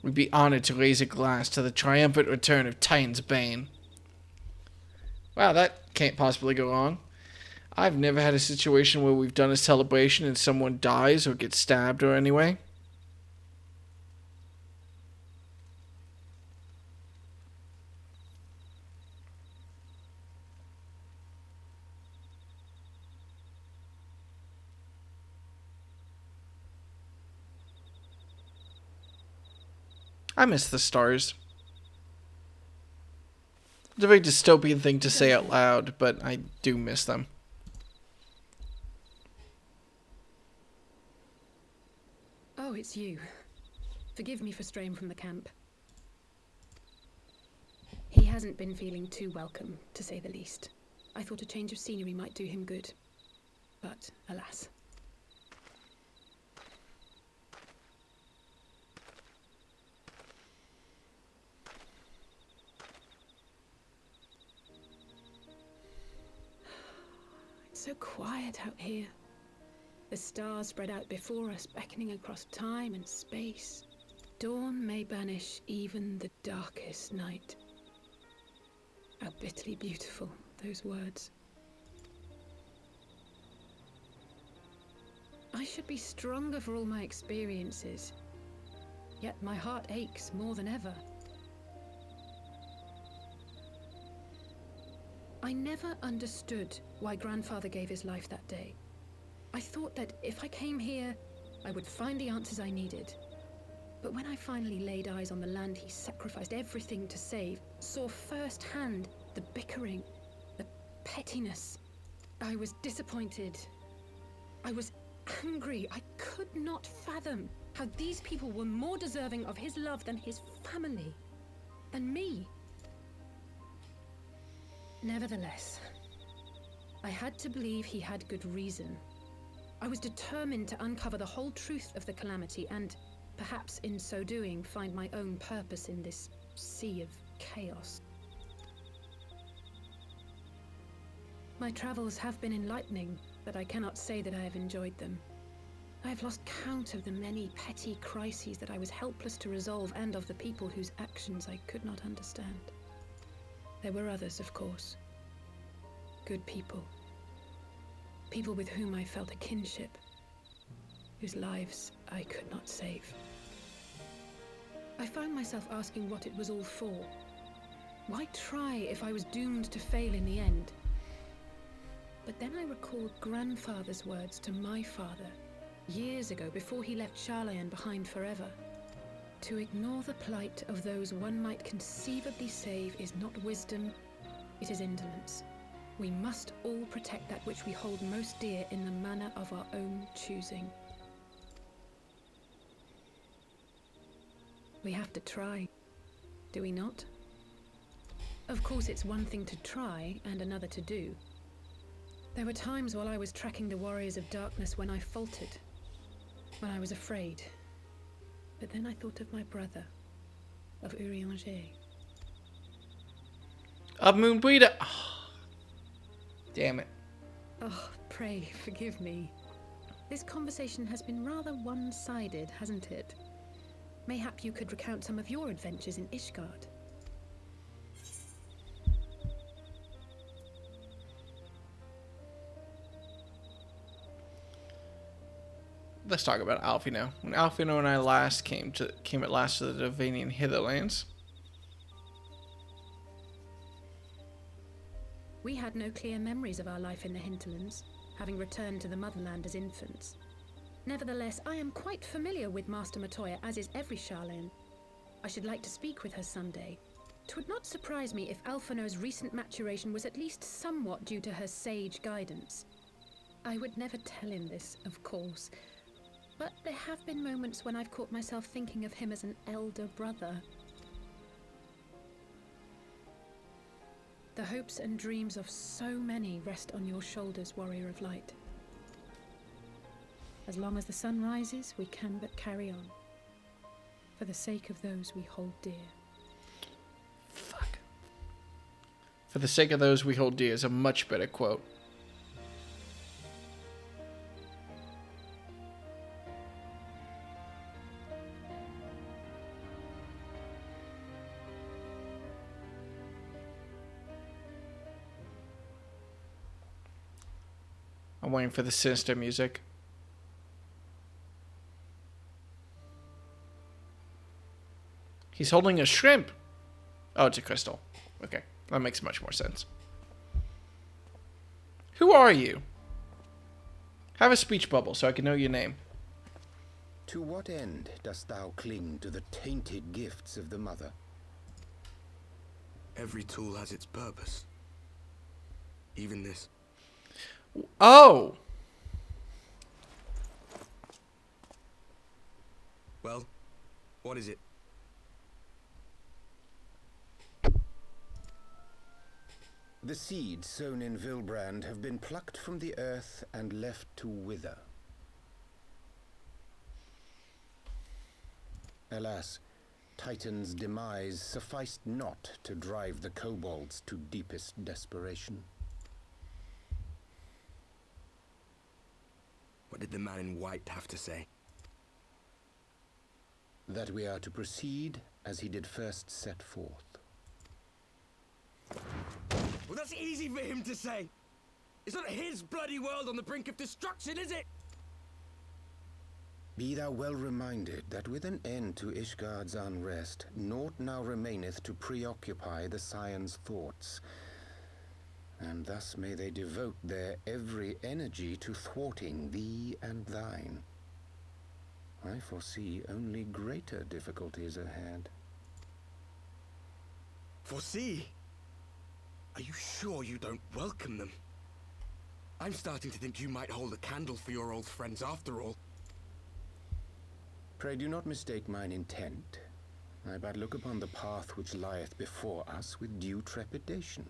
We'd be honored to raise a glass to the triumphant return of Titan's Bane. Wow, that can't possibly go wrong. I've never had a situation where we've done a celebration and someone dies or gets stabbed or anyway. I miss the stars. It's a very dystopian thing to say out loud, but I do miss them.
Oh, it's you. Forgive me for straying from the camp. He hasn't been feeling too welcome, to say the least. I thought a change of scenery might do him good. But, alas. It's so quiet out here. The stars spread out before us, beckoning across time and space. Dawn may banish even the darkest night. How bitterly beautiful, those words. I should be stronger for all my experiences. Yet my heart aches more than ever. I never understood why Grandfather gave his life that day. I thought that if I came here, I would find the answers I needed. But when I finally laid eyes on the land he sacrificed everything to save, saw firsthand the bickering, the pettiness, I was disappointed. I was angry. I could not fathom how these people were more deserving of his love than his family, than me. Nevertheless, I had to believe he had good reason. I was determined to uncover the whole truth of the calamity and, perhaps in so doing, find my own purpose in this sea of chaos. My travels have been enlightening, but I cannot say that I have enjoyed them. I have lost count of the many petty crises that I was helpless to resolve, and of the people whose actions I could not understand. There were others, of course. Good people. People with whom I felt a kinship, whose lives I could not save. I found myself asking what it was all for. Why try if I was doomed to fail in the end? But then I recalled grandfather's words to my father, years ago, before he left Charlayan behind forever. To ignore the plight of those one might conceivably save is not wisdom, it is indolence. We must all protect that which we hold most dear in the manner of our own choosing. We have to try, do we not? Of course, it's one thing to try and another to do. There were times while I was tracking the warriors of darkness when I faltered, when I was afraid. But then I thought of my brother, of Urianger.
Of Moonbreeder. Oh, damn it.
Oh, pray forgive me. This conversation has been rather one-sided, hasn't it? Mayhap you could recount some of your adventures in Ishgard.
Let's talk about Alfino. When Alfino and I last came at last to the Devanian Hitherlands,
We had no clear memories of our life in the hinterlands, having returned to the motherland as infants. Nevertheless, I am quite familiar with Master Matoya, as is every Charlayan. I should like to speak with her someday. 'Twould not surprise me if Alphino's recent maturation was at least somewhat due to her sage guidance. I would never tell him this, of course, but there have been moments when I've caught myself thinking of him as an elder brother. The hopes and dreams of so many rest on your shoulders, Warrior of Light. As long as the sun rises, we can but carry on. For the sake of those we hold dear.
fuck. For the sake of those we hold dear is a much better quote. I'm waiting for the sinister music. He's holding a shrimp. Oh, it's a crystal. Okay, that makes much more sense. Who are you? Have a speech bubble so I can know your name.
To what end dost thou cling to the tainted gifts of the Mother?
Every tool has its purpose. Even this.
Oh!
Well, what is it?
The seeds sown in Vilbrand have been plucked from the earth and left to wither. Alas, Titan's demise sufficed not to drive the kobolds to deepest desperation.
What did the man in white have to say?
That we are to proceed as he did first set forth.
Well, that's easy for him to say. It's not his bloody world on the brink of destruction, is it?
Be thou well reminded that with an end to Ishgard's unrest, naught now remaineth to preoccupy the Scion's thoughts, and thus may they devote their every energy to thwarting thee and thine. I foresee only greater difficulties ahead.
Foresee? Are you sure you don't welcome them? I'm starting to think you might hold a candle for your old friends after all.
Pray do not mistake mine intent. I but look upon the path which lieth before us with due trepidation.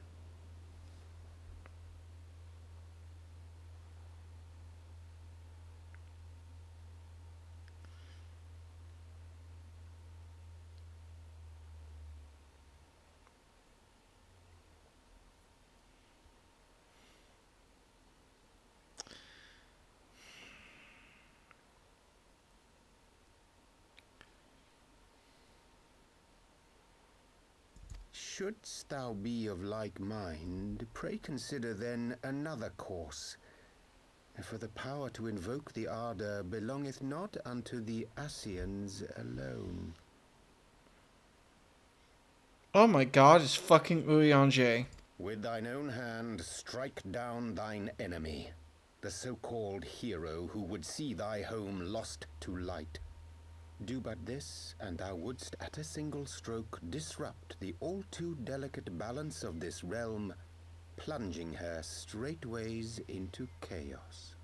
Shouldst thou be of like mind, pray consider then another course. For the power to invoke the ardor belongeth not unto the Ascians alone.
Oh my god, it's fucking Urianger.
With thine own hand strike down thine enemy, the so-called hero who would see thy home lost to light. Do but this, and thou wouldst at a single stroke disrupt the all too delicate balance of this realm, plunging her straightways into chaos.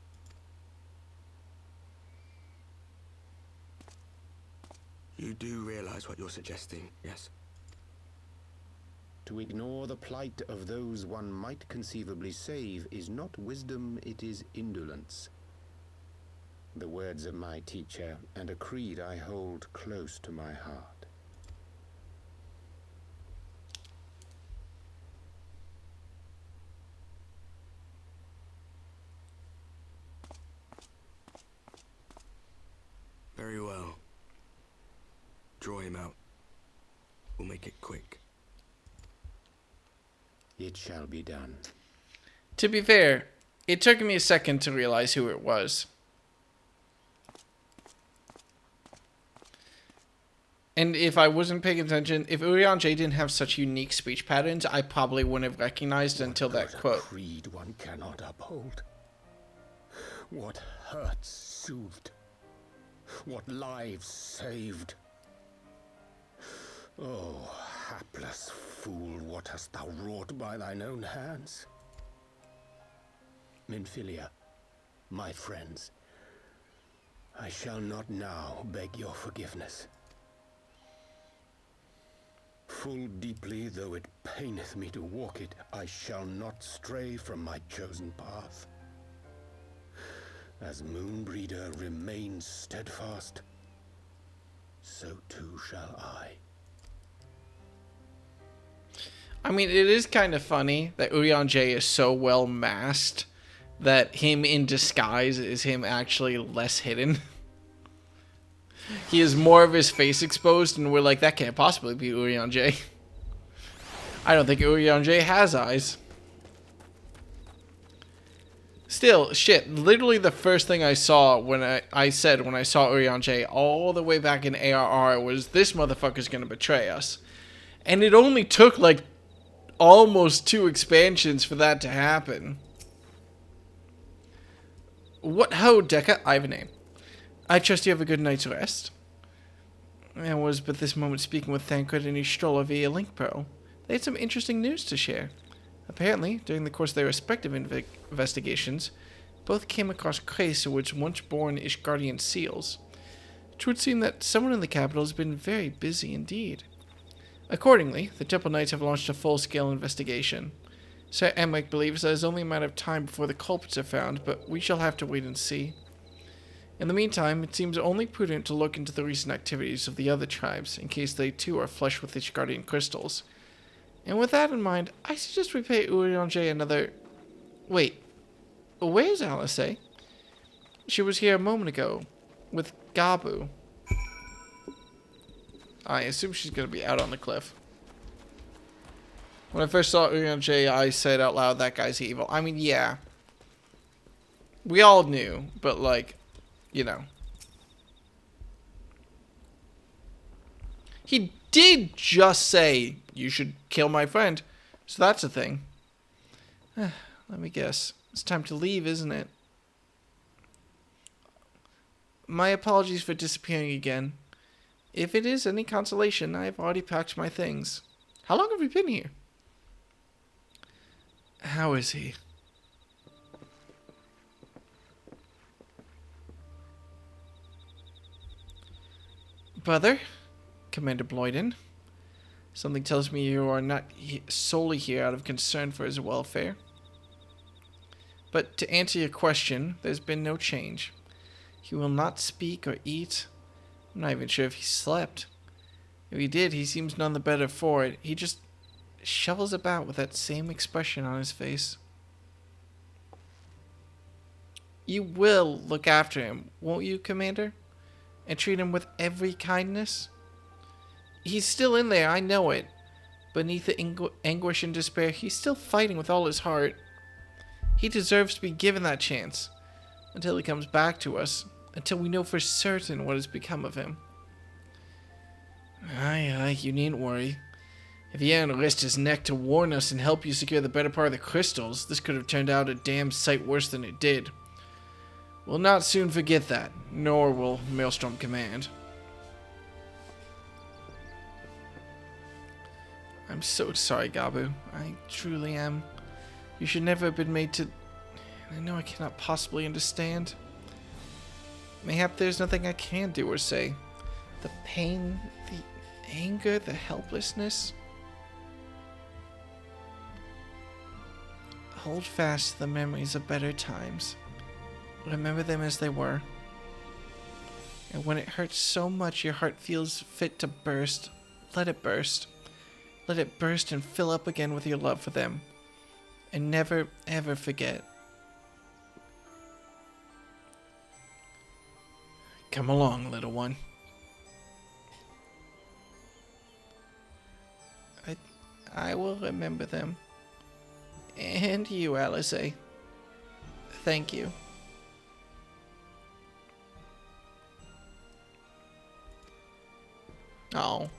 You do realize what you're suggesting, yes?
To ignore the plight of those one might conceivably save is not wisdom, it is indolence. The words of my teacher, and a creed I hold close to my heart.
Very well. Draw him out. We'll make it quick.
It shall be done.
To be fair, it took me a second to realize who it was. And if I wasn't paying attention, if Urianger didn't have such unique speech patterns, I probably wouldn't have recognized it until that quote.
Creed one cannot uphold. What hurts soothed. What lives saved. Oh, hapless fool, what hast thou wrought by thine own hands? Minfilia, my friends, I shall not now beg your forgiveness. Full deeply though it paineth me to walk it, I shall not stray from my chosen path. As Moonbreeder remains steadfast, so too shall I.
I mean, it is kind of funny that Urianger is so well masked that him in disguise is him actually less hidden. He has more of his face exposed, and we're like, that can't possibly be Urianger. I don't think Urianger has eyes. Still, shit, literally the first thing I saw when I saw Urianger all the way back in ARR was, this motherfucker's gonna betray us. And it only took, like, almost 2 expansions for that to happen. What ho, Deca? I have a name. I trust you have a good night's rest. I was but this moment speaking with Thancred and Ystrolla via Link Pro. They had some interesting news to share. Apparently, during the course of their respective investigations, both came across crates which once borne Ishgardian seals. It would seem that someone in the capital has been very busy indeed. Accordingly, the Temple Knights have launched a full-scale investigation. Sir Emmerich believes that it is only a matter of time before the culprits are found, but we shall have to wait and see. In the meantime, it seems only prudent to look into the recent activities of the other tribes, in case they too are flush with Ishgardian crystals. And with that in mind, I suggest we pay Urianger another... Wait, where's Alice? She was here a moment ago, with Gabu. I assume she's going to be out on the cliff. When I first saw Urianger, I said out loud, that guy's evil. I mean, yeah. We all knew, but like, you know. He did just say, you should kill my friend. So that's a thing. Let me guess. It's time to leave, isn't it? My apologies for disappearing again. If it is any consolation, I have already packed my things. How long have we been here? How is he? Brother, Commander Bloyden, something tells me you are not solely here out of concern for his welfare. But to answer your question, there's been no change. He will not speak or eat. I'm not even sure if he slept. If he did, he seems none the better for it. He just shovels about with that same expression on his face. You will look after him, won't you, Commander? And treat him with every kindness? He's still in there, I know it. Beneath the anguish and despair, he's still fighting with all his heart. He deserves to be given that chance. Until he comes back to us. Until we know for certain what has become of him. Aye, you needn't worry. If he hadn't risked his neck to warn us and help you secure the better part of the crystals, this could have turned out a damn sight worse than it did. We'll not soon forget that, nor will Maelstrom Command. I'm so sorry, Gabu. I truly am. You should never have been made to... I know I cannot possibly understand. Mayhap there's nothing I can do or say. The pain, the anger, the helplessness. Hold fast to the memories of better times. Remember them as they were. And when it hurts so much your heart feels fit to burst, let it burst. Let it burst and fill up again with your love for them. And never, ever forget. Come along, little one. I will remember them. And you, Alisaie. Thank you. Oh.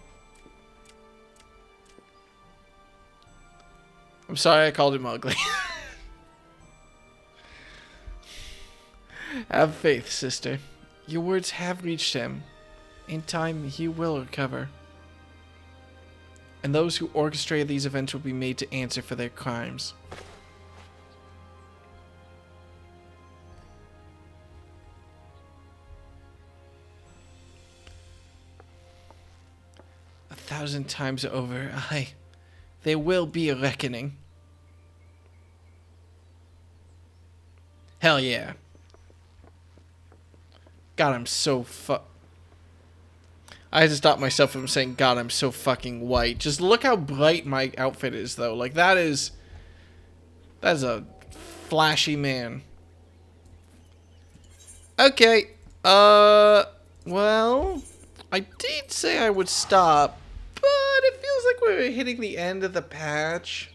I'm sorry I called him ugly. Have faith, sister. Your words have reached him. In time, he will recover. And those who orchestrated these events will be made to answer for their crimes. A thousand times over, there will be a reckoning. Hell yeah. God, I'm so I had to stop myself from saying, God, I'm so fucking white. Just look how bright my outfit is, though. Like, that is a flashy man. Okay. Well, I did say I would stop, but it feels like we're hitting the end of the patch.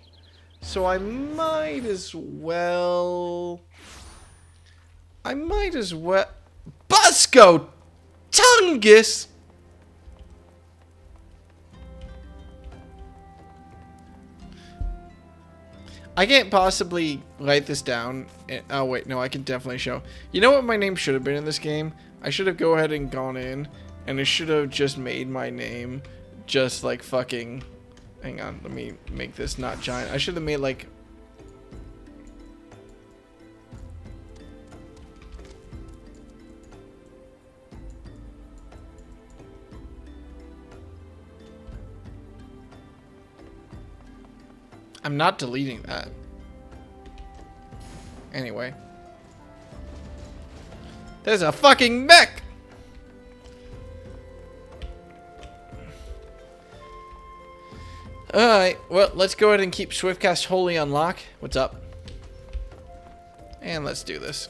So I might as well... Busco Tungus! I can't possibly write this down. Oh, wait, no, I can definitely show. You know what my name should have been in this game? I should have go ahead and gone in, and I should have just made my name just like fucking... Hang on, let me make this not giant. I should have made like... I'm not deleting that. Anyway. There's a fucking mech! Alright, well, let's go ahead and keep Swiftcast Holy on lock. What's up? And let's do this.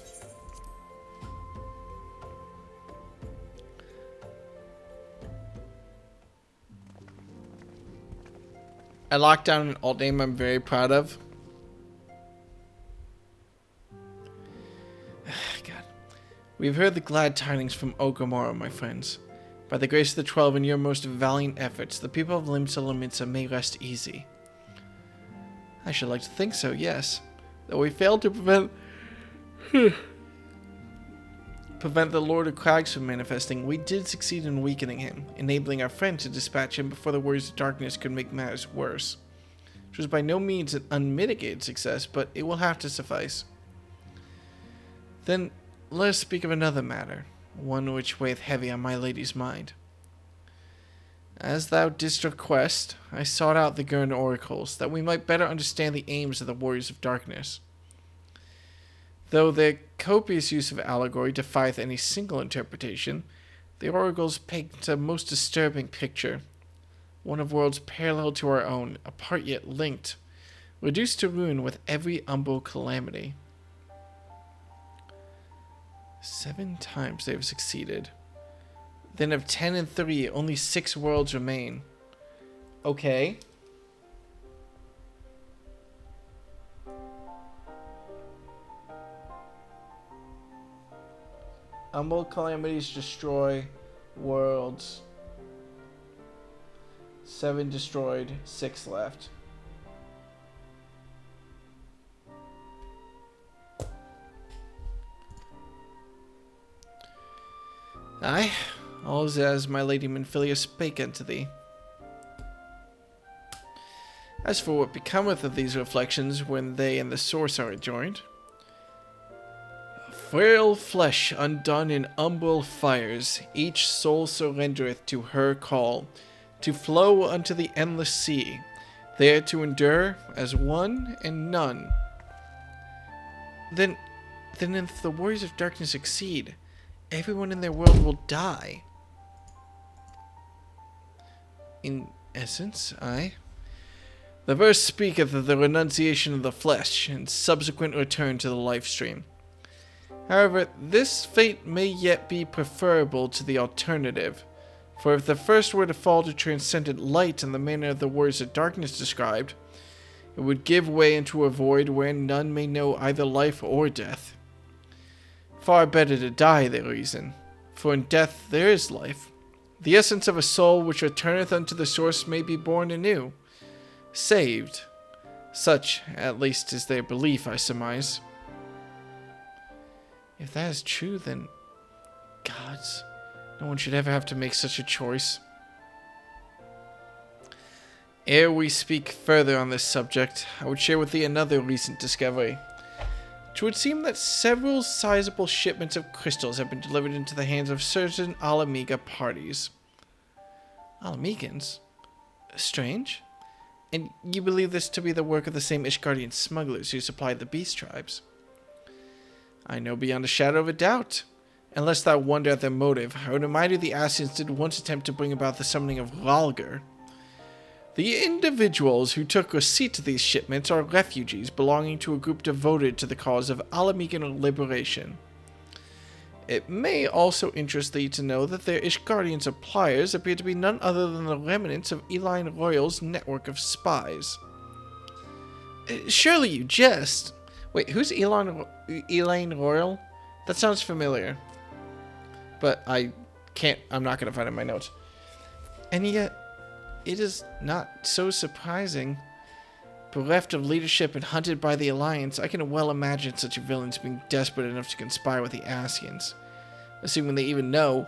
I locked down an alt name I'm very proud of. God. We've heard the glad tidings from Okamura, my friends. By the grace of the 12 and your most valiant efforts, the people of Limsa Lominsa may rest easy. I should like to think so, yes. Though we failed to prevent the Lord of Crags from manifesting, we did succeed in weakening him, enabling our friend to dispatch him before the Warriors of Darkness could make matters worse. Which was by no means an unmitigated success, but it will have to suffice. Then, let us speak of another matter, one which weigheth heavy on my lady's mind. As thou didst request, I sought out the Gurn oracles, that we might better understand the aims of the Warriors of Darkness. Though their copious use of allegory defieth any single interpretation, the oracles paint a most disturbing picture. One of worlds parallel to our own, apart yet linked, reduced to ruin with every umbo calamity. 7 times they have succeeded. Then of 10 and 3, only 6 worlds remain. Okay. Humble calamities destroy worlds. 7 destroyed, 6 left. Aye, all's as my lady Minfilia spake unto thee. As for what becometh of these reflections when they and the source are adjoined, frail flesh undone in umbral fires, each soul surrendereth to her call, to flow unto the endless sea, there to endure as one and none. Then if the warriors of darkness succeed, everyone in their world will die. In essence, aye. The verse speaketh of the renunciation of the flesh and subsequent return to the life stream. However, this fate may yet be preferable to the alternative, for if the first were to fall to transcendent light in the manner the warriors of darkness described, it would give way into a void wherein none may know either life or death. Far better to die, they reason, for in death there is life. The essence of a soul which returneth unto the source may be born anew, saved. Such, at least, is their belief, I surmise. If that is true, then, gods, no one should ever have to make such a choice. Ere we speak further on this subject, I would share with thee another recent discovery. It would seem that several sizable shipments of crystals have been delivered into the hands of certain Alamiga parties. Alamigans? Strange. And you believe this to be the work of the same Ishgardian smugglers who supplied the beast tribes? I know beyond a shadow of a doubt. Unless thou wonder at their motive, I would remind you the Ascians did once attempt to bring about the summoning of Rhalgr. The individuals who took receipt of these shipments are refugees belonging to a group devoted to the cause of Alamigan liberation. It may also interest thee to know that their Ishgardian suppliers appear to be none other than the remnants of Elaine Royal's network of spies. Surely you jest. Wait, who's Elaine Royal? That sounds familiar. But I'm not going to find it in my notes. And yet, it is not so surprising. Bereft of leadership and hunted by the Alliance, I can well imagine such villains being desperate enough to conspire with the Ascians, assuming they even know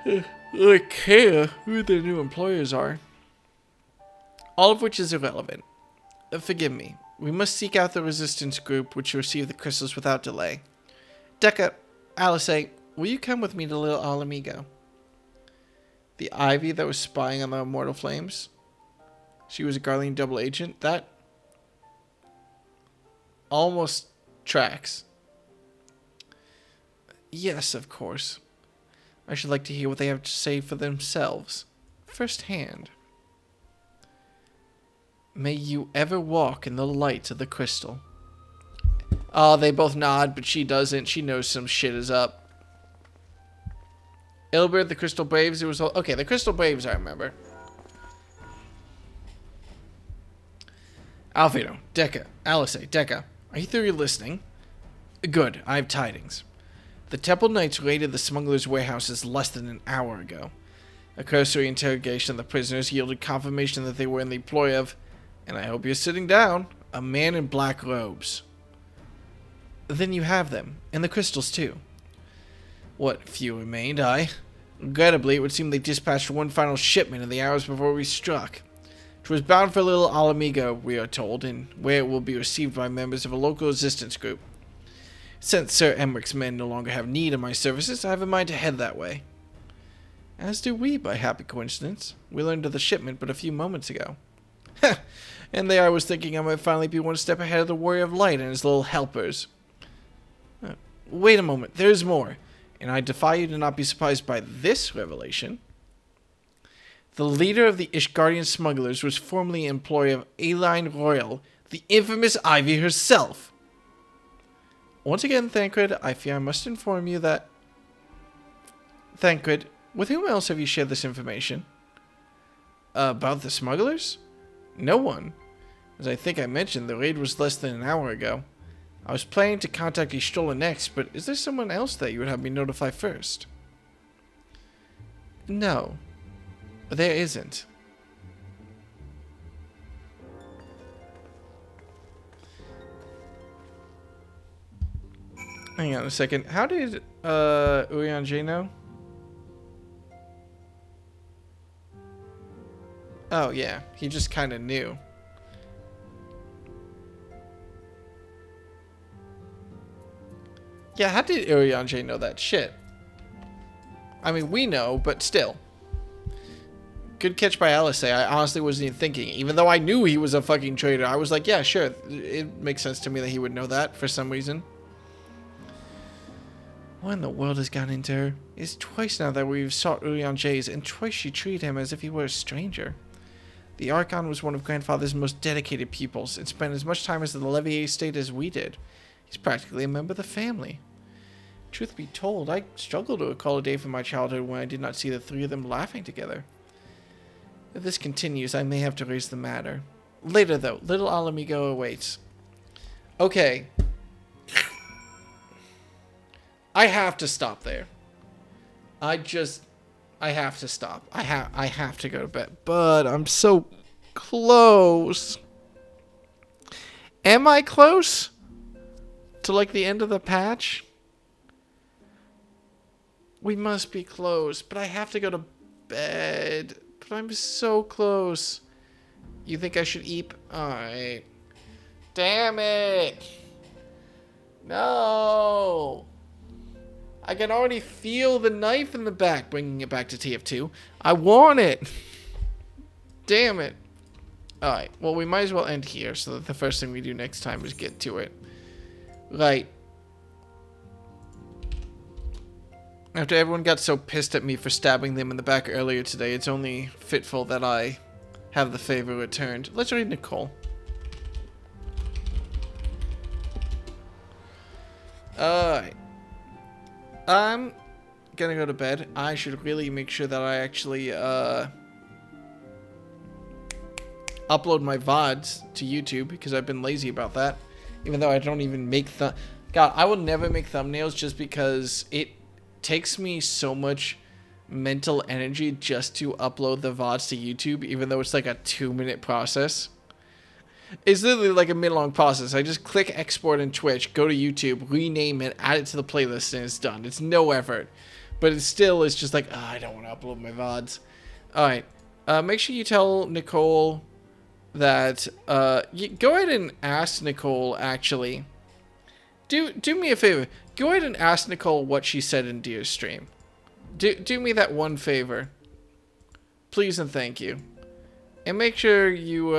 or care who their new employers are. All of which is irrelevant. Forgive me. We must seek out the resistance group which received the crystals without delay. Dekka, Alice, will you come with me to Little Alamigo? The Ivy that was spying on the Immortal Flames? She was a Garlean double agent? That almost tracks. Yes, of course. I should like to hear what they have to say for themselves, firsthand. May you ever walk in the light of the crystal. Oh, they both nod, but she doesn't. She knows some shit is up. Ilbert, the Crystal Braves, it was... Okay, the Crystal Braves, I remember. Alfredo, Dekka, Alice, Dekka, are you through listening? Good, I have tidings. The Temple Knights raided the smuggler's warehouses less than an hour ago. A cursory interrogation of the prisoners yielded confirmation that they were in the employ of, and I hope you're sitting down, a man in black robes. Then you have them, and the crystals too. What few remained, aye. Regrettably, it would seem they dispatched one final shipment in the hours before we struck. It was bound for Little Alamigo, we are told, and where it will be received by members of a local resistance group. Since Sir Emmeric's men no longer have need of my services, I have a mind to head that way. As do we, by happy coincidence. We learned of the shipment but a few moments ago. Heh! And there I was thinking I might finally be one step ahead of the Warrior of Light and his little helpers. Wait a moment, there's more, and I defy you to not be surprised by this revelation. The leader of the Ishgardian smugglers was formerly an employee of Elaine Royal, the infamous Ivy herself. Once again, Thancred, I fear I must inform you that... Thancred, with whom else have you shared this information? About the smugglers? No one. As I think I mentioned, the raid was less than an hour ago. I was planning to contact Y'shtola next, but is there someone else that you would have me notify first? No, there isn't. Hang on a second. How did Urianger know? Oh yeah, he just kind of knew. Yeah, how did Urianger know that shit? I mean, we know, but still. Good catch by Alice. I honestly wasn't even thinking. Even though I knew he was a fucking traitor, I was like, yeah, sure. It makes sense to me that he would know that for some reason. What in the world has gotten into her? It's twice now that we've sought Urianger's, and twice she treated him as if he were a stranger. The Archon was one of Grandfather's most dedicated pupils, and spent as much time as the Levier estate as we did. He's practically a member of the family. Truth be told, I struggle to recall a day from my childhood when I did not see the three of them laughing together. If this continues, I may have to raise the matter. Later, though, little Alamigo awaits. Okay. I have to stop there. I have to stop. I have to go to bed. But I'm so close. Am I close to like the end of the patch? We must be close, but I have to go to bed. But I'm so close. You think I should eat? Alright. Damn it. No. I can already feel the knife in the back, bringing it back to TF2. I want it. Damn it. Alright, well, we might as well end here so that the first thing we do next time is get to it. Right. After everyone got so pissed at me for stabbing them in the back earlier today, it's only fitful that I have the favor returned. Let's read Nicole. Alright. I'm gonna go to bed. I should really make sure that I actually upload my VODs to YouTube because I've been lazy about that. Even though I don't even make God, I will never make thumbnails just because it takes me so much mental energy just to upload the VODs to YouTube, even though it's like a 2-minute process. It's literally like a minute-long process. I just click export in Twitch, go to YouTube, rename it, add it to the playlist, and it's done. It's no effort. But it still is just like, oh, I don't want to upload my VODs. Alright. Make sure you tell Nicole that... go ahead and ask Nicole, actually. Do me a favor. Go ahead and ask Nicole what she said in Deer's stream. Do me that one favor. Please and thank you. And make sure you,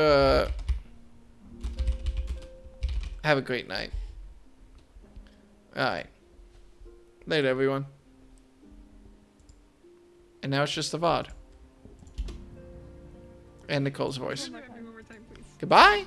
have a great night. Alright. Later, everyone. And now it's just the VOD. And Nicole's voice. Goodbye!